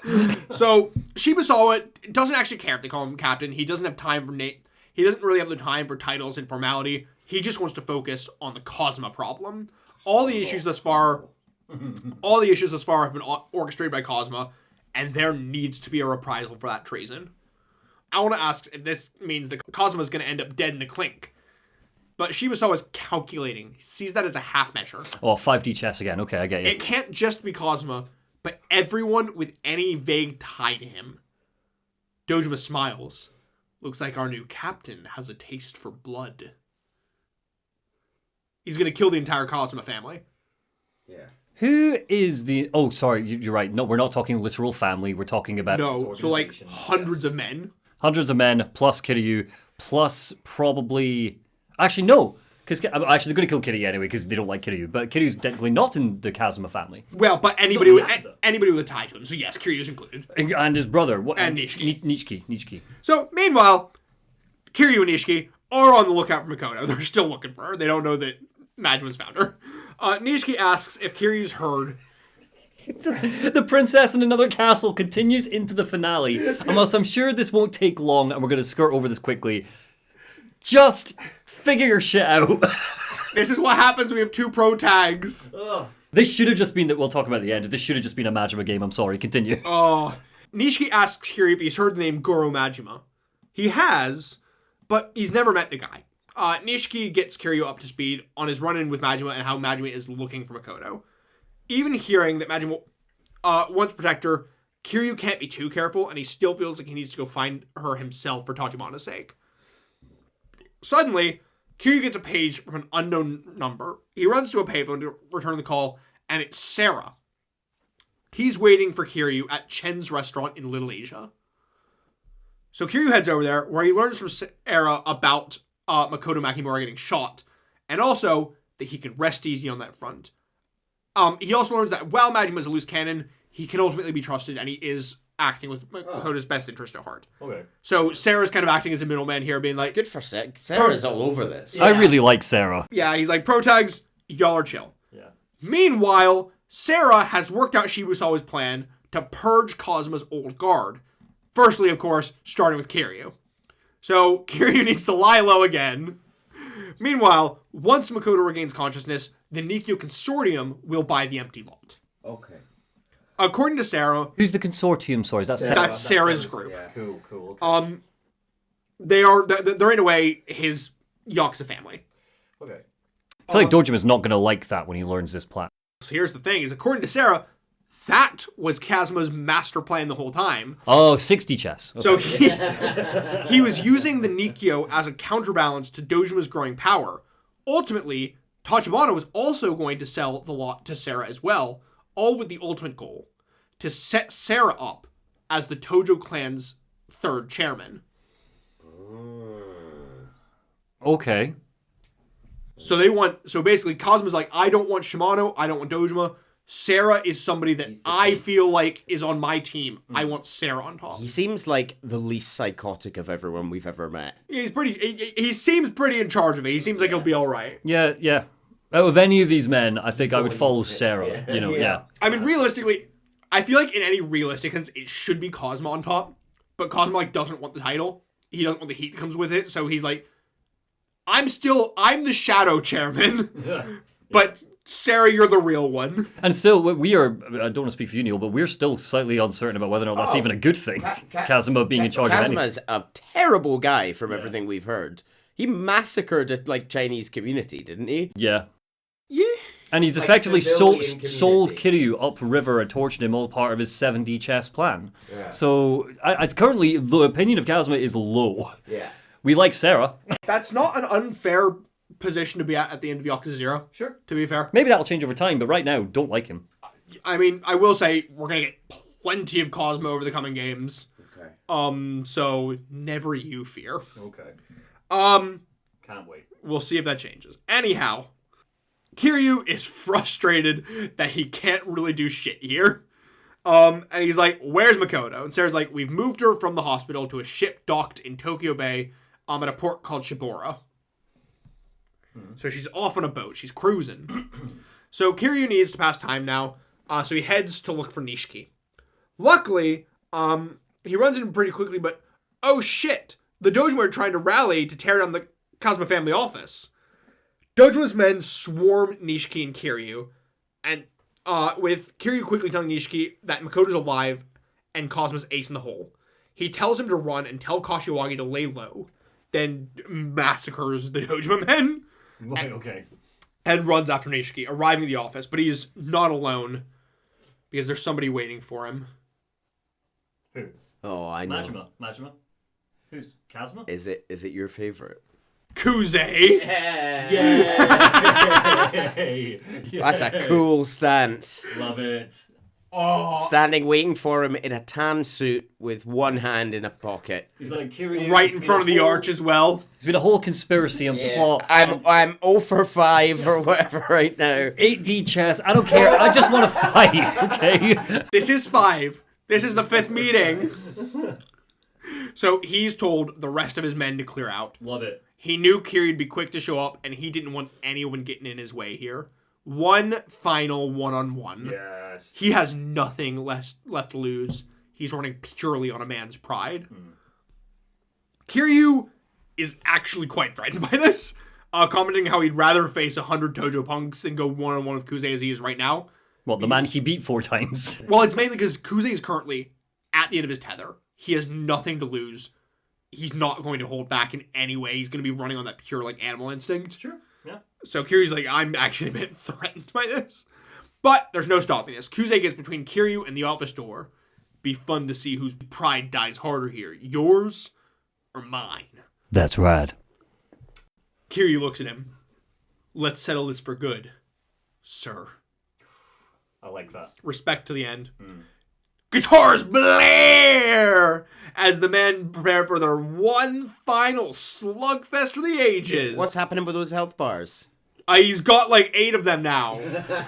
So, Shibusawa doesn't actually care if they call him captain. He doesn't have time for he doesn't really have the time for titles and formality. He just wants to focus on the Cosma problem. All the issues thus far have been orchestrated by Cosma, and there needs to be a reprisal for that treason. I want to ask if this means that Cosma is going to end up dead in the clink. But Shibusawa is calculating. He sees that as a half measure. Oh, 5D chess again. Okay, I get you. It can't just be Cosma, but everyone with any vague tie to him. Dojima smiles. Looks like our new captain has a taste for blood. He's going to kill the entire Kazuma family. Yeah. Who is the... Oh, sorry, you're right. No, we're not talking literal family. We're talking about... No, so like hundreds of men. Hundreds of men, plus Kiryu, plus probably... Actually, no. Because actually, they're going to kill Kiryu anyway, because they don't like Kiryu. But Kiryu's technically not in the Kazuma family. Well, but anybody with a tie to him. So yes, Kiryu's included. And his brother. What? And Nishiki. Nishiki. So, meanwhile, Kiryu and Nishiki are on the lookout for Makoto. They're still looking for her. They don't know that Majima's found her. Nishiki asks if Kiryu's heard. The princess in another castle continues into the finale. And whilst I'm sure this won't take long, and we're going to skirt over this quickly, just figure your shit out. This is what happens when we have two pro tags. This should have just been that we'll talk about the end. This should have just been a Majima game. I'm sorry. Continue. Nishiki asks Kiryu if he's heard the name Goro Majima. He has, but he's never met the guy. Nishiki gets Kiryu up to speed on his run-in with Majima and how Majima is looking for Makoto. Even hearing that Majima wants to protect her, Kiryu can't be too careful, and he still feels like he needs to go find her himself for Tachibana's sake. Suddenly, Kiryu gets a page from an unknown number. He runs to a payphone to return the call, and it's Sarah. He's waiting for Kiryu at Chen's restaurant in Little Asia. So Kiryu heads over there, where he learns from Sarah about Makoto Makimura getting shot, and also that he can rest easy on that front. He also learns that while Majima is a loose cannon, he can ultimately be trusted, and he is acting with Makoto's best interest at heart. Okay. So Sarah's kind of acting as a middleman here, being like, Good for Sarah's all over this. I really like Sarah. yeah, he's like, pro tags, y'all are chill. Yeah. Meanwhile, Sarah has worked out Shibusawa's plan to purge Kazuma's old guard. Firstly, of course, starting with Kiryu. So Kiryu needs to lie low again. Meanwhile, once Makoto regains consciousness, the Nikyo Consortium will buy the empty lot. Okay. According to Sarah, Who's the consortium? Sorry, is that Sarah? that's Sarah's group. Yeah. Cool. Okay. They're in a way his Yakuza family. Okay. I feel like Dojima's not going to like that when he learns this plan. So here's the thing: is according to Sarah, that was Kazuma's master plan the whole time. Oh, 60 chess. Okay. So he was using the Nikyo as a counterbalance to Dojima's growing power. Ultimately, Tachibana was also going to sell the lot to Sarah as well, all with the ultimate goal: to set Sarah up as the Tojo clan's third chairman. Okay. So basically Kazuma's like, I don't want Shimano, I don't want Dojima. Sarah is somebody that I feel like is on my team. I want Sarah on top. He seems like the least psychotic of everyone we've ever met. He seems pretty in charge of it. He seems like he'll be all right. Yeah. Out of any of these men, I think I would follow Sarah. You know, yeah. I mean, realistically, I feel like in any realistic sense, it should be Kazuma on top. But Kazuma doesn't want the title. He doesn't want the heat that comes with it. So he's like, I'm the shadow chairman. But Sarah, you're the real one. And still, we are, I don't want to speak for you, Neil, but we're still slightly uncertain about whether or not that's even a good thing. Kazuma being in charge of anything. Kazuma's a terrible guy from everything we've heard. He massacred a Chinese community, didn't he? Yeah. Yeah. And he's effectively sold Kiryu upriver and tortured him, all part of his 7D chess plan. Yeah. So, I currently, the opinion of Kazuma is low. Yeah. We like Sarah. That's not an unfair position to be at the end of Yakuza 0. Sure. To be fair. Maybe that'll change over time, but right now, don't like him. I mean, I will say we're going to get plenty of Cosmo over the coming games. Okay. So never you fear. Okay. Can't wait. We'll see if that changes. Anyhow, Kiryu is frustrated that he can't really do shit here. And he's like, where's Makoto? And Sarah's like, we've moved her from the hospital to a ship docked in Tokyo Bay at a port called Shibora. So she's off on a boat. She's cruising. So Kiryu needs to pass time now. So he heads to look for Nishiki. Luckily, he runs in pretty quickly, but oh shit! The Dojima are trying to rally to tear down the Kazuma family office. Dojima's men swarm Nishiki and Kiryu, and with Kiryu quickly telling Nishiki that Makoto's alive and Kazuma's ace in the hole. He tells him to run and tell Kashiwagi to lay low, then massacres the Dojima men. Right, okay. And runs after Nishiki, arriving at the office, but he's not alone. because there's somebody waiting for him. Who? Oh, I know. Majima? Who's Kazuma? Is it your favorite? Kuze. Yay! That's a cool stance. Love it. Standing waiting for him in a tan suit with one hand in a pocket. He's like Kiryu. Right in front of the arch as well. There's been a whole conspiracy and plot. I'm 0 for 5 or whatever right now. 8D chess. I don't care. I just want to fight. Okay. This is 5. This is the 5th meeting. So he's told the rest of his men to clear out. Love it. He knew Kiryu'd be quick to show up, and he didn't want anyone getting in his way here. One final one-on-one. Yes. He has nothing left to lose. He's running purely on a man's pride. Kiryu is actually quite threatened by this, commenting how he'd rather face 100 Tojo punks than go one-on-one with Kuze as he is right now. Well, the man he beat 4 times. Well, it's mainly because Kuze is currently at the end of his tether. He has nothing to lose. He's not going to hold back in any way. He's going to be running on that pure like animal instinct. True. Yeah. So Kiryu's like, I'm actually a bit threatened by this. But there's no stopping this. Kuze gets between Kiryu and the office door. Be fun to see whose pride dies harder here. Yours or mine? That's right. Kiryu looks at him. Let's settle this for good, sir. I like that. Respect to the end. Guitars blare as the men prepare for their one final slugfest for the ages. What's happening with those health bars? He's got like 8 of them now.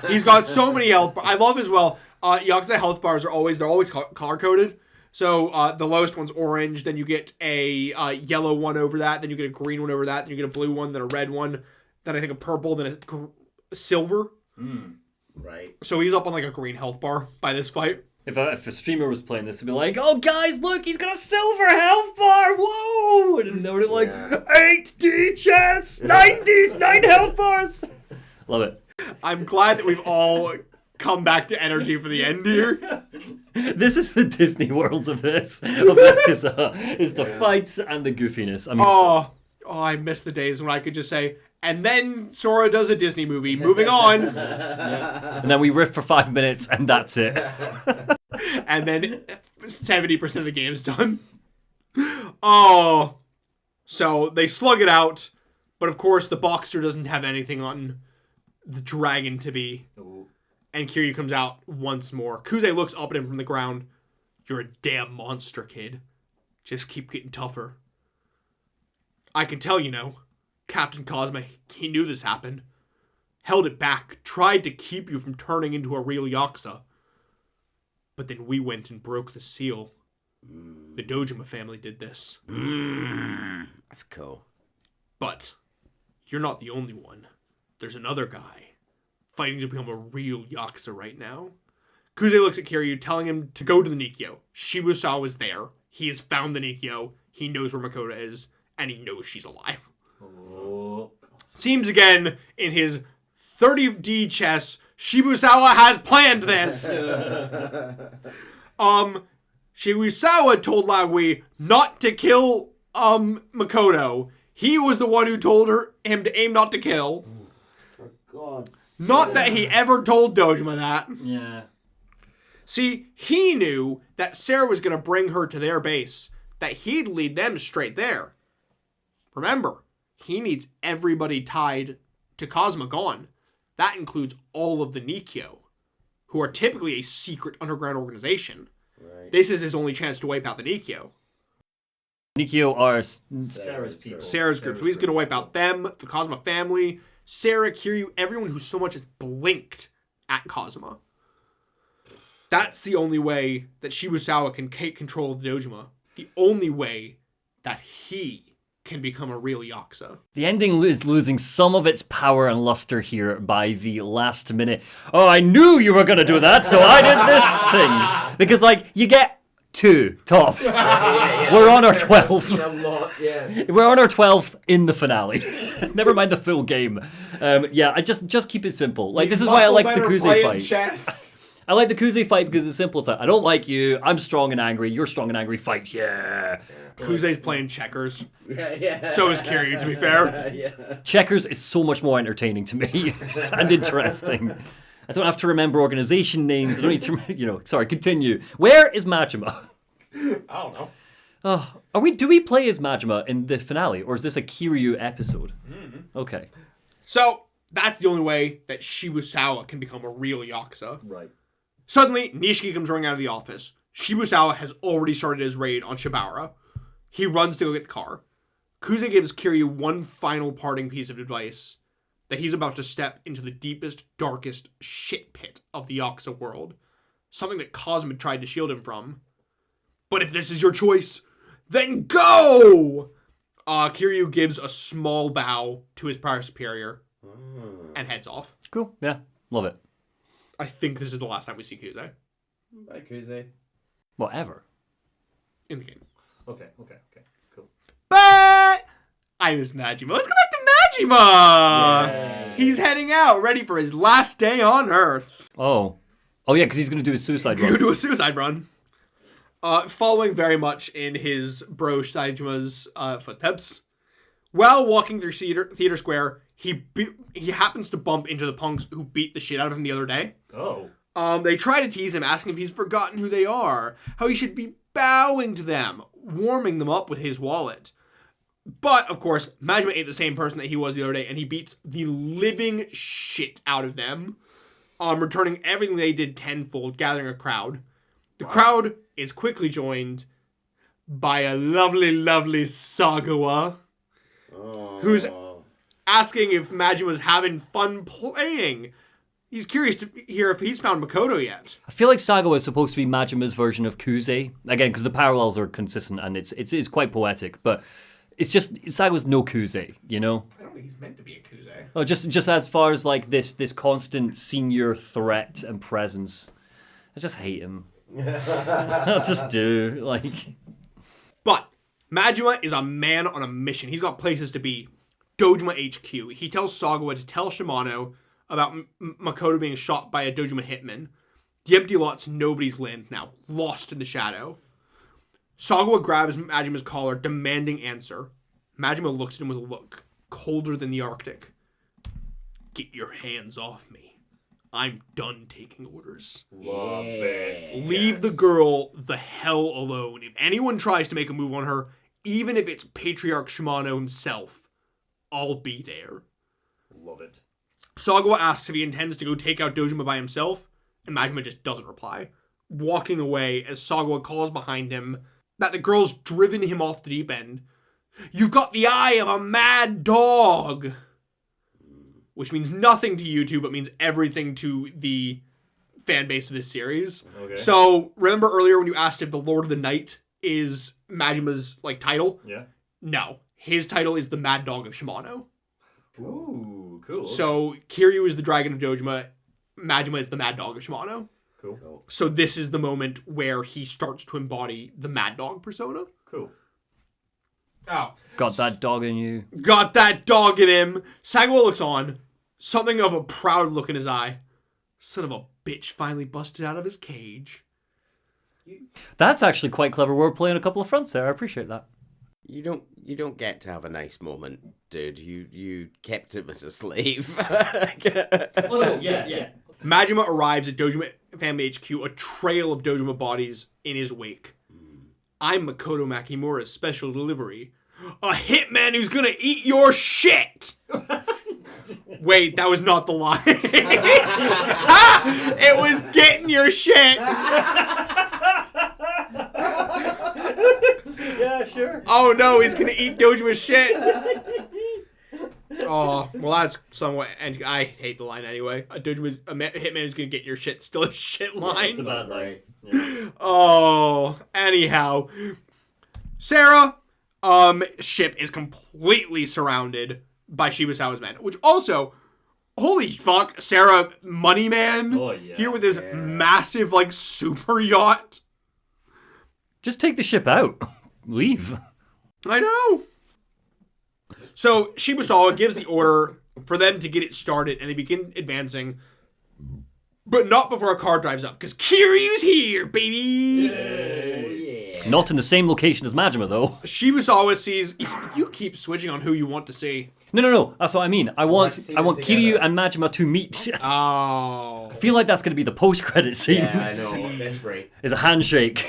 He's got so many health bars. I love as well. Yakuza health bars are always color coded. So the lowest one's orange. Then you get a yellow one over that. Then you get a green one over that. Then you get a blue one. Then a red one. Then I think a purple. Then a silver. Right. So he's up on like a green health bar by this fight. If a streamer was playing this, it'd be like, oh, guys, look, he's got a silver health bar. Whoa. And they would like, 8D chess, 9 health bars. Love it. I'm glad that we've all come back to energy for the end here. This is the Disney worlds of this. Of Yakuza, is the fights and the goofiness. I mean, Oh, I miss the days when I could just say, and then Sora does a Disney movie. Moving on. and then we riff for 5 minutes, and that's it. And then 70% of the game's done. Oh. So they slug it out. But of course, the boxer doesn't have anything on the dragon to be. And Kiryu comes out once more. Kuze looks up at him from the ground. You're a damn monster, kid. Just keep getting tougher. I can tell, Captain Cosma, he knew this happened. Held it back. Tried to keep you from turning into a real Yakuza. But then we went and broke the seal. The Dojima family did this. That's cool. But you're not the only one. There's another guy fighting to become a real Yakuza right now. Kuze looks at Kiryu, telling him to go to the Nikyo. Shibusawa is there. He has found the Nikyo. He knows where Makoto is, and he knows she's alive. Seems again, in his 30D chess, Shibusawa has planned this. Shibusawa told Lagui not to kill Makoto. He was the one who told him to aim not to kill. For God's sake. Not that he ever told Dojima that. Yeah. See, he knew that Sarah was going to bring her to their base, that he'd lead them straight there. Remember, he needs everybody tied to Cosma gone. That includes all of the Nikyo, who are typically a secret underground organization. Right. This is his only chance to wipe out the Nikyo. Nikyo are Sarah's people. Sarah's group. So he's going to wipe out them, the Cosma family, Sarah, Kiryu, everyone who so much as blinked at Cosma. That's the only way that Shibusawa can take control of the Dojima. The only way that he can become a real Yakuza. The ending is losing some of its power and luster here by the last minute. Oh, I knew you were going to do that, so I did this things. Because, you get 2 tops. We're on our 12th. A lot, yeah. We're on our 12th in the finale. Never mind the full game. I just keep it simple. This is why I like the Kuze fight. Chess. I like the Kuze fight because it's simple. It's like, I don't like you. I'm strong and angry. You're strong and angry. Fight, yeah. Kuze's playing checkers. Yeah. So is Kiryu, to be fair. Yeah. Checkers is so much more entertaining to me and interesting. I don't have to remember organization names. I don't need to, sorry, continue. Where is Majima? I don't know. Do we play as Majima in the finale, or is this a Kiryu episode? Mm-hmm. Okay. So, that's the only way that Shibusawa can become a real Yakuza. Right. Suddenly, Nishiki comes running out of the office. Shibusawa has already started his raid on Shibara. He runs to go get the car. Kuze gives Kiryu one final parting piece of advice, that he's about to step into the deepest, darkest shit pit of the Yakuza world. Something that Cosmo tried to shield him from. But if this is your choice, then go! Kiryu gives a small bow to his prior superior and heads off. Cool. Yeah. Love it. I think this is the last time we see Kuze Bye, Kuze. Whatever. in the game. Okay. Cool. But I miss Majima. Let's go back to Majima! Yay. He's heading out, ready for his last day on Earth. Oh yeah, because he's going to do his suicide He's going run. to do a suicide run. Following very much in his bro Saijima's footsteps. While walking through Theater Square, he happens to bump into the punks who beat the shit out of him the other day. Oh. They try to tease him, asking if he's forgotten who they are, how he should be bowing to them, warming them up with his wallet. But, of course, Majima ain't the same person that he was the other day, and he beats the living shit out of them, returning everything they did tenfold, gathering a crowd. The crowd is quickly joined by a lovely, lovely Sagawa, who's asking if Majima's having fun playing. He's curious to hear if he's found Makoto yet. I feel like Saga was supposed to be Majima's version of Kuze. Again, because the parallels are consistent and it's quite poetic, but it's just Saga's no Kuze, you know? I don't think he's meant to be a Kuze. Oh, just as far as like this constant senior threat and presence. I just hate him. I just do. But Majima is a man on a mission. He's got places to be. Dojima HQ. He tells Sagawa to tell Shimano about Makoto being shot by a Dojima hitman. The empty lot's nobody's land now, lost in the shadow. Sagawa grabs Majima's collar, demanding answer. Majima looks at him with a look colder than the Arctic. Get your hands off me. I'm done taking orders. Love it. Leave the girl the hell alone. If anyone tries to make a move on her, even if it's Patriarch Shimano himself, I'll be there. Love it. Sagawa asks if he intends to go take out Dojima by himself, and Majima just doesn't reply, walking away as Sagawa calls behind him that the girl's driven him off the deep end. You've got the eye of a mad dog! Which means nothing to you two, but means everything to the fan base of this series. Okay. So, remember earlier when you asked if the Lord of the Night is Majima's, title? Yeah. No. His title is the Mad Dog of Shimano. Ooh, cool. So, Kiryu is the Dragon of Dojima. Majima is the Mad Dog of Shimano. Cool. So, this is the moment where he starts to embody the Mad Dog persona. Cool. Oh. Got that dog in you. Got that dog in him. Sagawa looks on. Something of a proud look in his eye. Son of a bitch finally busted out of his cage. That's actually quite clever wordplay on a couple of fronts there. I appreciate that. You don't get to have a nice moment, dude. You kept him as a slave. Oh, yeah. Majima arrives at Dojima Family HQ, a trail of Dojima bodies in his wake. I'm Makoto Makimura's special delivery. A hitman who's gonna eat your shit! Wait, that was not the line. It was getting your shit! Yeah, sure. Oh no, he's gonna eat Dojima's shit! Oh, well that's somewhat, and I hate the line anyway. A hitman who's gonna get your shit, still a shit line. It's a bad line. Right. Yeah. Oh, anyhow. Sarah, ship is completely surrounded by Shibusawa's men, which also, holy fuck, Sarah Money Man Oh, yeah. here with his massive, super yacht. Just take the ship out. Leave. I know. So, Shibusawa gives the order for them to get it started, and they begin advancing, but not before a car drives up, because Kiryu's here, baby! Oh, yeah. Not in the same location as Majima, though. Shibusawa sees... You keep switching on who you want to see. No. That's what I mean. I want to see them Kiryu together. and Majima to meet. Oh. I feel like that's going to be the post-credit scene. Yeah, I know. Desperate. Is a handshake.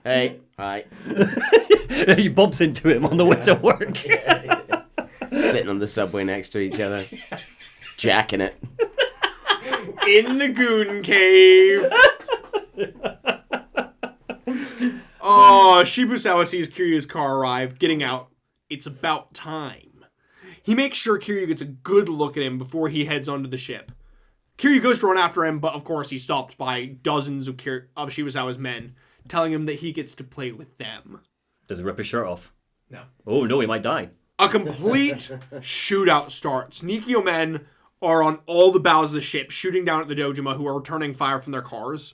Hey, hi. He bumps into him on the way to work. Sitting on the subway next to each other. Jacking it. In the goon cave. Oh, Shibusawa sees Kiryu's car arrive, getting out. It's about time. He makes sure Kiryu gets a good look at him before he heads onto the ship. Kiryu goes to run after him, but of course he's stopped by dozens of Shibusawa's men, telling him that he gets to play with them. Does he rip his shirt off? No. Oh, no, he might die. A complete shootout starts. Nikio men are on all the bows of the ship, shooting down at the Dojima, who are returning fire from their cars.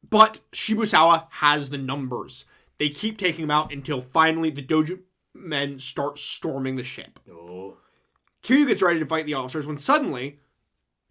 But Shibusawa has the numbers. They keep taking him out until finally the Dojo men start storming the ship. Oh. Kiryu gets ready to fight the officers when suddenly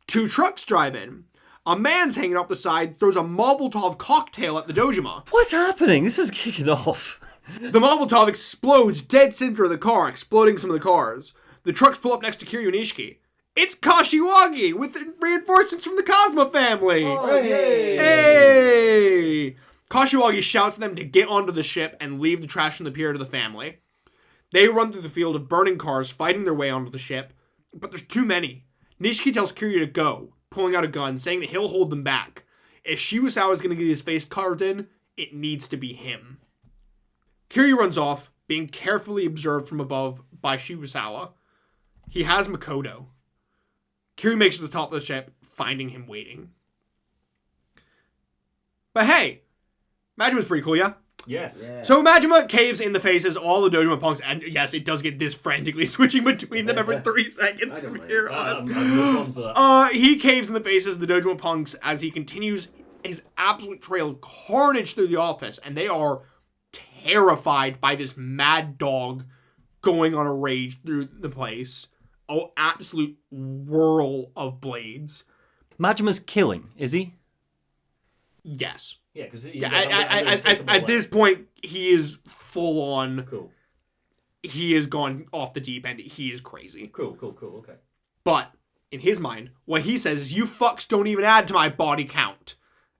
2 trucks drive in. A man's hanging off the side, throws a Molotov cocktail at the Dojima. What's happening? This is kicking off. The Molotov explodes dead center of the car, exploding some of the cars. The trucks pull up next to Kiryu and Ishiki. It's Kashiwagi with the reinforcements from the Cosmo family. Hey! Hey! Kashiwagi shouts at them to get onto the ship and leave the trash on the pier to the family. They run through the field of burning cars, fighting their way onto the ship, but there's too many. Nishiki tells Kiryu to go, pulling out a gun, saying that he'll hold them back. If Shibusawa is going to get his face carved in, it needs to be him. Kiryu runs off, being carefully observed from above by Shibusawa. He has Makoto. Kiryu makes it to the top of the ship, finding him waiting. But hey, Majima's pretty cool, yeah? Yes. Yeah. So Majima caves in the faces of all the Dojima punks, and yes, it does get this frantically switching between them every 3 seconds I don't from mind. here I'm on. no problems with that. He caves in the faces of the Dojima punks as he continues his absolute trail of carnage through the office, and they are terrified by this mad dog going on a rage through the place. Oh, absolute whirl of blades. Majima's killing, is he? Yes. Yeah, because At this point, he is full on. Cool. He has gone off the deep end. He is crazy. Cool, okay. But in his mind, what he says is, "You fucks don't even add to my body count.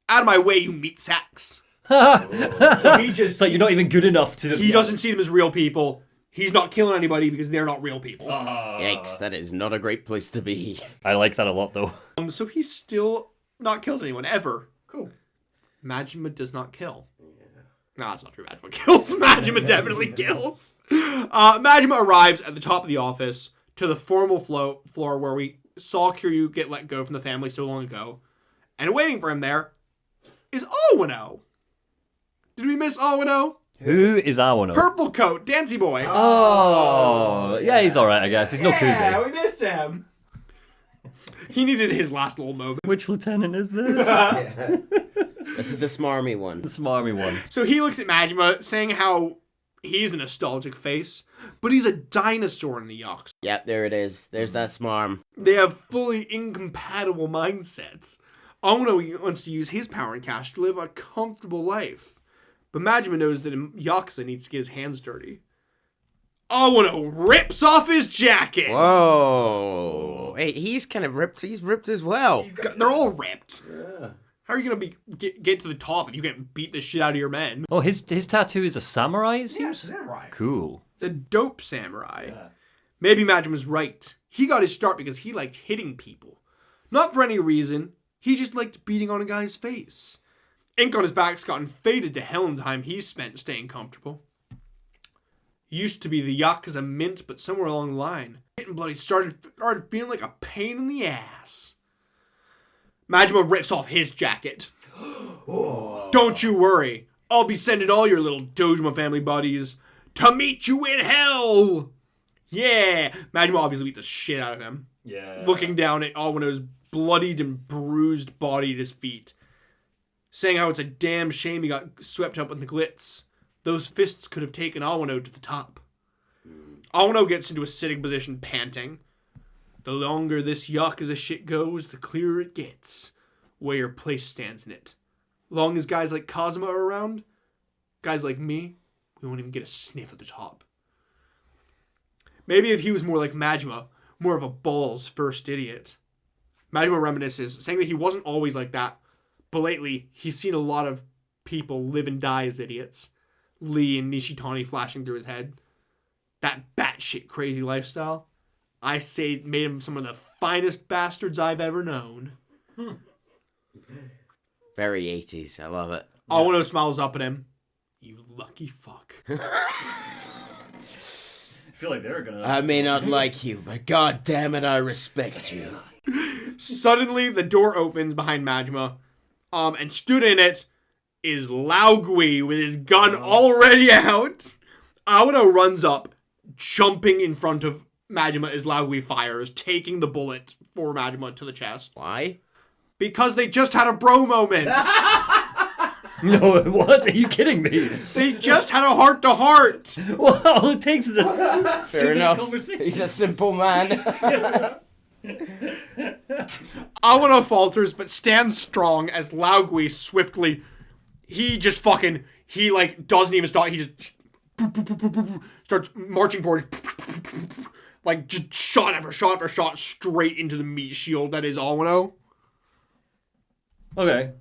Out of my way, you meat sacks." So he just It's like you're not even good enough to... he doesn't see them as real people. He's not killing anybody because they're not real people. Yikes, that is not a great place to be. I like that a lot, though. So he's still not killed anyone ever. Cool. Majima does not kill. No, that's not true. Majima kills. Majima definitely kills. Majima arrives at the top of the office to the formal floor where we saw Kiryu get let go from the family so long ago. And waiting for him there is Owano. Did we miss Owano? Who is Awano? Purple coat, Dancy boy. Oh, yeah, he's alright, I guess. He's no Yeah, Kuze. we missed him. He needed his last little moment. Which lieutenant is this? This is the smarmy one. The smarmy one. So he looks at Majima, saying how he's a nostalgic face, but he's a dinosaur in the Yakuza. Yep, there it is. There's that smarm. They have fully incompatible mindsets. Ono wants to use his power and cash to live a comfortable life. But Majima knows that Yakuza needs to get his hands dirty. Ono rips off his jacket. Whoa. Hey, he's kind of ripped. He's ripped as well. They're all ripped. Yeah. How are you going to get to the top if you can't beat the shit out of your men? Oh, his tattoo is a samurai, it Yeah, seems? samurai. Cool. It's a dope samurai. Maybe Majima's right. He got his start because he liked hitting people. Not for any reason. He just liked beating on a guy's face. Ink on his back's gotten faded to hell in the time he's spent staying comfortable. Used to be the Yakuza mint, but somewhere along the line, getting bloody started feeling like a pain in the ass. Majima rips off his jacket. Don't you worry. I'll be sending all your little Dojima family buddies to meet you in hell. Yeah. Majima obviously beat the shit out of him. Yeah. Looking down at Awano's bloodied and bruised body at his feet. Saying how it's a damn shame he got swept up in the glitz. Those fists could have taken Awano to the top. Awano gets into a sitting position, panting. The longer this Yakuza shit goes, the clearer it gets where your place stands in it. long as guys like Kazuma are around, guys like me, we won't even get a sniff at the top. Maybe if he was more like Majima, more of a balls first idiot. Majima reminisces, saying that he wasn't always like that, but lately he's seen a lot of people live and die as idiots. Lee and Nishitani flashing through his head. That batshit crazy lifestyle, I say, made him some of the finest bastards I've ever known. Very 80s. I love it. Awano smiles up at him. You lucky fuck. I feel like they're gonna... I may not like you, but god damn it, I respect you. Suddenly, the door opens behind Majima, and stood in it is Laogui with his gun already out. Awano runs up, jumping in front of Majima as Laogui fires, taking the bullet for Majima to the chest. Why? Because they just had a bro moment. No, what? Are you kidding me? They just had a heart-to-heart. Well, all it takes is a Fair enough. conversation. He's a simple man. Awano falters, but stands strong as Laogui swiftly... He just fucking... He, like, doesn't even stop. He just... starts marching forward. Like, just shot after shot after shot straight into the meat shield that is Awano. Okay.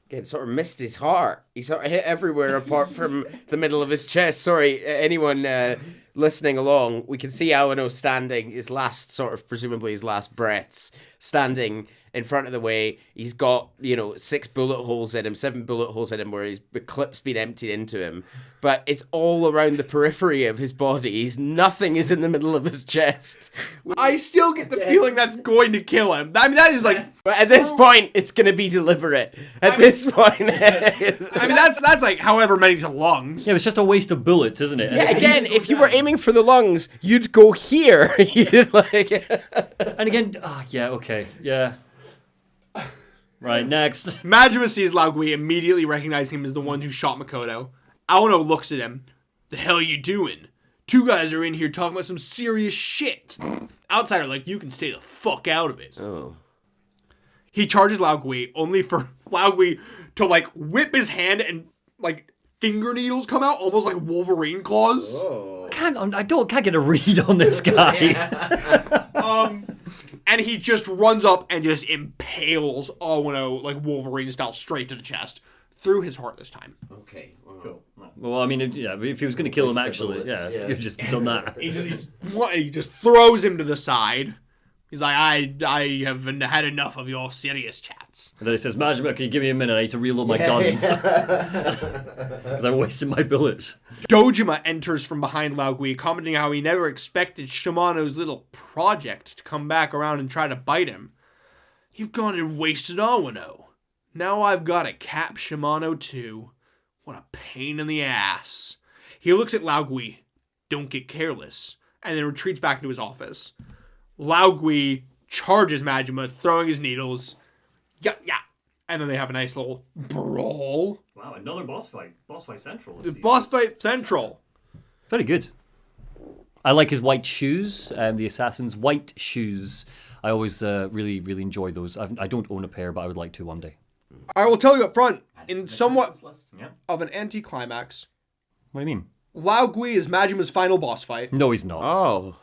Again, sort of missed his heart. He sort of hit everywhere apart from the middle of his chest. Sorry, anyone listening along, we can see Awano standing, his last, sort of, presumably his last breaths, standing in front of the way. He's got, 6 bullet holes in him, 7 bullet holes in him where the clip's been emptied into him. But it's all around the periphery of his body. Nothing is in the middle of his chest. I still get the feeling that's going to kill him. I mean, that is like... But at this point, it's going to be deliberate. At this point... I mean, that's like however many to lungs. Yeah, it's just a waste of bullets, isn't it? Yeah, again, if you were aiming for the lungs, you'd go here. You'd like... And again, yeah, okay, yeah. Right, next. Majima sees Laogui, immediately recognizing him as the one who shot Makoto. Awano looks at him. The hell are you doing? 2 guys are in here talking about some serious shit. Outsider like you can stay the fuck out of it. Oh. He charges Laogui, only for Laogui to, like, whip his hand and, like, fingernails come out, almost like Wolverine claws. Oh. Can't get a read on this guy. And he just runs up and just impales Awano, like Wolverine style, straight to the chest. Through his heart this time. Okay. Cool. Well, I mean, yeah, if he was going to kill him, Waste of actually, bullets, yeah, yeah. you've just done that. He just throws him to the side. He's like, I have had enough of your serious chats. And then he says, Majima, can you give me a minute? I need to reload my guns. Because I wasted my bullets. Dojima enters from behind Laogui, commenting how he never expected Shimano's little project to come back around and try to bite him. You've gone and wasted Awano. Now I've got to cap Shimano too. What a pain in the ass. He looks at Laogui, don't get careless, and then retreats back into his office. Laogui charges Majima, throwing his needles. Yeah. And then they have a nice little brawl. Wow, another boss fight. Boss fight central. The boss fight central. Very good. I like his white shoes, the assassin's white shoes. I always really, really enjoy those. I don't own a pair, but I would like to one day. I will tell you up front, in somewhat Yeah. of an anticlimax, What do you mean? Laogui is Majima's final boss fight. No, he's not. Oh.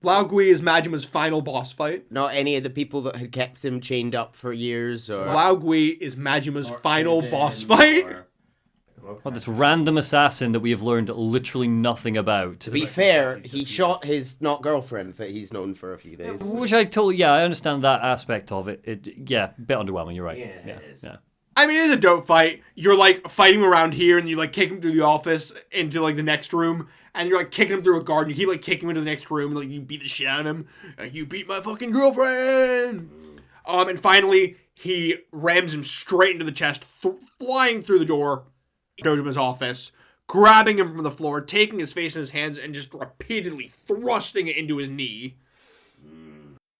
Laogui is Majima's final boss fight. Not any of the people that had kept him chained up for years, or... Laogui is Majima's final boss fight. What, this random assassin that we have learned literally nothing about. To be fair, he shot his not-girlfriend that he's known for a few days. Which I understand that aspect of it. Yeah, a bit underwhelming, you're right. Yeah, it is. Yeah. I mean, it is a dope fight. You're, like, fighting him around here, and you, like, kick him through the office into, like, the next room, and you're, like, kicking him through a garden. You keep, like, kicking him into the next room, and, like, you beat the shit out of him. Like, you beat my fucking girlfriend! And finally, he rams him straight into the chest, flying through the door, Dojima's office, grabbing him from the floor, taking his face in his hands, and just repeatedly thrusting it into his knee.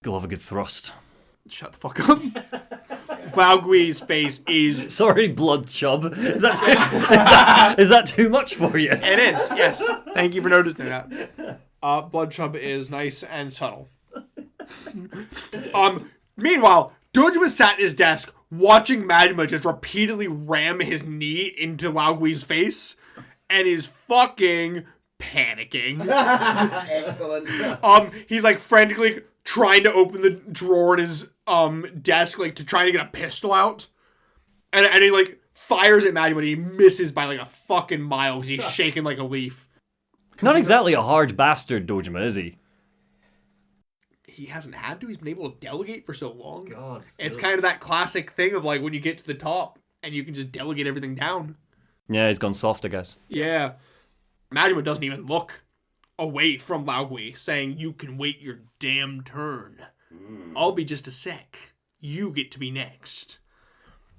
You'll have a good thrust. Shut the fuck up. Laugui's face is... Sorry, Blood Chub. Is that too much for you? It is, yes. Thank you for noticing that. Blood Chub is nice and subtle. Meanwhile, Dojima sat at his desk watching Majima just repeatedly ram his knee into Laogui's face and is fucking panicking. Excellent. He's like frantically trying to open the drawer in his desk, like to try to get a pistol out. And he like fires at Majima and he misses by like a fucking mile because he's shaking like a leaf. Not exactly a hard bastard, Dojima, is he? He hasn't had to. He's been able to delegate for so long. God. It's kind of that classic thing of like when you get to the top and you can just delegate everything down. Yeah, he's gone soft, I guess. Yeah. Majima doesn't even look away from Laogui, saying, "You can wait your damn turn. I'll be just a sec. You get to be next."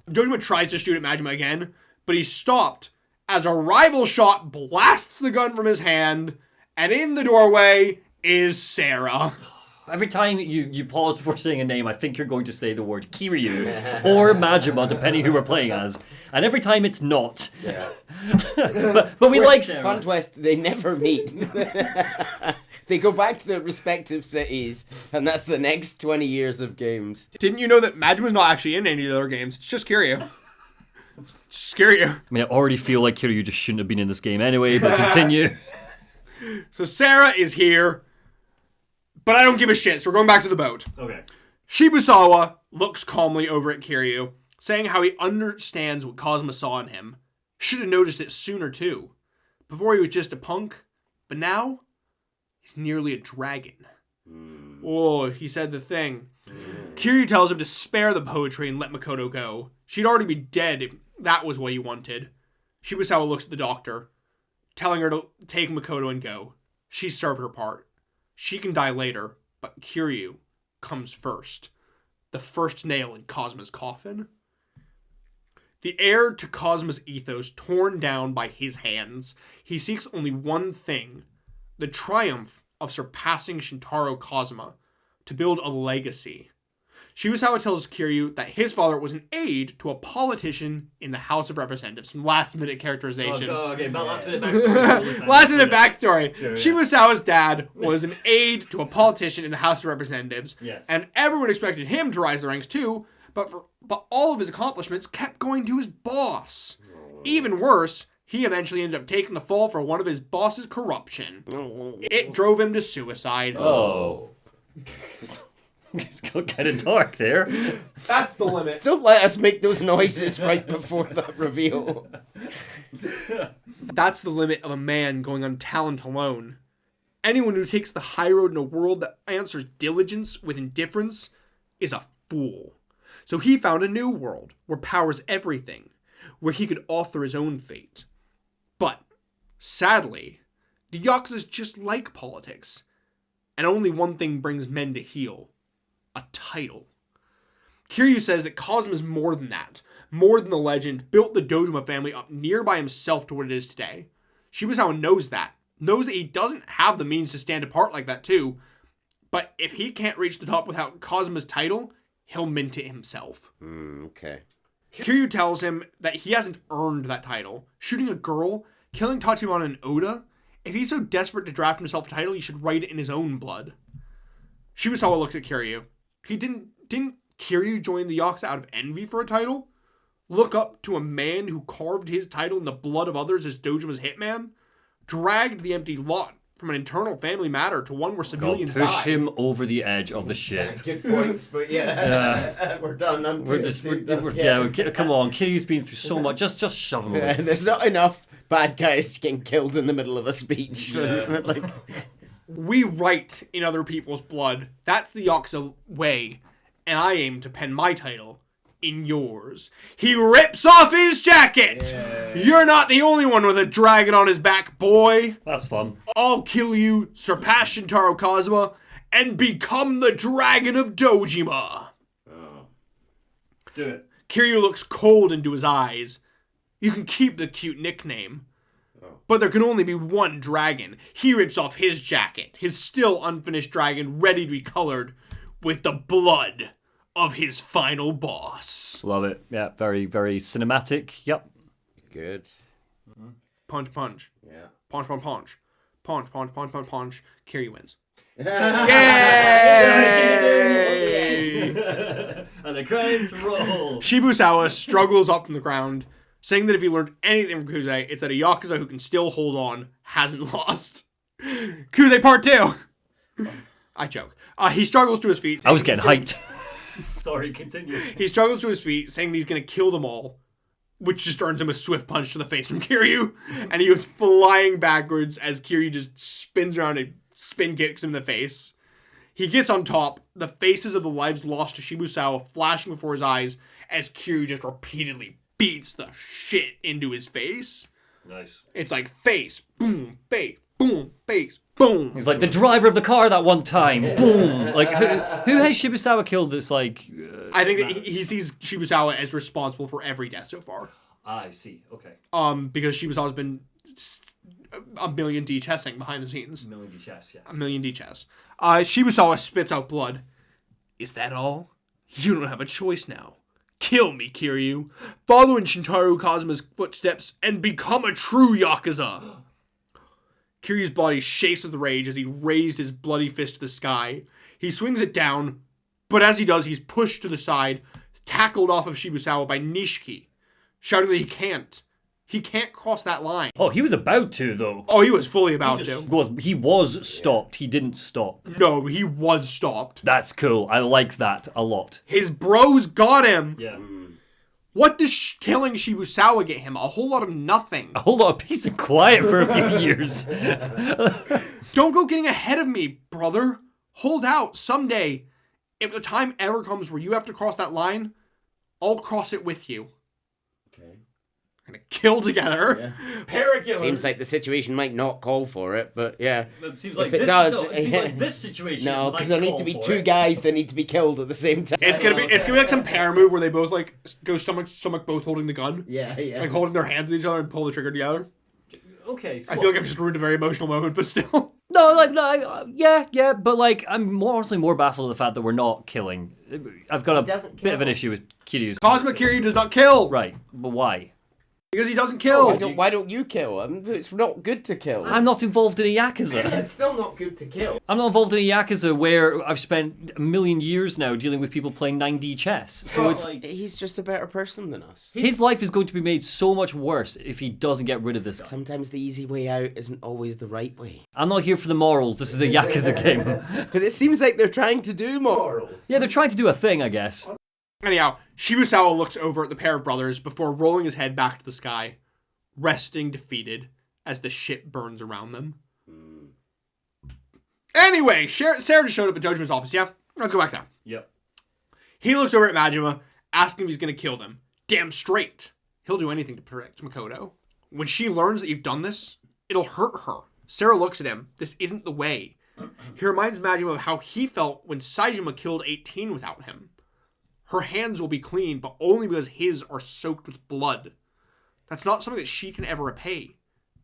Dojima tries to shoot at Majima again, but he's stopped as a rival shot blasts the gun from his hand, and in the doorway is Sarah. Every time you pause before saying a name, I think you're going to say the word Kiryu or Majima, depending who we're playing as. And every time it's not. Yeah. but we like Sarah. Fun twist, they never meet. They go back to their respective cities, and that's the next 20 years of games. Didn't you know that Majima's not actually in any of the other games? It's just Kiryu. It's just Kiryu. I mean, I already feel like Kiryu just shouldn't have been in this game anyway, but continue. So Sarah is here, but I don't give a shit, so we're going back to the boat. Okay. Shibusawa looks calmly over at Kiryu, saying how he understands what Cosmo saw in him. Should have noticed it sooner, too. Before he was just a punk, but now he's nearly a dragon. Oh, he said the thing. Kiryu tells him to spare the poetry and let Makoto go. She'd already be dead if that was what he wanted. Shibusawa looks at the doctor, telling her to take Makoto and go. She served her part. She can die later, but Kiryu comes first. The first nail in Cosmo's coffin. The heir to Cosmo's ethos torn down by his hands, he seeks only one thing, the triumph of surpassing Shintaro Cosmo, to build a legacy. Shibusawa tells Kiryu that his father was an aide to a politician in the House of Representatives. Some last-minute characterization. Okay, last-minute backstory. Last-minute backstory. Sure, yeah. Shibusawa's dad was an aide to a politician in the House of Representatives. Yes. And everyone expected him to rise the ranks too, but all of his accomplishments kept going to his boss. Even worse, he eventually ended up taking the fall for one of his boss's corruption. It drove him to suicide. Oh. It's got kind of dark there. That's the limit. Don't let us make those noises right before that reveal. That's the limit of a man going on talent alone. Anyone who takes the high road in a world that answers diligence with indifference is a fool. So he found a new world where power's everything, where he could author his own fate. But, sadly, the Yakuza is just like politics, and only one thing brings men to heel: a title. Kiryu says that Cosmo is more than that, more than the legend, built the Dojima family up near by himself to what it is today. Shibusawa knows that he doesn't have the means to stand apart like that too, but if he can't reach the top without Cosmo's title, he'll mint it himself. Okay. Kiryu tells him that he hasn't earned that title. Shooting a girl, killing Tachibana and Oda, if he's so desperate to draft himself a title, he should write it in his own blood. Shibusawa looks at Kiryu. Didn't Kiryu join the Yakuza out of envy for a title? Look up to a man who carved his title in the blood of others as Dojima's hitman? Dragged the empty lot from an internal family matter to one where civilians Push die. him over the edge of the ship. Good points, but yeah, we're done. Come on, Kiryu's been through so much. Just shove him away. There's not enough bad guys getting killed in the middle of a speech. Like, We write in other people's blood. That's the Yakuza way. And I aim to pen my title in yours. He rips off his jacket. You're not the only one with a dragon on his back, boy. That's fun. I'll kill you, surpass Shintaro Kazuma, and become the dragon of Dojima. Do it. Kiryu looks cold into his eyes. You can keep the cute nickname. But there can only be one dragon. He rips off his jacket, his still unfinished dragon, ready to be colored with the blood of his final boss. Love it. Yeah, very, very cinematic. Yep. good. Punch, punch. Yeah. Punch, punch, punch. Punch, punch, punch, punch, punch. Kiryu wins. Yay! And the credits roll. Shibusawa struggles up from the ground, saying that if he learned anything from Kuze, it's that a Yakuza who can still hold on hasn't lost. Kuze Part 2! I joke. He struggles to his feet. I was getting hyped. Sorry, continue. He struggles to his feet, saying that he's going to kill them all, which just earns him a swift punch to the face from Kiryu. And he goes flying backwards as Kiryu just spins around and spin kicks him in the face. He gets on top, the faces of the lives lost to Shibusawa flashing before his eyes as Kiryu just repeatedly beats the shit into his face. Nice. It's like face, boom, face, boom, face, boom. He's like the driver of the car that one time. Boom. Like, who has Shibusawa killed that's like... I think that he sees Shibusawa as responsible for every death so far. I see. Okay. Because Shibusawa's been a million D-chessing behind the scenes. A million D-chess, yes. A million D-chess. Shibusawa spits out blood. Is that all? You don't have a choice now. Kill me, Kiryu. Follow in Shintaro Kazuma's footsteps and become a true Yakuza. Kiryu's body shakes with rage as he raised his bloody fist to the sky. He swings it down, but as he does, he's pushed to the side, tackled off of Shibusawa by Nishiki, shouting that he can't. He can't cross that line. Oh, he was about to, though. Oh, he was fully about to. He was stopped. He didn't stop. No, he was stopped. That's cool. I like that a lot. His bros got him. Yeah. What does killing Shibusawa get him? A whole lot of nothing. A whole lot of peace and quiet for a few years. Don't go getting ahead of me, brother. Hold out. Someday, if the time ever comes where you have to cross that line, I'll cross it with you. Okay. We're gonna kill together. Yeah. Paraculars. Seems like the situation might not call for it, but yeah. It seems If it does, it seems like this situation. No, because there might need to be call for two it. guys that need to be killed at the same time. It's gonna be like some pair move where they both like go stomach both holding the gun. Yeah, yeah. Like holding their hands with each other and pull the trigger together. Okay. So I feel like I've just ruined a very emotional moment, but still. yeah, but like I'm honestly more baffled at the fact that we're not killing. I've got a doesn't bit of an kill. issue with Kiryu's. Cosmic Kiryu does not kill. Right, but why? Because he doesn't kill. Why don't you kill him? It's not good to kill. I'm not involved in a Yakuza. It's still not good to kill. I'm not involved in a Yakuza where I've spent a million years now dealing with people playing 9D chess. So it's like He's just a better person than us. his life is going to be made so much worse if he doesn't get rid of this guy. Sometimes the easy way out isn't always the right way. I'm not here for the morals. This is a Yakuza game. But it seems like they're trying to do more. Yeah, they're trying to do a thing, I guess. Anyhow, Shibusawa looks over at the pair of brothers before rolling his head back to the sky, resting defeated as the shit burns around them. Anyway, Sarah just showed up at Dojima's office, yeah? Let's go back there. Yep. He looks over at Majima, asking if he's going to kill them. Damn straight. He'll do anything to protect Makoto. When she learns that you've done this, it'll hurt her. Sarah looks at him. This isn't the way. He reminds Majima of how he felt when Saejima killed 18 without him. Her hands will be clean, but only because his are soaked with blood. That's not something that she can ever repay.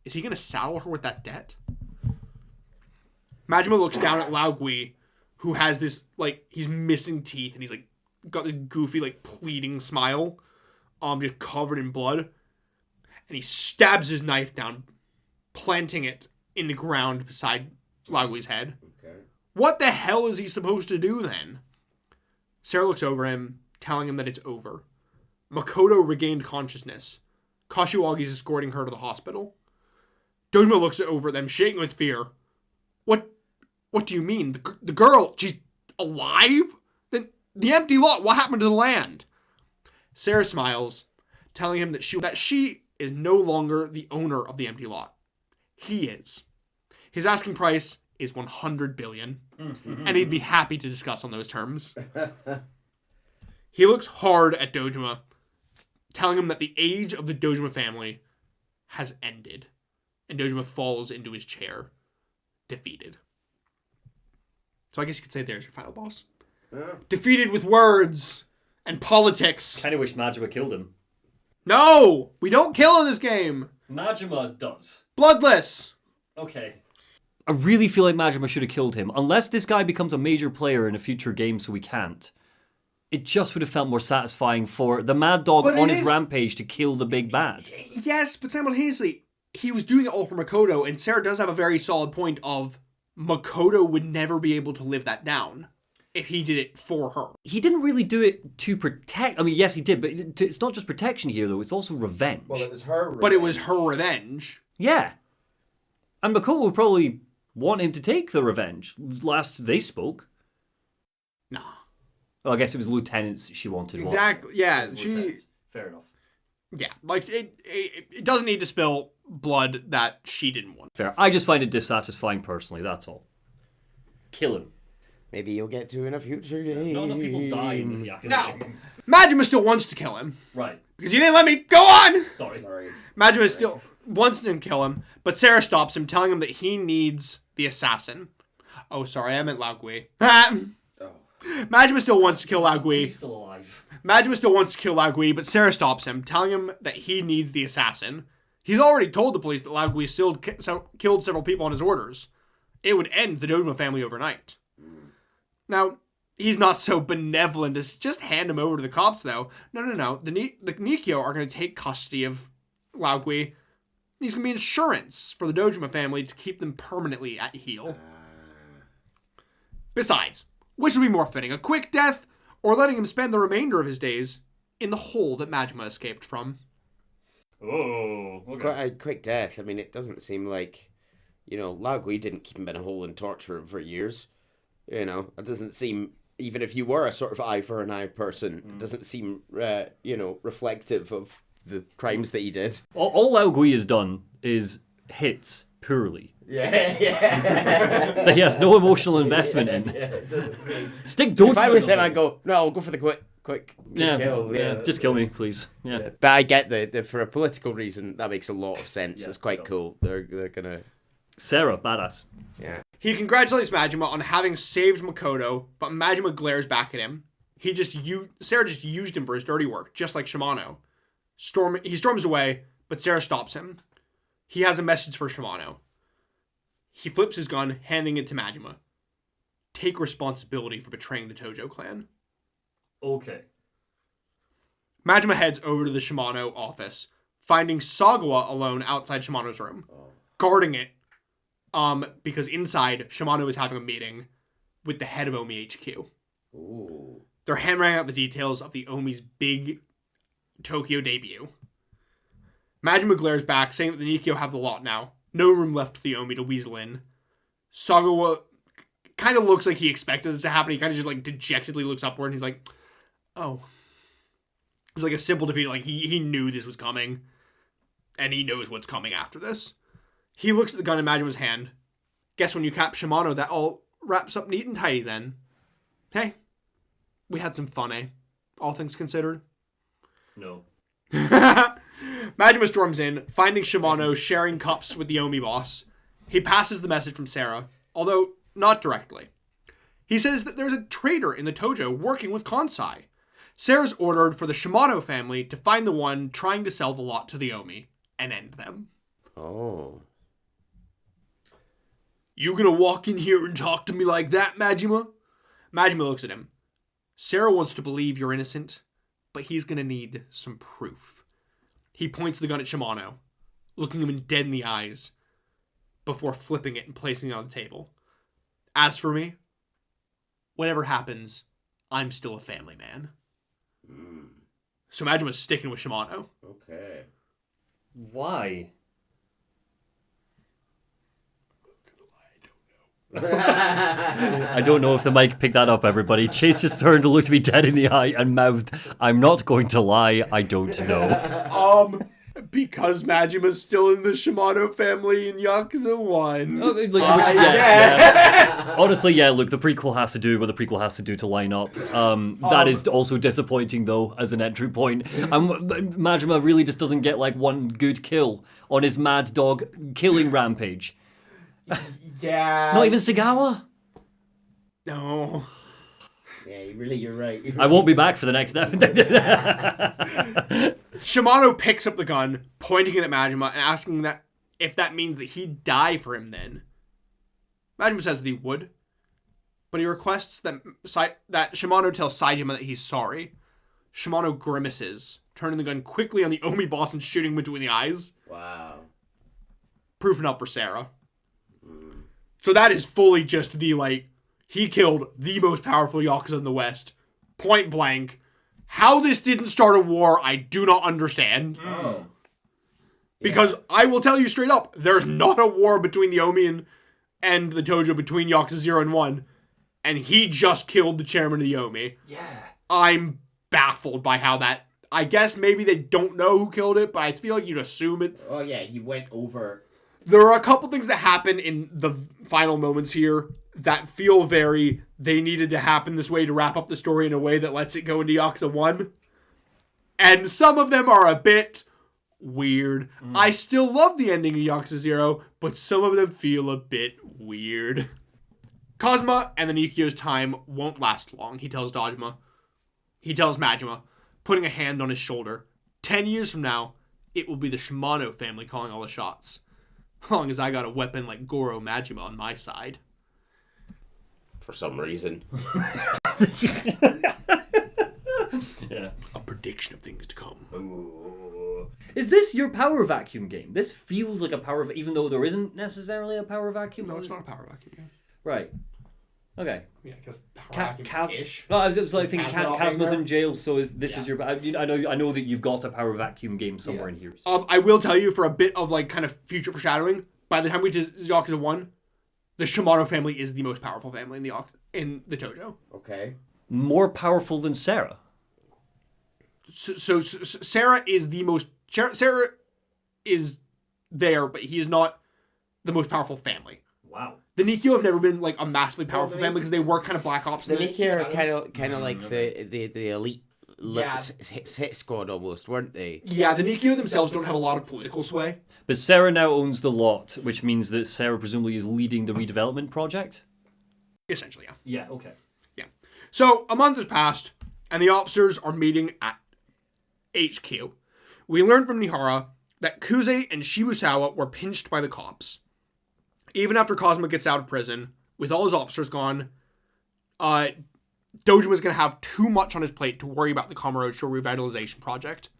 Is he going to saddle her with that debt? Majima looks down at Lao Gui, who has this, like, he's missing teeth, and he's, like, got this goofy, like, pleading smile, just covered in blood. And he stabs his knife down, planting it in the ground beside Lao Gui's head. Okay. What the hell is he supposed to do, then? Sarah looks over him, telling him that it's over. Makoto regained consciousness. Kashiwagi's escorting her to the hospital. Dojima looks over at them, shaking with fear. What do you mean? The girl, she's alive? The empty lot, what happened to the land? Sarah smiles, telling him that she is no longer the owner of the empty lot. He is. His asking price is 100 billion, and he'd be happy to discuss on those terms. He looks hard at Dojima, telling him that the age of the Dojima family has ended, and Dojima falls into his chair, defeated. So I guess you could say there's your final boss. Defeated with words and politics. Kind of wish Majima killed him. No! We don't kill in this game! Majima does. Bloodless! Okay. I really feel like Majima should have killed him, unless this guy becomes a major player in a future game, so we can't. It just would have felt more satisfying for the Mad Dog But on it his is- rampage to kill the big bad. Yes, but simultaneously, he was doing it all for Makoto, and Sarah does have a very solid point of, Makoto would never be able to live that down if he did it for her. He didn't really do it to protect. I mean, yes, he did, but it's not just protection here, though. It's also revenge. Well, it was her revenge. But it was her revenge. Yeah. And Makoto would probably want him to take the revenge. Last they spoke. Nah. Well, I guess it was lieutenants she wanted. Exactly. Yeah. Fair enough. Yeah. Like, it doesn't need to spill blood that she didn't want. Fair. I just find it dissatisfying personally, that's all. Kill him. Maybe you'll get to in a future game. Not enough people die in this Yakuza No. game. Majima still wants to kill him. Right. Because he didn't let me go on! Sorry. Majima still wants to kill him, but Sarah stops him, telling him that he needs the assassin. Oh, sorry, I meant Lao Gui. Majima still wants to kill Lao Gui. He's still alive. Majima still wants to kill Lao Gui, but Sarah stops him, telling him that he needs the assassin. He's already told the police that Lao Gui killed several people on his orders. It would end the Dojima family overnight. Now, he's not so benevolent as just hand him over to the cops, though. No. The Nikyo are going to take custody of Lao Gui. He's going to be insurance for the Dojima family to keep them permanently at heel. Besides, which would be more fitting, a quick death or letting him spend the remainder of his days in the hole that Majima escaped from? Oh, okay. Quite a quick death. I mean, it doesn't seem like, Lao Gui didn't keep him in a hole and torture him for years. It doesn't seem, even if you were a sort of eye for an eye person, it doesn't seem, reflective of the crimes that he did. All Lao Gui has done is hits poorly. Yeah. That he has no emotional investment in. It doesn't seem... Stick Dojima. If I was him, I'd go, no, I'll go for the quick kill. Yeah, just kill me, please. Yeah. But I get the for a political reason, that makes a lot of sense. It's quite cool. They're gonna... Sarah, badass. Yeah. He congratulates Majima on having saved Makoto, but Majima glares back at him. Sarah just used him for his dirty work, just like Shimano. He storms away, but Sarah stops him. He has a message for Shimano. He flips his gun, handing it to Majima. Take responsibility for betraying the Tojo clan. Okay. Majima heads over to the Shimano office, finding Sagawa alone outside Shimano's room, guarding it. Because inside, Shimano is having a meeting with the head of Omi HQ. Ooh. They're hammering out the details of the Omi's big Tokyo debut. Majima glares back, saying that the Nikyo have the lot now. No room left for the Omi to weasel in. Sagawa kind of looks like he expected this to happen. He kind of just dejectedly looks upward and he's like, oh. It's like a simple defeat. Like he knew this was coming. And he knows what's coming after this. He looks at the gun in Majima's hand. Guess when you cap Shimano, that all wraps up neat and tidy then. Hey, we had some fun, eh? All things considered. No. Majima storms in, finding Shimano sharing cups with the Omi boss. He passes the message from Sarah, although not directly. He says that there's a traitor in the Tojo working with Kansai. Sarah's ordered for the Shimano family to find the one trying to sell the lot to the Omi and end them. Oh. You gonna walk in here and talk to me like that, Majima? Majima looks at him. Sarah wants to believe you're innocent, but he's gonna need some proof. He points the gun at Shimano, looking him dead in the eyes, before flipping it and placing it on the table. As for me, whatever happens, I'm still a family man. So Majima's sticking with Shimano. Okay. Why? I don't know if the mic picked that up, everybody. Chase just turned to look me dead in the eye and mouthed, I'm not going to lie, I don't know. Because Majima's still in the Shimano family in Yakuza 1. Honestly, yeah, look, the prequel has to do what the prequel has to do to line up. That is also disappointing, though, as an entry point. Majima really just doesn't get, one good kill on his mad dog killing rampage. Yeah. Not even Sagawa? No. Yeah, you're right. I won't be back for the next episode. Shimano picks up the gun, pointing it at Majima and asking that if that means that he'd die for him then. Majima says that he would, but he requests that Shimano tell Saejima that he's sorry. Shimano grimaces, turning the gun quickly on the Omi boss and shooting him between the eyes. Wow. Proof enough for Sarah. So that is fully just the, like, he killed the most powerful Yakuza in the West. Point blank. How this didn't start a war, I do not understand. Oh. Because I will tell you straight up, there's not a war between the Omi and the Tojo between Yakuza 0 and 1. And he just killed the chairman of the Omi. Yeah. I'm baffled by how that... I guess maybe they don't know who killed it, but I feel like you'd assume it. Oh, yeah, he went over... There are a couple things that happen in the final moments here that feel very... They needed to happen this way to wrap up the story in a way that lets it go into Yakuza 1. And some of them are a bit weird. I still love the ending of Yakuza 0, but some of them feel a bit weird. Kazuma and the Nikio's time won't last long, he tells Majima, putting a hand on his shoulder. 10 years from now, it will be the Shimano family calling all the shots. As long as I got a weapon like Goro Majima on my side. For some reason. Yeah. A prediction of things to come. Ooh. Is this your power vacuum game? This feels like a power, even though there isn't necessarily a power vacuum. No, it's not a power vacuum game. Right. Okay. Yeah, because power vacuum-ish. No, I was like thinking Kazuma Kazma's there? in jail, so this Yeah. is your. I know that you've got a power vacuum game somewhere in here. I will tell you, for a bit of like kind of future foreshadowing, by the time we did Yakuza 1, the Shimano family is the most powerful family in the Tojo. Okay. More powerful than Sarah. So Sarah is the most... Sarah is there, but he is not the most powerful family. Wow. The Nikio have never been like a massively powerful the family because they work kind of black ops. The in it. Nikkei are kind of like the elite Yeah. hit squad almost, weren't they? Yeah, the Nikio themselves don't have a lot of political sway. But Sarah now owns the lot, which means that Sarah presumably is leading the redevelopment project? Essentially, yeah. Yeah, okay. Yeah. So a month has passed, and the officers are meeting at HQ. We learned from Nihara that Kuze and Shibusawa were pinched by the cops. Even after Kazuma gets out of prison, with all his officers gone, Dojima's going to have too much on his plate to worry about the Kamurocho revitalization project.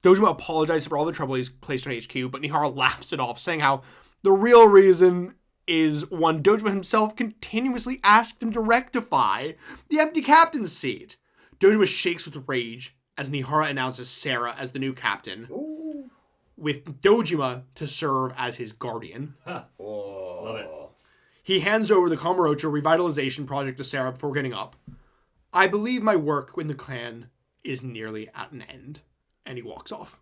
Dojima apologizes for all the trouble he's placed on HQ, but Nihara laughs it off, saying how the real reason is one Dojima himself continuously asked him to rectify: the empty captain's seat. Dojima shakes with rage as Nihara announces Sarah as the new captain, with Dojima to serve as his guardian. Love it. He hands over the Kamurocho revitalization project to Sarah before getting up. I believe my work in the clan is nearly at an end. And he walks off.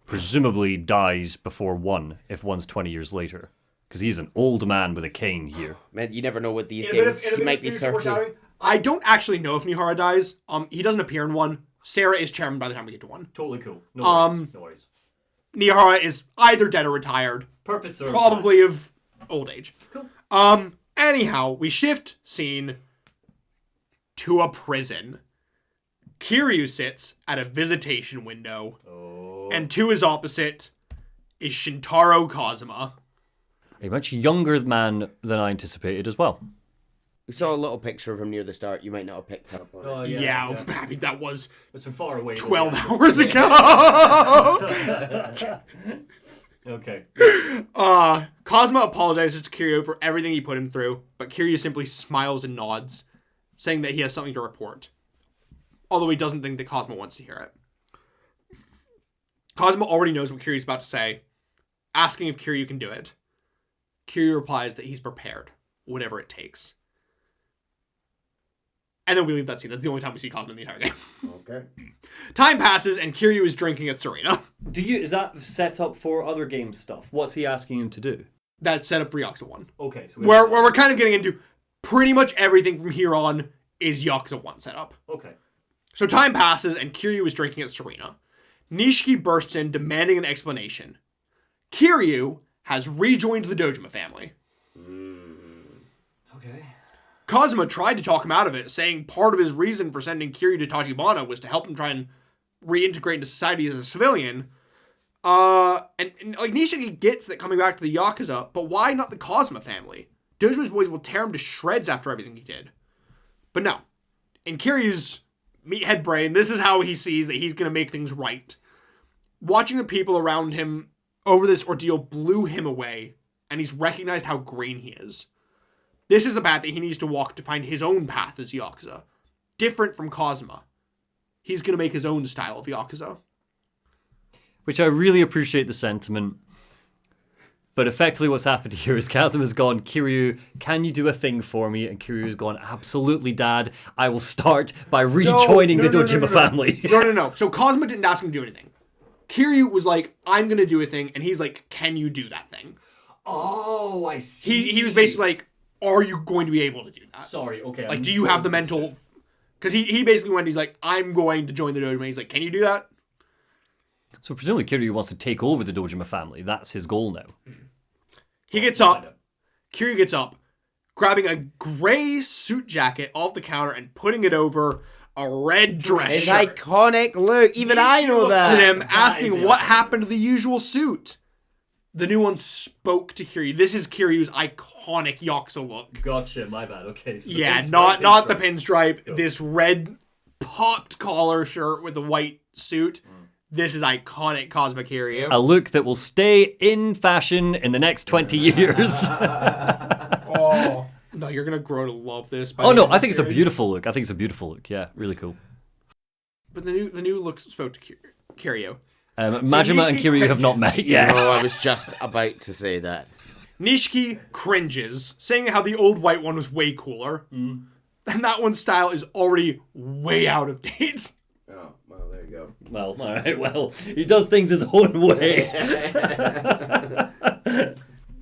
Presumably dies before 1, if 1's 20 years later. Because he's an old man with a cane here. Man, you never know what these games. He might be 30. I don't actually know if Nihara dies. He doesn't appear in 1. Sarah is chairman by the time we get to 1. Totally cool. No worries. No worries. Nihara is either dead or retired. Purpose served. Probably of old age. Cool. Anyhow, we shift scene to a prison. Kiryu sits at a visitation window, and to his opposite is Shintaro Kazuma. A much younger man than I anticipated as well. We saw a little picture of him near the start. You might not have picked up on it. Yeah, I mean, that was It's from far away. 12 hours ago. Okay. Kazuma apologizes to Kiryu for everything he put him through, but Kiryu simply smiles and nods, saying that he has something to report. Although he doesn't think that Kazuma wants to hear it. Kazuma already knows what Kiryu's about to say, asking if Kiryu can do it. Kiryu replies that he's prepared, whatever it takes. And then we leave that scene. That's the only time we see Kazuma in the entire game. Okay. Time passes, and Kiryu is drinking at Serena. Is that set up for other game stuff? What's he asking him to do? That's set up for Yakuza 1. Okay, so Where we're kind of getting into pretty much everything from here on is Yakuza 1 setup. Okay. So time passes, and Kiryu is drinking at Serena. Nishiki bursts in, demanding an explanation. Kiryu has rejoined the Dojima family. Okay. Kazuma tried to talk him out of it, saying part of his reason for sending Kiryu to Tachibana was to help him try and reintegrate into society as a civilian. And like Nishiki gets that coming back to the Yakuza, but why not the Kazuma family? Dojima's boys will tear him to shreds after everything he did. But no. In Kiryu's meathead brain, this is how he sees that he's going to make things right. Watching the people around him over this ordeal blew him away, and he's recognized how green he is. This is the path that he needs to walk to find his own path as Yakuza. Different from Kazuma. He's going to make his own style of Yakuza. Which I really appreciate the sentiment. But effectively what's happened here is Kazuma's gone, Kiryu, can you do a thing for me? And Kiryu's gone, absolutely, Dad. I will start by rejoining the Dojima family. No. So Kazuma didn't ask him to do anything. Kiryu was like, I'm going to do a thing. And he's like, can you do that thing? Oh, I see. He was basically like, are you going to be able to do that? Sorry, okay. Like, do you have the mental... Because he basically went, he's like, I'm going to join the Dojima. He's like, can you do that? So presumably Kiryu wants to take over the Dojima family. That's his goal now. He gets up. Kiryu gets up, grabbing a gray suit jacket off the counter and putting it over a red dress His shirt. iconic look. Even I know To that. him, asking what happened to the usual suit. The new one spoke to Kiryu. This is Kiryu's iconic Yakuza look. Gotcha, my bad. Okay. So not the pinstripe. Cool. This red popped collar shirt with the white suit. This is iconic Kazuma Kiryu. A look that will stay in fashion in the next 20 years. Oh. No, you're going to grow to love this. I think it's a beautiful look. Yeah, really cool. But the new look spoke to Kiryu. Majima and Kiryu have not met yet. Oh, I was just about to say that. Nishiki cringes, saying how the old white one was way cooler. And that one's style is already way out of date. Oh, well, there you go. Well, all right, well, he does things his own way.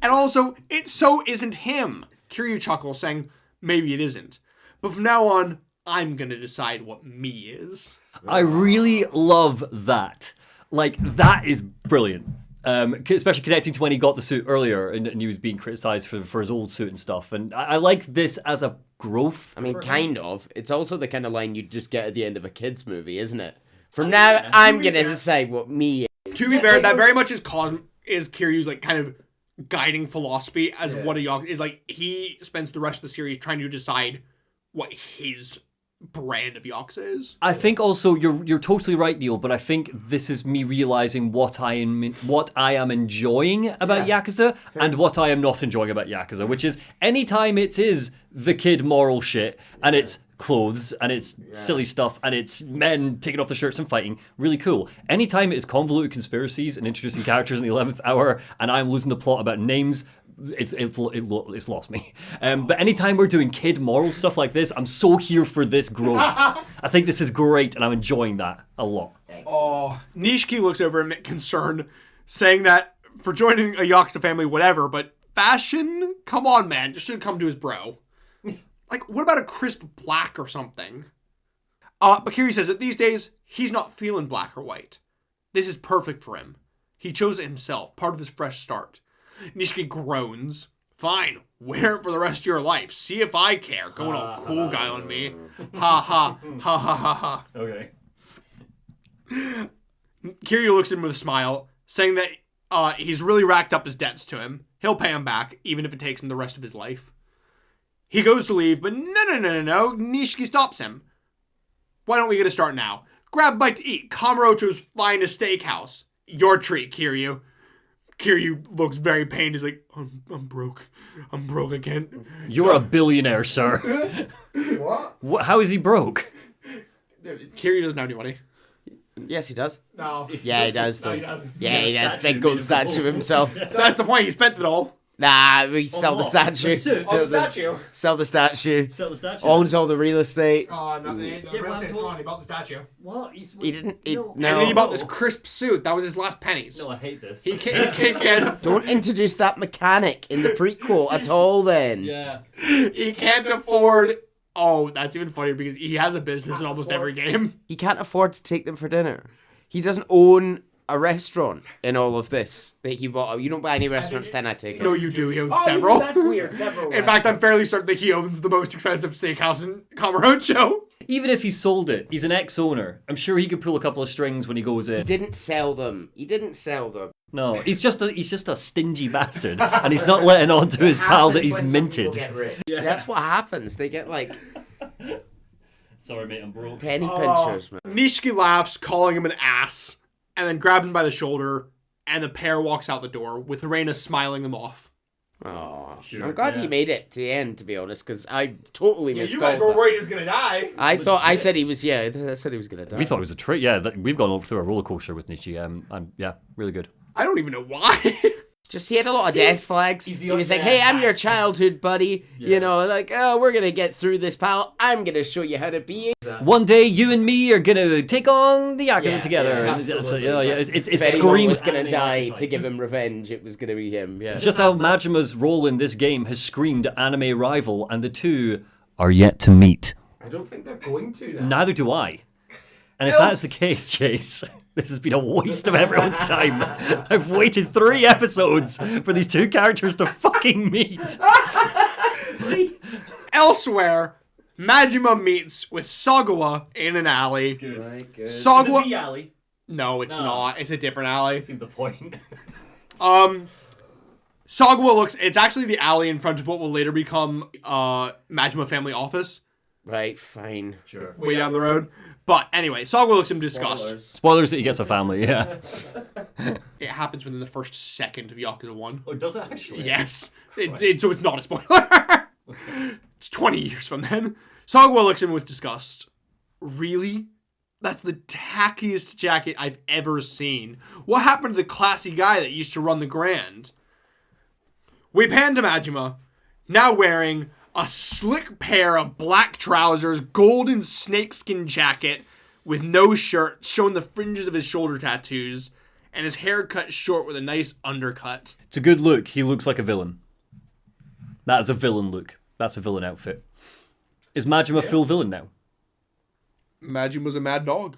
And also, it so isn't him. Kiryu chuckles, saying, maybe it isn't. But from now on, I'm going to decide what me is. I really love that. Like, that is brilliant. Especially connecting to when he got the suit earlier and he was being criticized for his old suit and stuff. And I like this as a growth. I mean, kind of. It's also the kind of line you just get at the end of a kid's movie, isn't it? From now, I'm going to decide what me is. To be fair, that very much is Kiryu's like kind of guiding philosophy as what a Yakuza is. Like, he spends the rest of the series trying to decide what his brand of Yakuza is. I think also you're totally right, Neil, but I think this is me realizing what I am enjoying about Yakuza and what I am not enjoying about Yakuza, which is anytime it is the kid moral shit and it's clothes and it's silly stuff and it's men taking off their shirts and fighting, really cool. Anytime it is convoluted conspiracies and introducing characters in the 11th hour and I'm losing the plot about names, it's lost me. But anytime we're doing kid moral stuff like this, I'm so here for this growth. I think this is great, and I'm enjoying that a lot. Oh, Nishiki looks over him concerned, saying that for joining a Yakuza family, whatever, but fashion? Come on, man. Just should come to his bro. Like, what about a crisp black or something? But Kiryu says that these days, he's not feeling black or white. This is perfect for him. He chose it himself, part of his fresh start. Nishiki groans. Fine, wear it for the rest of your life. See if I care. Going all cool guy on me. Ha ha ha ha ha ha. Okay. Kiryu looks at him with a smile, saying that he's really racked up his debts to him. He'll pay him back, even if it takes him the rest of his life. He goes to leave, but no. Nishiki stops him. Why don't we get a start now? Grab a bite to eat. Kamurocho's finest steakhouse. Your treat, Kiryu. Kiryu looks very pained. He's like, I'm broke. I'm broke again. You're a billionaire, sir. What? How is he broke? Kiryu doesn't have any money. Yes, he does. No. Yeah, he does, though. No, he doesn't. Yeah, he does. Big gold statue of himself. That's the point. He spent it all. Nah, we sell the statue. The statue. Sell the statue. Sell the statue. Owns all the real estate. Oh, no. The real estate's gone. He bought the statue. What? He didn't. No. And then he bought this crisp suit. That was his last pennies. No, I hate this. He can't get... Don't introduce that mechanic in the prequel at all, then. Yeah. He can't afford... Oh, that's even funnier because he has a business in almost every game. He can't afford to take them for dinner. He doesn't own a restaurant in all of this that he bought. You don't buy any restaurants, then I take it. No, you do. He owns several. That's weird. Several. In fact, I'm fairly certain that he owns the most expensive steakhouse in Kamurocho. Even if he sold it, he's an ex-owner. I'm sure he could pull a couple of strings when he goes in. He didn't sell them. No, he's just a stingy bastard, and he's not letting on to his pal that he's minted. Yeah. That's what happens. They get like Sorry, mate, I'm broke. penny pinchers, man. Nishiki laughs, calling him an ass, and then grabs him by the shoulder, and the pair walks out the door, with Reina smiling them off. Oh, Sure, I'm glad yeah. he made it to the end, to be honest, because I totally Yeah, miscalled you guys were that. worried he was gonna die. I said he was, I said he was going to die. We thought it was a trick. Yeah, we've gone over through a roller coaster with Nietzsche. Yeah, really good. I don't even know why. Just he had a lot of death flags. he's the He was like, undead "Hey, I'm your bastard." childhood buddy. Yeah. You know, like, oh, we're gonna get through this, pal. I'm gonna show you how to be." One day, you and me are gonna take on the Yakuza Yeah, together. yeah, And absolutely. it's If anyone screams. was gonna anime die archetype. to give him revenge, it was gonna be him. Yeah. It's just how Majima's role in this game has screamed anime rival, and the two are yet to meet. I don't think they're going to now. Neither do I. And if Else- that's the case, Chase, this has been a waste of everyone's time. I've waited 3 episodes for these two characters to fucking meet. Elsewhere, Majima meets with Sagawa in an alley. Right, good. Sagawa. alley? No, it's No. not. It's a different alley. Seemed the point. Sagawa looks. It's actually the alley in front of what will later become Majima family office, Right. Fine. Sure. way down the road. But anyway, Sagawa looks in disgust. Spoilers. Spoilers that he gets a family, yeah. It happens within the first second of Yakuza 1. Oh, does it actually? Yes. So it's not a spoiler. It's 20 years from then. Sagawa looks at him with disgust. Really? That's the tackiest jacket I've ever seen. What happened to the classy guy that used to run the Grand? We pan to Majima, now wearing a slick pair of black trousers, golden snakeskin jacket with no shirt, showing the fringes of his shoulder tattoos, and his hair cut short with a nice undercut. It's a good look. He looks like a villain. That is a villain look. That's a villain outfit. Is Majima full villain now? Majima's a mad dog.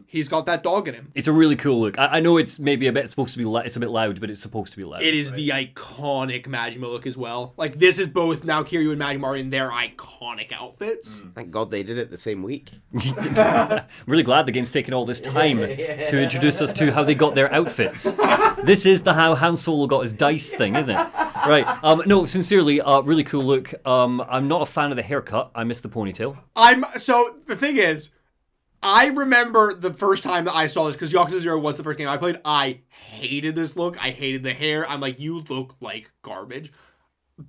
He's got that dog in him. It's a really cool look. I know it's maybe a bit supposed to be it's a bit loud, but it's supposed to be loud. It is the iconic Majima look as well. Like, this is both now Kiryu and Majima are in their iconic outfits. Thank God they did it the same week. Really glad the game's taken all this time to introduce us to how they got their outfits. This is the how Han Solo got his dice thing, isn't it? Right. No, sincerely, really cool look. I'm not a fan of the haircut. I miss the ponytail. So, the thing is, I remember the first time that I saw this, because Yakuza 0 was the first game I played. I hated this look. I hated the hair. I'm like, you look like garbage.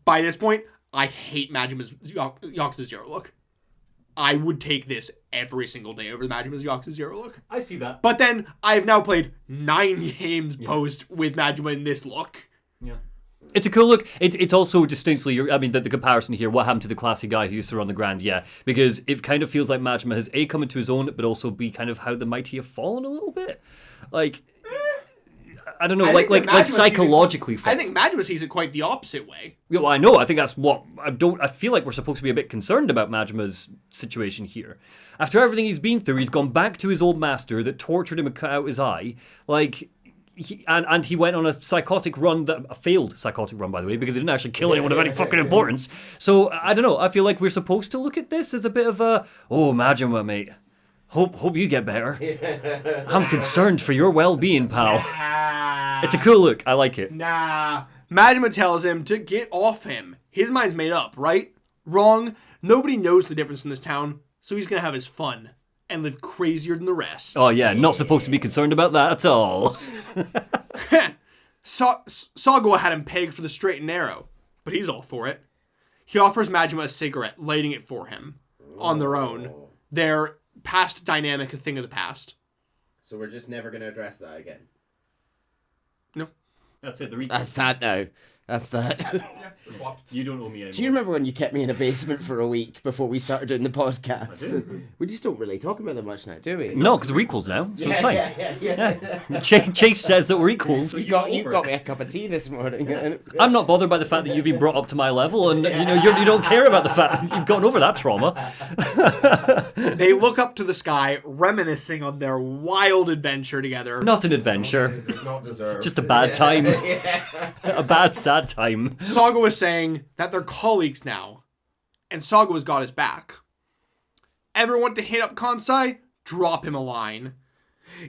By this point, I hate Majima's Yakuza 0 look. I would take this every single day over Majima's Yakuza 0 look. I see that. But then, I've now played 9 games post with Majima in this look. Yeah. It's a cool look. It's also distinctly, the comparison here, what happened to the classy guy who used to run the Grand, yeah. Because it kind of feels like Majima has A, come into his own, but also B, kind of how the mighty have fallen a little bit. Like, I don't know, I think that Majima like sees it- psychologically I fallen. think Majima sees it quite the opposite way. Yeah, well, I know. I think that's what I feel like we're supposed to be a bit concerned about Majima's situation here. After everything he's been through, he's gone back to his old master that tortured him and cut out his eye. Like, and he went on a psychotic run, a failed psychotic run, by the way, because he didn't actually kill anyone of any fucking importance. So I don't know. I feel like we're supposed to look at this as a bit of a, oh, Majima, mate. Hope you get better. I'm concerned for your well-being, pal. It's a cool look. I like it. Nah. Majima tells him to get off him. His mind's made up, right? Wrong. Nobody knows the difference in this town, so he's gonna have his fun and live crazier than the rest. Oh yeah, not supposed to be concerned about that at all. Sagawa had him pegged for the straight and narrow, but he's all for it. He offers Majima a cigarette, lighting it for him on their own. Their past dynamic, a thing of the past. So we're just never going to address that again. No. That's it. The That's that now. That's that. You don't owe me anymore. Do you remember when you kept me in a basement for a week before we started doing the podcast? We just don't really talk about them much now, do we? No, because we're equals now, so it's fine. Yeah. Chase says that we're equals. You got me a cup of tea this morning. I'm not bothered by the fact that you've been brought up to my level, and you don't care about the fact that you've gotten over that trauma. They look up to the sky, reminiscing on their wild adventure together. Not an adventure, It's not deserved. just a bad time, a bad sad time. Sagawa was saying that they're colleagues now, and Sagawa's got his back. Ever want to hit up Kansai? Drop him a line.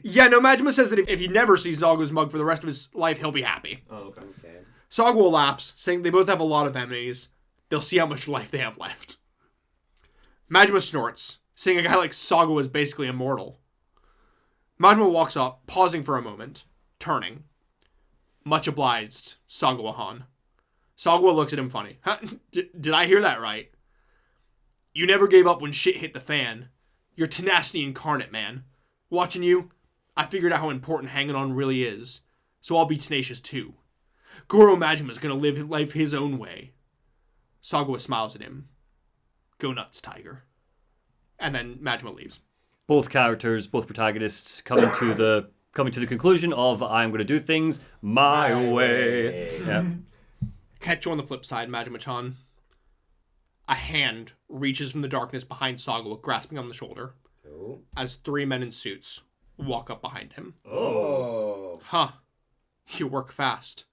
Yeah, no, Majima says that if he never sees Sagawa's mug for the rest of his life, he'll be happy. Oh, okay. Sagawa laughs, saying they both have a lot of enemies. They'll see how much life they have left. Majima snorts, saying a guy like Sagawa is basically immortal. Majima walks up, pausing for a moment, turning. Much obliged, Sagawa-han. Sagawa looks at him funny. Huh? Did I hear that right? You never gave up when shit hit the fan. You're tenacity incarnate, man. Watching you, I figured out how important hanging on really is. So I'll be tenacious too. Goro Majima's gonna live life his own way. Sagawa smiles at him. Go nuts, Tiger. And then Majima leaves. Both characters, both protagonists, coming to the conclusion of I'm going to do things my way. Yeah. Catch you on the flip side, Majima-chan. A hand reaches from the darkness behind Sagawa, grasping on the shoulder, as 3 men in suits walk up behind him. Oh. Huh. You work fast.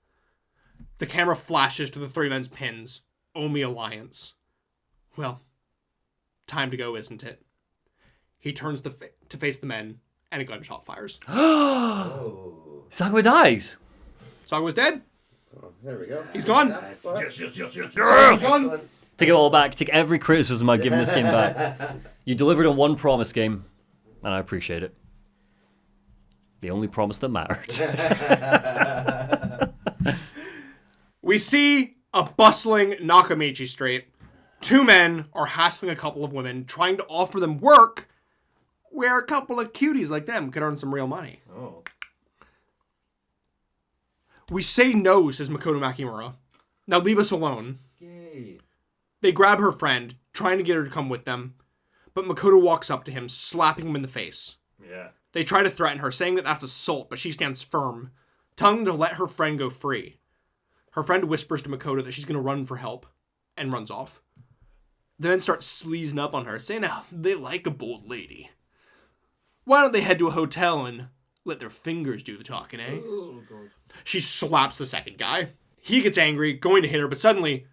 The camera flashes to the 3 men's pins. Omi Alliance. Well, time to go, isn't it? He turns to face the men, and a gunshot fires. Oh. Sagawa dies. Sagawa's dead. Oh, there we go. He's gone. Yes. Gone. Take it all back. Take every criticism I've given this game back. You delivered on one promise, game, and I appreciate it. The only promise that mattered. We see a bustling Nakamichi Street. 2 men are hassling a couple of women, trying to offer them work where a couple of cuties like them could earn some real money. Oh. We say no, says Makoto Makimura. Now leave us alone. Yay. They grab her friend, trying to get her to come with them, but Makoto walks up to him, slapping him in the face. Yeah. They try to threaten her, saying that that's assault, but she stands firm, telling them to let her friend go free. Her friend whispers to Makoto that she's going to run for help, and runs off. The men start sleazing up on her, saying how they like a bold lady. Why don't they head to a hotel and let their fingers do the talking, eh? Oh, God. She slaps the second guy. He gets angry, going to hit her, but suddenly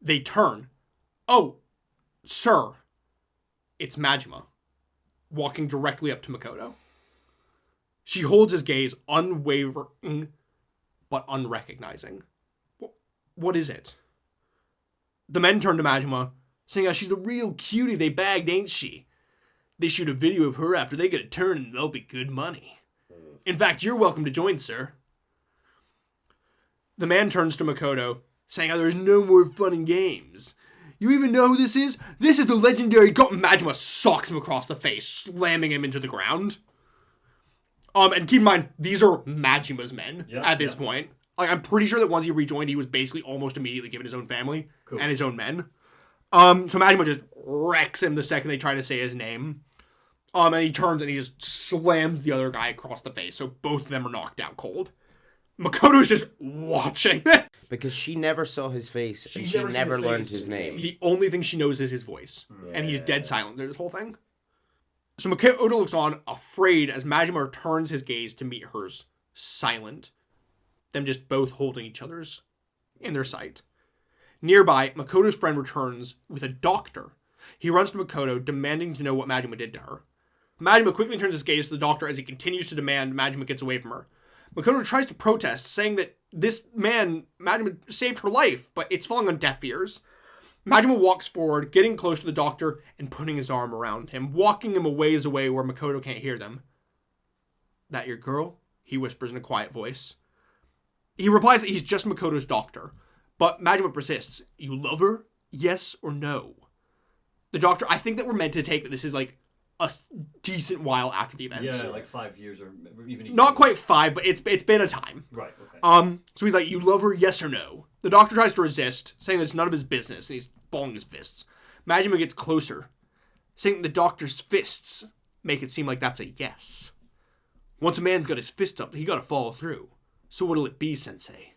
they turn. Oh, sir. It's Majima, walking directly up to Makoto. She holds his gaze, unwavering but unrecognizing. What is it? The men turn to Majima, saying how she's a real cutie they bagged, ain't she? They shoot a video of her after they get a turn and they'll be good money. In fact, you're welcome to join, sir. The man turns to Makoto, saying how there's no more fun and games. You even know who this is? This is the legendary Majima socks him across the face, slamming him into the ground. And keep in mind, these are Majima's men at this point. Like, I'm pretty sure that once he rejoined, he was basically almost immediately given his own family and his own men. So Majima just wrecks him the second they try to say his name. And he turns and he just slams the other guy across the face, so both of them are knocked out cold. Makoto's just watching this. Because she never saw his face, and she never learned his name. The only thing she knows is his voice. Yeah. And he's dead silent through this whole thing. So Makoto looks on, afraid, as Majima turns his gaze to meet hers, silent. Them just both holding each other's in their sight. Nearby, Makoto's friend returns with a doctor. He runs to Makoto, demanding to know what Majima did to her. Majima quickly turns his gaze to the doctor as he continues to demand Majima gets away from her. Makoto tries to protest, saying that this man, Majima, saved her life, but it's falling on deaf ears. Majima walks forward, getting close to the doctor and putting his arm around him, walking him a ways away where Makoto can't hear them. That your girl? He whispers in a quiet voice. He replies that he's just Makoto's doctor, but Majima persists. You love her? Yes or no? The doctor, I think that we're meant to take that this is like a decent while after the events. Yeah, like 5 years or even... Not quite 5, but it's been a time. Right, okay. So he's like, you love her, yes or no? The doctor tries to resist, saying that it's none of his business, and he's balling his fists. Majima gets closer, saying that the doctor's fists make it seem like that's a yes. Once a man's got his fist up, he gotta follow through. So what'll it be, sensei?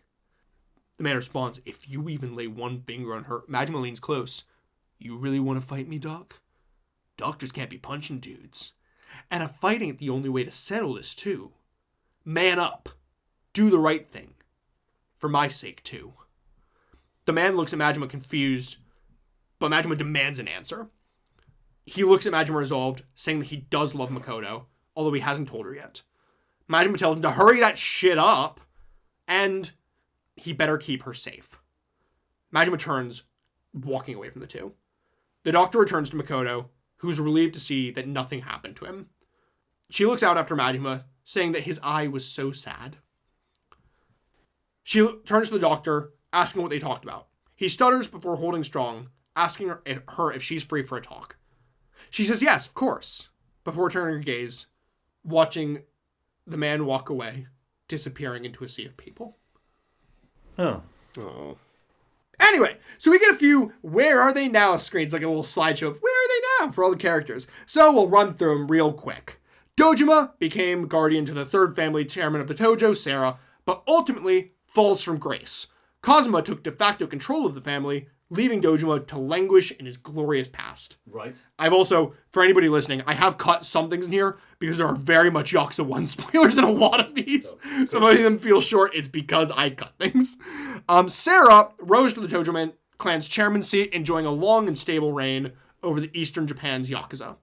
The man responds, if you even lay one finger on her... Majima leans close. You really want to fight me, Doc? Doctors can't be punching dudes. And a fight ain't the only way to settle this, too. Man up. Do the right thing. For my sake, too. The man looks at Majima confused, but Majima demands an answer. He looks at Majima resolved, saying that he does love Makoto, although he hasn't told her yet. Majima tells him to hurry that shit up, and he better keep her safe. Majima turns, walking away from the two. The doctor returns to Makoto, who's relieved to see that nothing happened to him. She looks out after Majima, saying that his eye was so sad. She turns to the doctor asking what they talked about. He stutters before holding strong, asking her if she's free for a talk. She says yes, of course, before turning her gaze, watching the man walk away, disappearing into a sea of people. Oh. Oh. Anyway, so we get a few where are they now screens, like a little slideshow of where are they now for all the characters. So we'll run through them real quick. Dojima became guardian to the third family chairman of the Tojo, Sarah, but ultimately falls from grace. Kazuma took de facto control of the family, leaving Dojima to languish in his glorious past. Right. I've also, for anybody listening, I have cut some things in here because there are very much Yakuza 1 spoilers in a lot of these. So if any of them feel short, it's because I cut things. Sarah rose to the Tojo clan's chairman seat, enjoying a long and stable reign over the eastern Japan's Yakuza.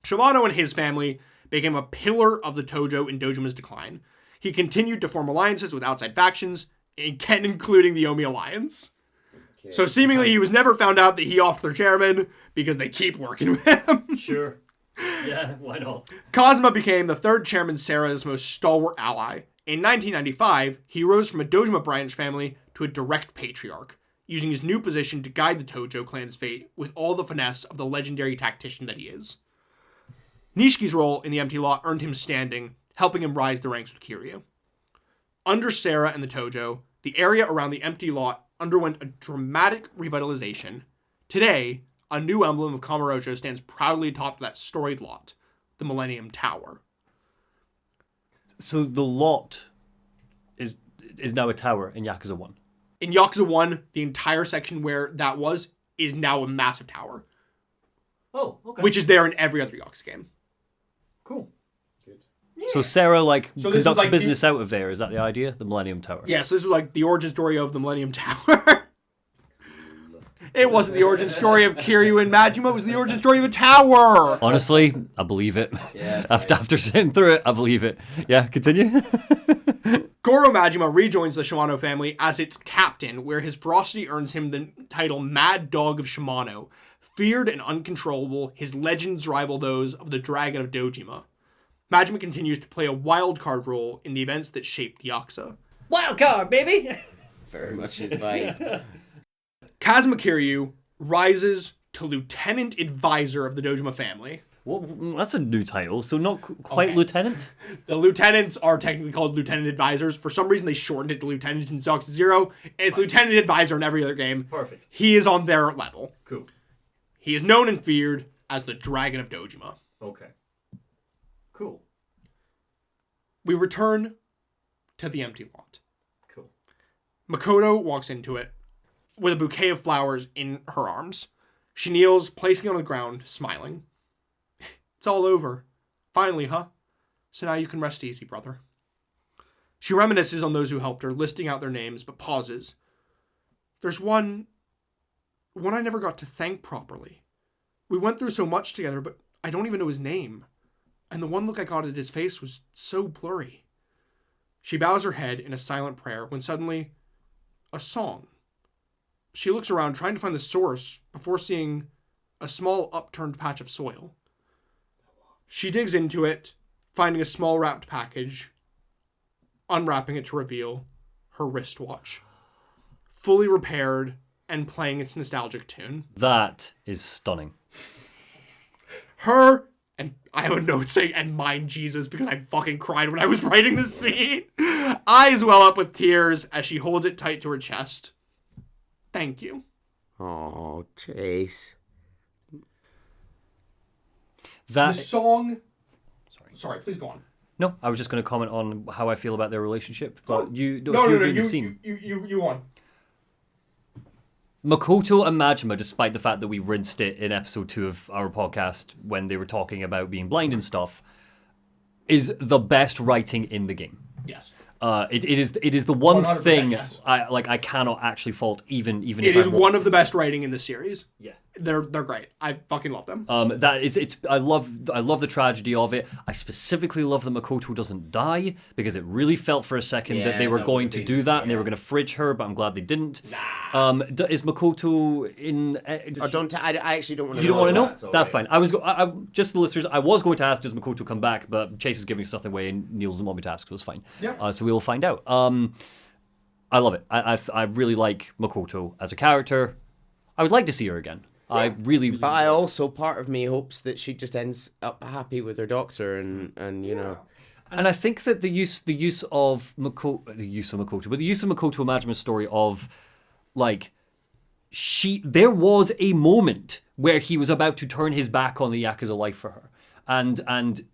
Shimano and his family became a pillar of the Tojo in Dojima's decline. He continued to form alliances with outside factions, again including the Omi Alliance. So seemingly he was never found out that he offed their chairman because they keep working with him. Sure. Yeah, why not? Kazuma became the third chairman Sarah's most stalwart ally. In 1995, he rose from a Dojima branch family to a direct patriarch, using his new position to guide the Tojo clan's fate with all the finesse of the legendary tactician that he is. Nishiki's role in the empty lot earned him standing, helping him rise the ranks with Kiryu. Under Sarah and the Tojo, the area around the empty lot underwent a dramatic revitalization. Today, a new emblem of Kamurocho stands proudly atop that storied lot, the Millennium Tower. So the lot is now a tower in Yakuza 1. In Yakuza 1, the entire section where that was is now a massive tower, Oh, okay. which is there in every other Yakuza game. Cool. So Sarah, this was conducts like business out of there. Is that the idea? The Millennium Tower. Yeah, so this was like the origin story of the Millennium Tower. It wasn't the origin story of Kiryu and Majima, it was the origin story of a tower! Honestly, I believe it. Yeah, after sitting through it, I believe it. Yeah, continue. Goro Majima rejoins the Shimano family as its captain, where his ferocity earns him the title Mad Dog of Shimano. Feared and uncontrollable, his legends rival those of the Dragon of Dojima. Majima continues to play a wild card role in the events that shaped Yakuza. Wild card, baby! Very much his vibe. Kazuma Kiryu rises to Lieutenant Advisor of the Dojima family. Well, that's a new title, so not quite Okay. lieutenant. The lieutenants are technically called Lieutenant Advisors. For some reason, they shortened it to Lieutenant in Yakuza 0. It's Lieutenant Advisor in every other game. Perfect. He is on their level. Cool. He is known and feared as the Dragon of Dojima. Okay. Cool. We return to the empty lot. Cool. Makoto walks into it with a bouquet of flowers in her arms. She kneels, placing it on the ground, smiling. It's all over. Finally, huh? So now you can rest easy, brother. She reminisces on those who helped her, listing out their names, but pauses. There's one I never got to thank properly. We went through so much together, but I don't even know his name. And the one look I got at his face was so blurry. She bows her head in a silent prayer when suddenly, a song. She looks around trying to find the source before seeing a small upturned patch of soil. She digs into it, finding a small wrapped package, unwrapping it to reveal her wristwatch. Fully repaired and playing its nostalgic tune. That is stunning. Her, and I would note say, and mine Jesus, because I fucking cried when I was writing this scene. Eyes well up with tears as she holds it tight to her chest. Thank you. Oh, Chase. The song... Sorry, please go on. No, I was just going to comment on how I feel about their relationship. But you, No, the scene. you on. Makoto and Majima, despite the fact that we rinsed it in episode 2 of our podcast when they were talking about being blind and stuff, is the best writing in the game. Yes. It is the one 100% thing yes. I cannot actually fault even if It is one of the best writing in the series. Yeah. They're great. I fucking love them. I love the tragedy of it. I specifically love that Makoto doesn't die because it really felt for a second that they were going to do that and they were going to fridge her, but I'm glad they didn't. Nah. Is Makoto in? I actually don't want to know. You don't want to know? That's That's fine. I just the listeners. I was going to ask, does Makoto come back? But Chase is giving something away, and Neil doesn't want me to ask, so it's fine. Yeah. So we will find out. I love it. I really like Makoto as a character. I would like to see her again. I really. But I also, part of me hopes that she just ends up happy with her doctor, and you know. And I think that the use of Makoto, but the use of Makoto Majima's story of, like, there was a moment where he was about to turn his back on the Yakuza life for her, and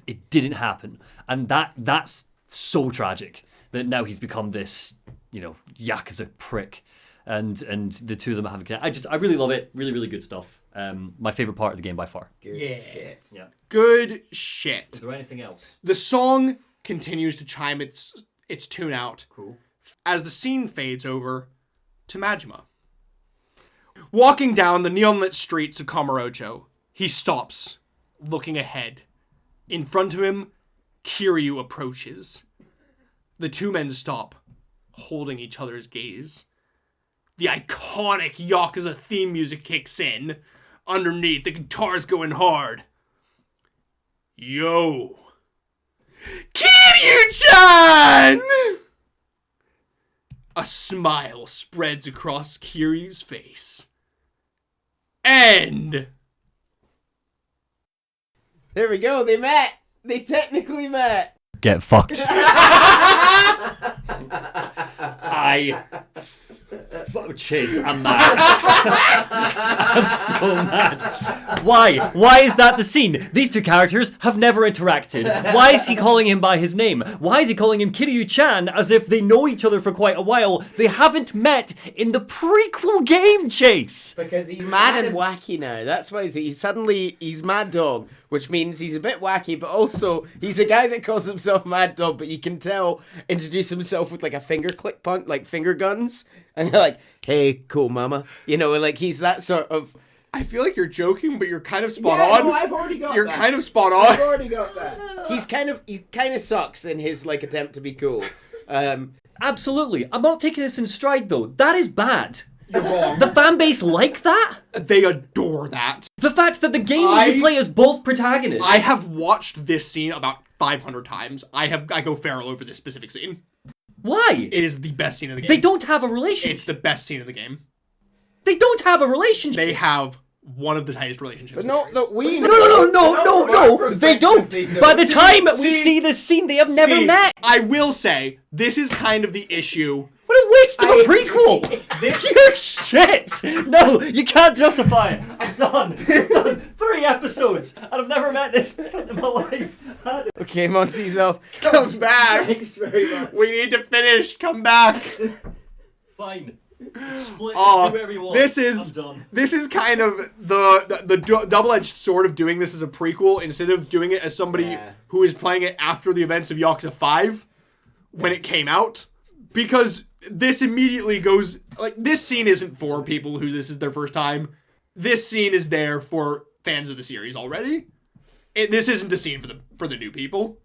it didn't happen, and that's so tragic that now he's become this, Yakuza prick. And the two of them have a I really love it. Really, really good stuff. My favorite part of the game by far. Good shit. Yeah. Good shit. Is there anything else? The song continues to chime its tune out. Cool. As the scene fades over to Majima. Walking down the neon-lit streets of Kamurocho, he stops, looking ahead. In front of him, Kiryu approaches. The two men stop, holding each other's gaze. The iconic Yakuza theme music kicks in. Underneath, the guitar's going hard. Yo. Kiryu-chan! A smile spreads across Kiryu's face. And... There we go, they met! They technically met! Get fucked. Chase, I'm mad. I'm so mad. Why? Why is that the scene? These two characters have never interacted. Why is he calling him by his name? Why is he calling him Kiryu-chan as if they know each other for quite a while? They haven't met in the prequel game, Chase. Because he's mad and wacky now. That's why he's Mad Dog, which means he's a bit wacky, but also he's a guy that calls himself Mad Dog, but you can tell introduce himself with like a finger click punch, like finger guns, and they're like, "Hey, cool mama," like he's that sort of. I feel like you're joking, but you're kind of spot on. No, I've already got You're that. kind of spot on. I've already got that. He kind of sucks in his like attempt to be cool. Absolutely. I'm not taking this in stride though. That is bad. You're wrong. The fan base like that? They adore that. The fact that the game that you play as both protagonists. I have watched this scene about 500 times. I go feral over this specific scene. Why? It is the best scene of the game. They don't have a relationship. It's the best scene of the game. They don't have a relationship. They have one of the tightest relationships. But in the no, series. look, we No. They don't. By the time we see this scene, they have never See, met. I will say, this is kind of the issue. What a waste of a prequel. You're shit. No, you can't justify it. I'm done. 3 episodes, and I've never met this in my life. Okay, Monty's off. Come back. Thanks very much. We need to finish. Come back. Fine. Split. Oh, do whatever you want. this I'm is done. this is kind of the double-edged sword of doing this as a prequel instead of doing it as somebody who is playing it after the events of Yakuza 5 when it came out, because this immediately goes like, this scene isn't for people who this is their first time. This scene is there for fans of the series already. This isn't a scene for the new people.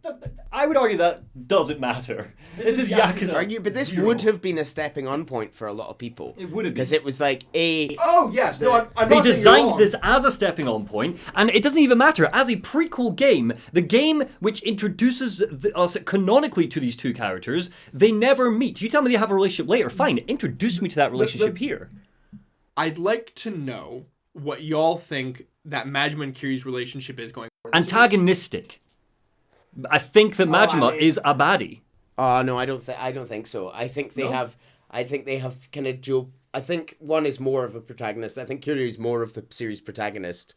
I would argue that doesn't matter. This is Yakuza. But this would have been a stepping on point for a lot of people. It would have been. Because it was like Oh yes, no, I'm They not saying you're designed wrong. this as a stepping on point, and it doesn't even matter. As a prequel game, the game which introduces us canonically to these two characters, they never meet. You tell me they have a relationship later, fine, introduce me to that relationship here. I'd like to know what y'all think that Majima and Kiryu's relationship is going forward. Antagonistic. I think that Majima I mean- is a baddie. Oh no, I don't think so. I think they have kind of dual. I think one is more of a protagonist. I think Kiryu is more of the series protagonist,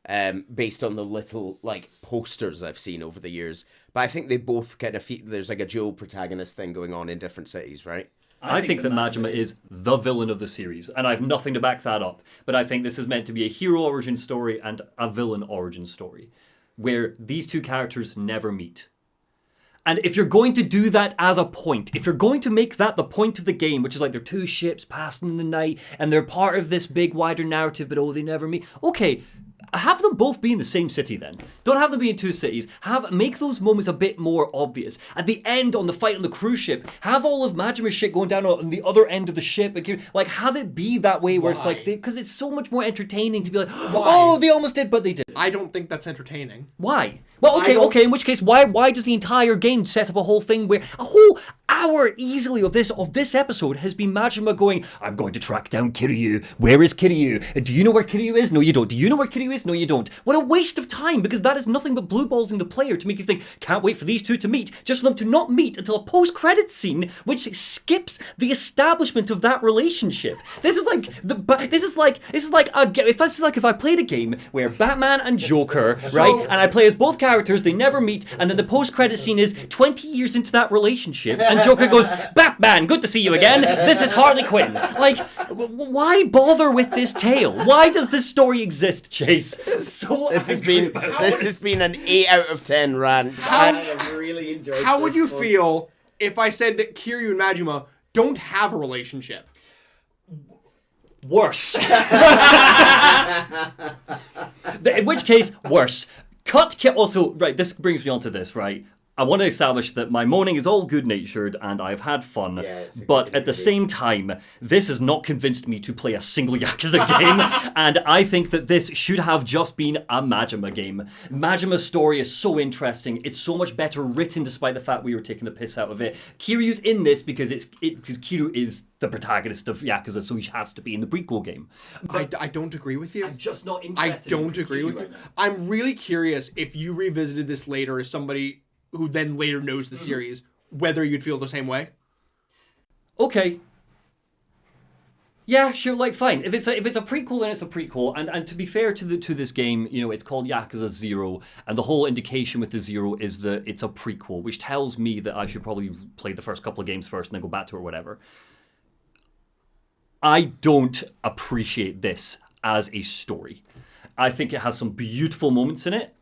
based on the little like posters I've seen over the years. But I think they both kind of there's like a dual protagonist thing going on in different cities, right? I think that Majima is the villain of the series, and I have nothing to back that up. But I think this is meant to be a hero origin story and a villain origin story, where these two characters never meet. And if you're going to do that as a point, if you're going to make that the point of the game, which is like they're two ships passing in the night, and they're part of this big wider narrative, but oh, they never meet. Okay, have them both be in the same city then. Don't have them be in two cities. Make those moments a bit more obvious. At the end, on the fight on the cruise ship, have all of Majima's shit going down on the other end of the ship. Like, have it be that way where it's like, because it's so much more entertaining to be like, oh, they almost did, but they didn't. I don't think that's entertaining. Why? Well, okay. In which case, why does the entire game set up a whole thing where a whole hour easily of this episode has been Majima going, I'm going to track down Kiryu. Where is Kiryu? Do you know where Kiryu is? No, you don't. Do you know where Kiryu is? No, you don't. What a waste of time, because that is nothing but blue balls in the player to make you think, can't wait for these two to meet, just for them to not meet until a post-credits scene which skips the establishment of that relationship. This is like if I played a game where Batman and Joker, right, and I play as both characters, they never meet, and then the post-credit scene is 20 years into that relationship, and Joker goes, Batman, good to see you again. This is Harley Quinn. Like, why bother with this tale? Why does this story exist, Chase? This has been an 8 out of 10 rant. I have really enjoyed this. How would you feel if I said that Kiryu and Majima don't have a relationship? Worse. In which case, worse. Also, right, this brings me on to this, right? I want to establish that my moaning is all good-natured and I've had fun, but at the same time, this has not convinced me to play a single Yakuza game, and I think that this should have just been a Majima game. Majima's story is so interesting, it's so much better written despite the fact we were taking the piss out of it. Kiryu's in this because Kiryu is the protagonist of Yakuza, so he has to be in the prequel game. I don't agree with you. I'm just not interested. I don't agree with you. I'm really curious if you revisited this later as somebody who then later knows the series, whether you'd feel the same way. Okay. Yeah, sure, like, fine. If it's a prequel, then it's a prequel. And to be fair to this game, you know, it's called Yakuza 0, and the whole indication with the 0 is that it's a prequel, which tells me that I should probably play the first couple of games first and then go back to it or whatever. I don't appreciate this as a story. I think it has some beautiful moments in it.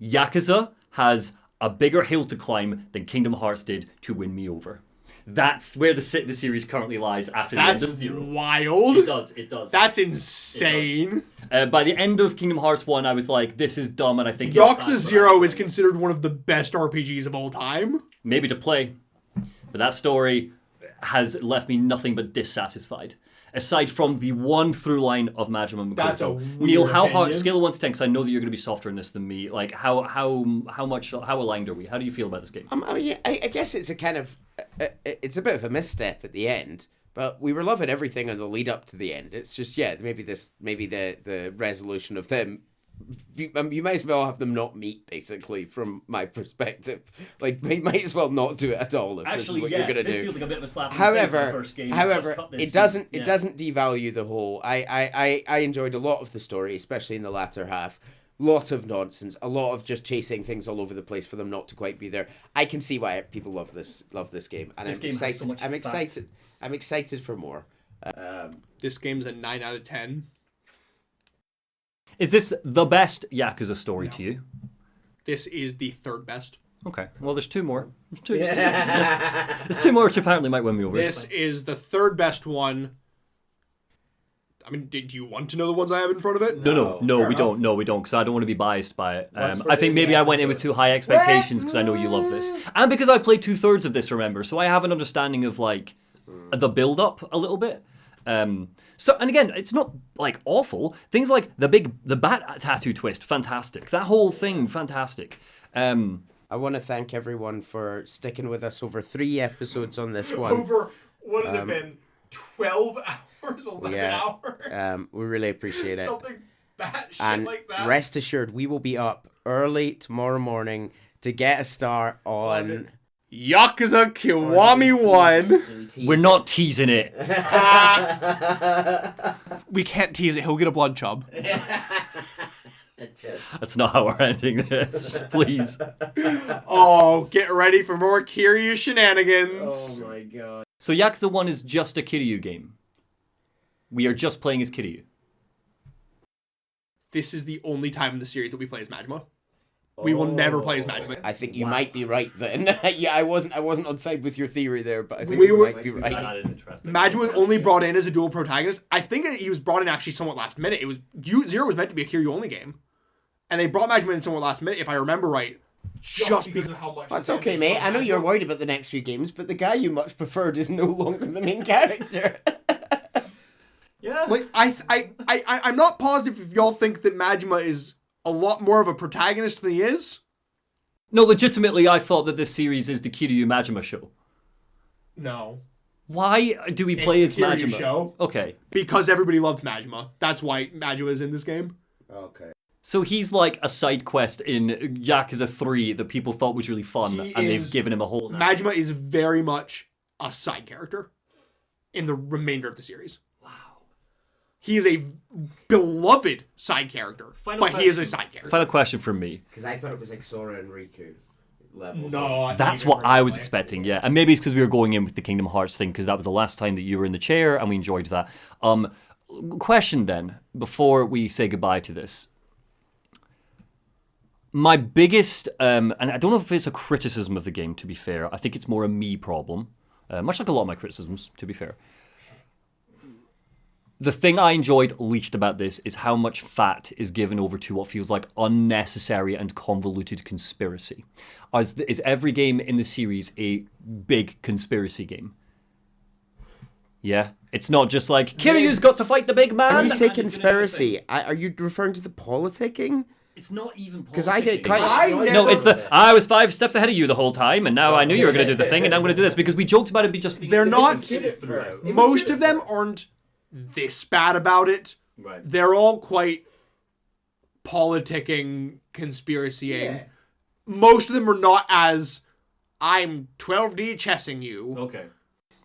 Yakuza has a bigger hill to climb than Kingdom Hearts did to win me over. That's where the series currently lies after the end of 0. Wild. It does. That's insane. By the end of Kingdom Hearts 1, I was like, this is dumb, and I think Yakuza 0 is considered one of the best RPGs of all time. Maybe to play. But that story has left me nothing but dissatisfied. Aside from the one through line of Majima Makoto. That's a weird Neil, how hard, opinion. scale of 1 to 10, because I know that you're going to be softer in this than me. Like, how aligned are we? How do you feel about this game? I mean, I guess it's a kind of, it's a bit of a misstep at the end, but we were loving everything on the lead up to the end. It's just, maybe the resolution of them. You might as well have them not meet, basically, from my perspective. Like, you might as well not do it at all if this is what you're going to do. Feels like a bit of a slap in the face of the first game. It doesn't devalue the whole. I enjoyed a lot of the story, especially in the latter half. Lot of nonsense, a lot of just chasing things all over the place for them not to quite be there. I can see why people love this game, and I'm excited. I'm excited for more. This game's a 9 out of 10. Is this the best Yakuza story to you? This is the third best. Okay. Well, there's two more. There's two more which apparently might win me over. This is the third best one. I mean, do you want to know the ones I have in front of it? No, we don't, because I don't want to be biased by it. I think maybe I went in with too high expectations because I know you love this. And because I've played 2/3 of this, remember, so I have an understanding of, like, the build-up a little bit. So, and again, it's not, like, awful. Things like the bat tattoo twist, fantastic. That whole thing, fantastic. I want to thank everyone for sticking with us over 3 episodes on this one. Over, what has it been? 12 hours? 11 hours? We really appreciate it. Something batshit And like that. rest assured, we will be up early tomorrow morning to get a start on Yakuza Kiwami 1. We're not teasing it. We can't tease it. He'll get a blood chub. That's not how we're ending this. Please. Oh, get ready for more Kiryu shenanigans. Oh my god. So Yakuza 1 is just a Kiryu game. We are just playing as Kiryu. This is the only time in the series that we play as Majima. We will never play as Majima. I think you might be right then. Yeah, I wasn't on side with your theory there, but I think We you were- might be right. That is interesting. Majima was only brought in as a dual protagonist. I think he was brought in actually somewhat last minute. It was Zero was meant to be a Kiryu only game, and they brought Majima in somewhat last minute, if I remember right, just because of how much. That's okay, mate. I know you're worried about the next few games, but the guy you much preferred is no longer the main character. Yeah. Like I'm not positive if y'all think that Majima is a lot more of a protagonist than he is. No, legitimately, I thought that this series is the Kiryu Majima show. No. Why do we play as It's the Kiryu Majima? show. Okay. Because everybody loves Majima. That's why Majima is in this game. Okay. So he's like a side quest in Yakuza 3 that people thought was really fun, He and they've is- given him a whole... Majima is very much a side character in the remainder of the series. Wow. He is a beloved side character, Final but he is a question. side character. Final question from me. Because I thought it was like Sora and Riku levels. That's what I was expecting, yeah. And maybe it's because we were going in with the Kingdom Hearts thing, because that was the last time that you were in the chair, and we enjoyed that. Question then, before we say goodbye to this. My biggest, and I don't know if it's a criticism of the game, to be fair. I think it's more a me problem, much like a lot of my criticisms, to be fair. The thing I enjoyed least about this is how much fat is given over to what feels like unnecessary and convoluted conspiracy. Is every game in the series a big conspiracy game? Yeah? It's not just like, Kiryu's got to fight the big man! When you say and he's gonna do the thing. conspiracy, are you referring to the politicking? It's not even Because I get politicking. quite... I No, never- No, it's the, I was 5 steps ahead of you the whole time, and now I knew you were going to do the thing, and now I'm going to do this, because we joked about it just being... They're not. Did it first. It was Most good of them at first. aren't this bad about it. Right. They're all quite politicking, conspiracying. Yeah. Most of them are not as I'm 12D chessing you. Okay.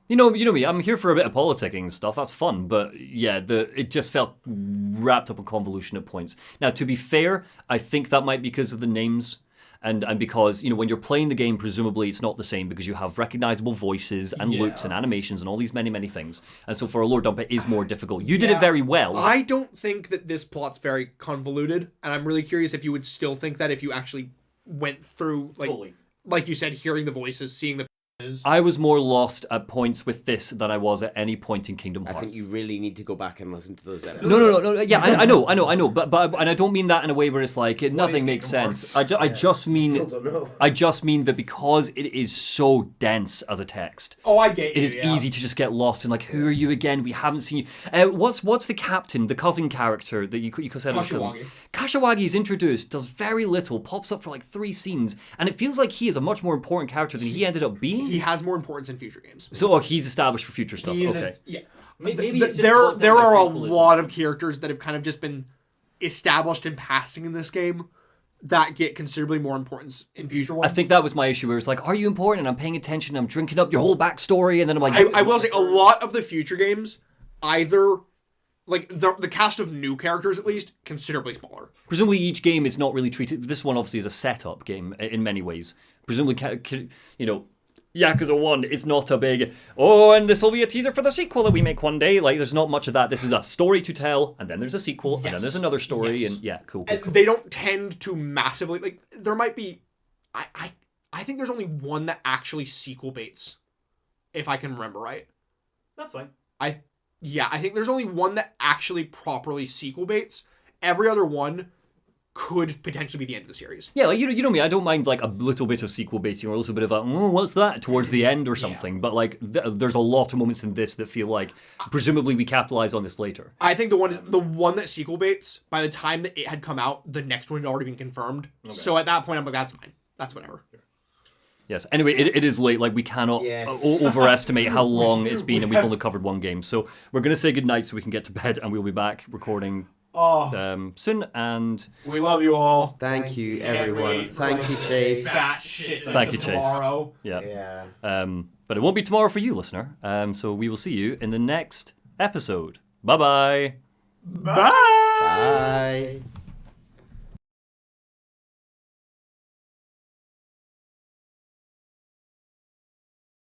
You know me, I'm here for a bit of politicking and stuff, that's fun, but yeah, it just felt wrapped up in convolution at points. Now, to be fair, I think that might be because of the names, and because, when you're playing the game, presumably it's not the same because you have recognizable voices and looks and animations and all these many, many things. And so for a lore dump, it is more difficult. You did it very well. I don't think that this plot's very convoluted, and I'm really curious if you would still think that if you actually went through, Totally. like you said, hearing the voices, seeing the I was more lost at points with this than I was at any point in Kingdom I Hearts. think you really need to go back and listen to those episodes. No. Yeah, I know. But and I don't mean that in a way where it's like nothing makes sense. I just mean Still don't know. I just mean that because it is so dense as a text. Oh, I get It is easy to just get lost in like, who are you again? We haven't seen you. What's the captain, the cousin character that you said? Kashiwagi. Kashiwagi is introduced, does very little, pops up for like 3 scenes, and it feels like he is a much more important character than he ended up being. He has more importance in future games. So he's established for future stuff. Okay. Yeah. Maybe Th- it's just there brought down there by are a prequelism. lot of characters that have kind of just been established in passing in this game that get considerably more importance in future ones. I think that was my issue where it's like, are you important? And I'm paying attention, I'm drinking up your whole backstory, and then I'm like... I will say a lot of the future games either like the cast of new characters at least considerably smaller. Presumably each game is not really treated... This one obviously is a setup game in many ways. Presumably, Yakuza 1 is not a big, and this will be a teaser for the sequel that we make one day. Like, there's not much of that. This is a story to tell, and then there's a sequel, and then there's another story, Yes. and yeah, cool. And they don't tend to massively like there might be I think there's only one that actually sequel baits, if I can remember right. That's fine. I think there's only one that actually properly sequel baits. Every other one could potentially be the end of the series. Yeah, like, you know me, I don't mind like a little bit of sequel baiting or a little bit of a, what's that, towards the end or something, but like there's a lot of moments in this that feel like, presumably we capitalize on this later. I think the one that sequel baits, by the time that it had come out, the next one had already been confirmed. Okay. So at that point, I'm like, that's fine. That's whatever. Yes, anyway, it is late, like we cannot Yes. overestimate how long it's been, and we've only covered one game, so we're going to say goodnight so we can get to bed, and we'll be back recording soon, and... We love you all. Thank you, Can't everyone. wait for, Thank you, Chase. That shit. Thank you, Chase. Tomorrow. Yeah. Yeah. But it won't be tomorrow for you, listener. So we will see you in the next episode. Bye-bye. Bye. Bye.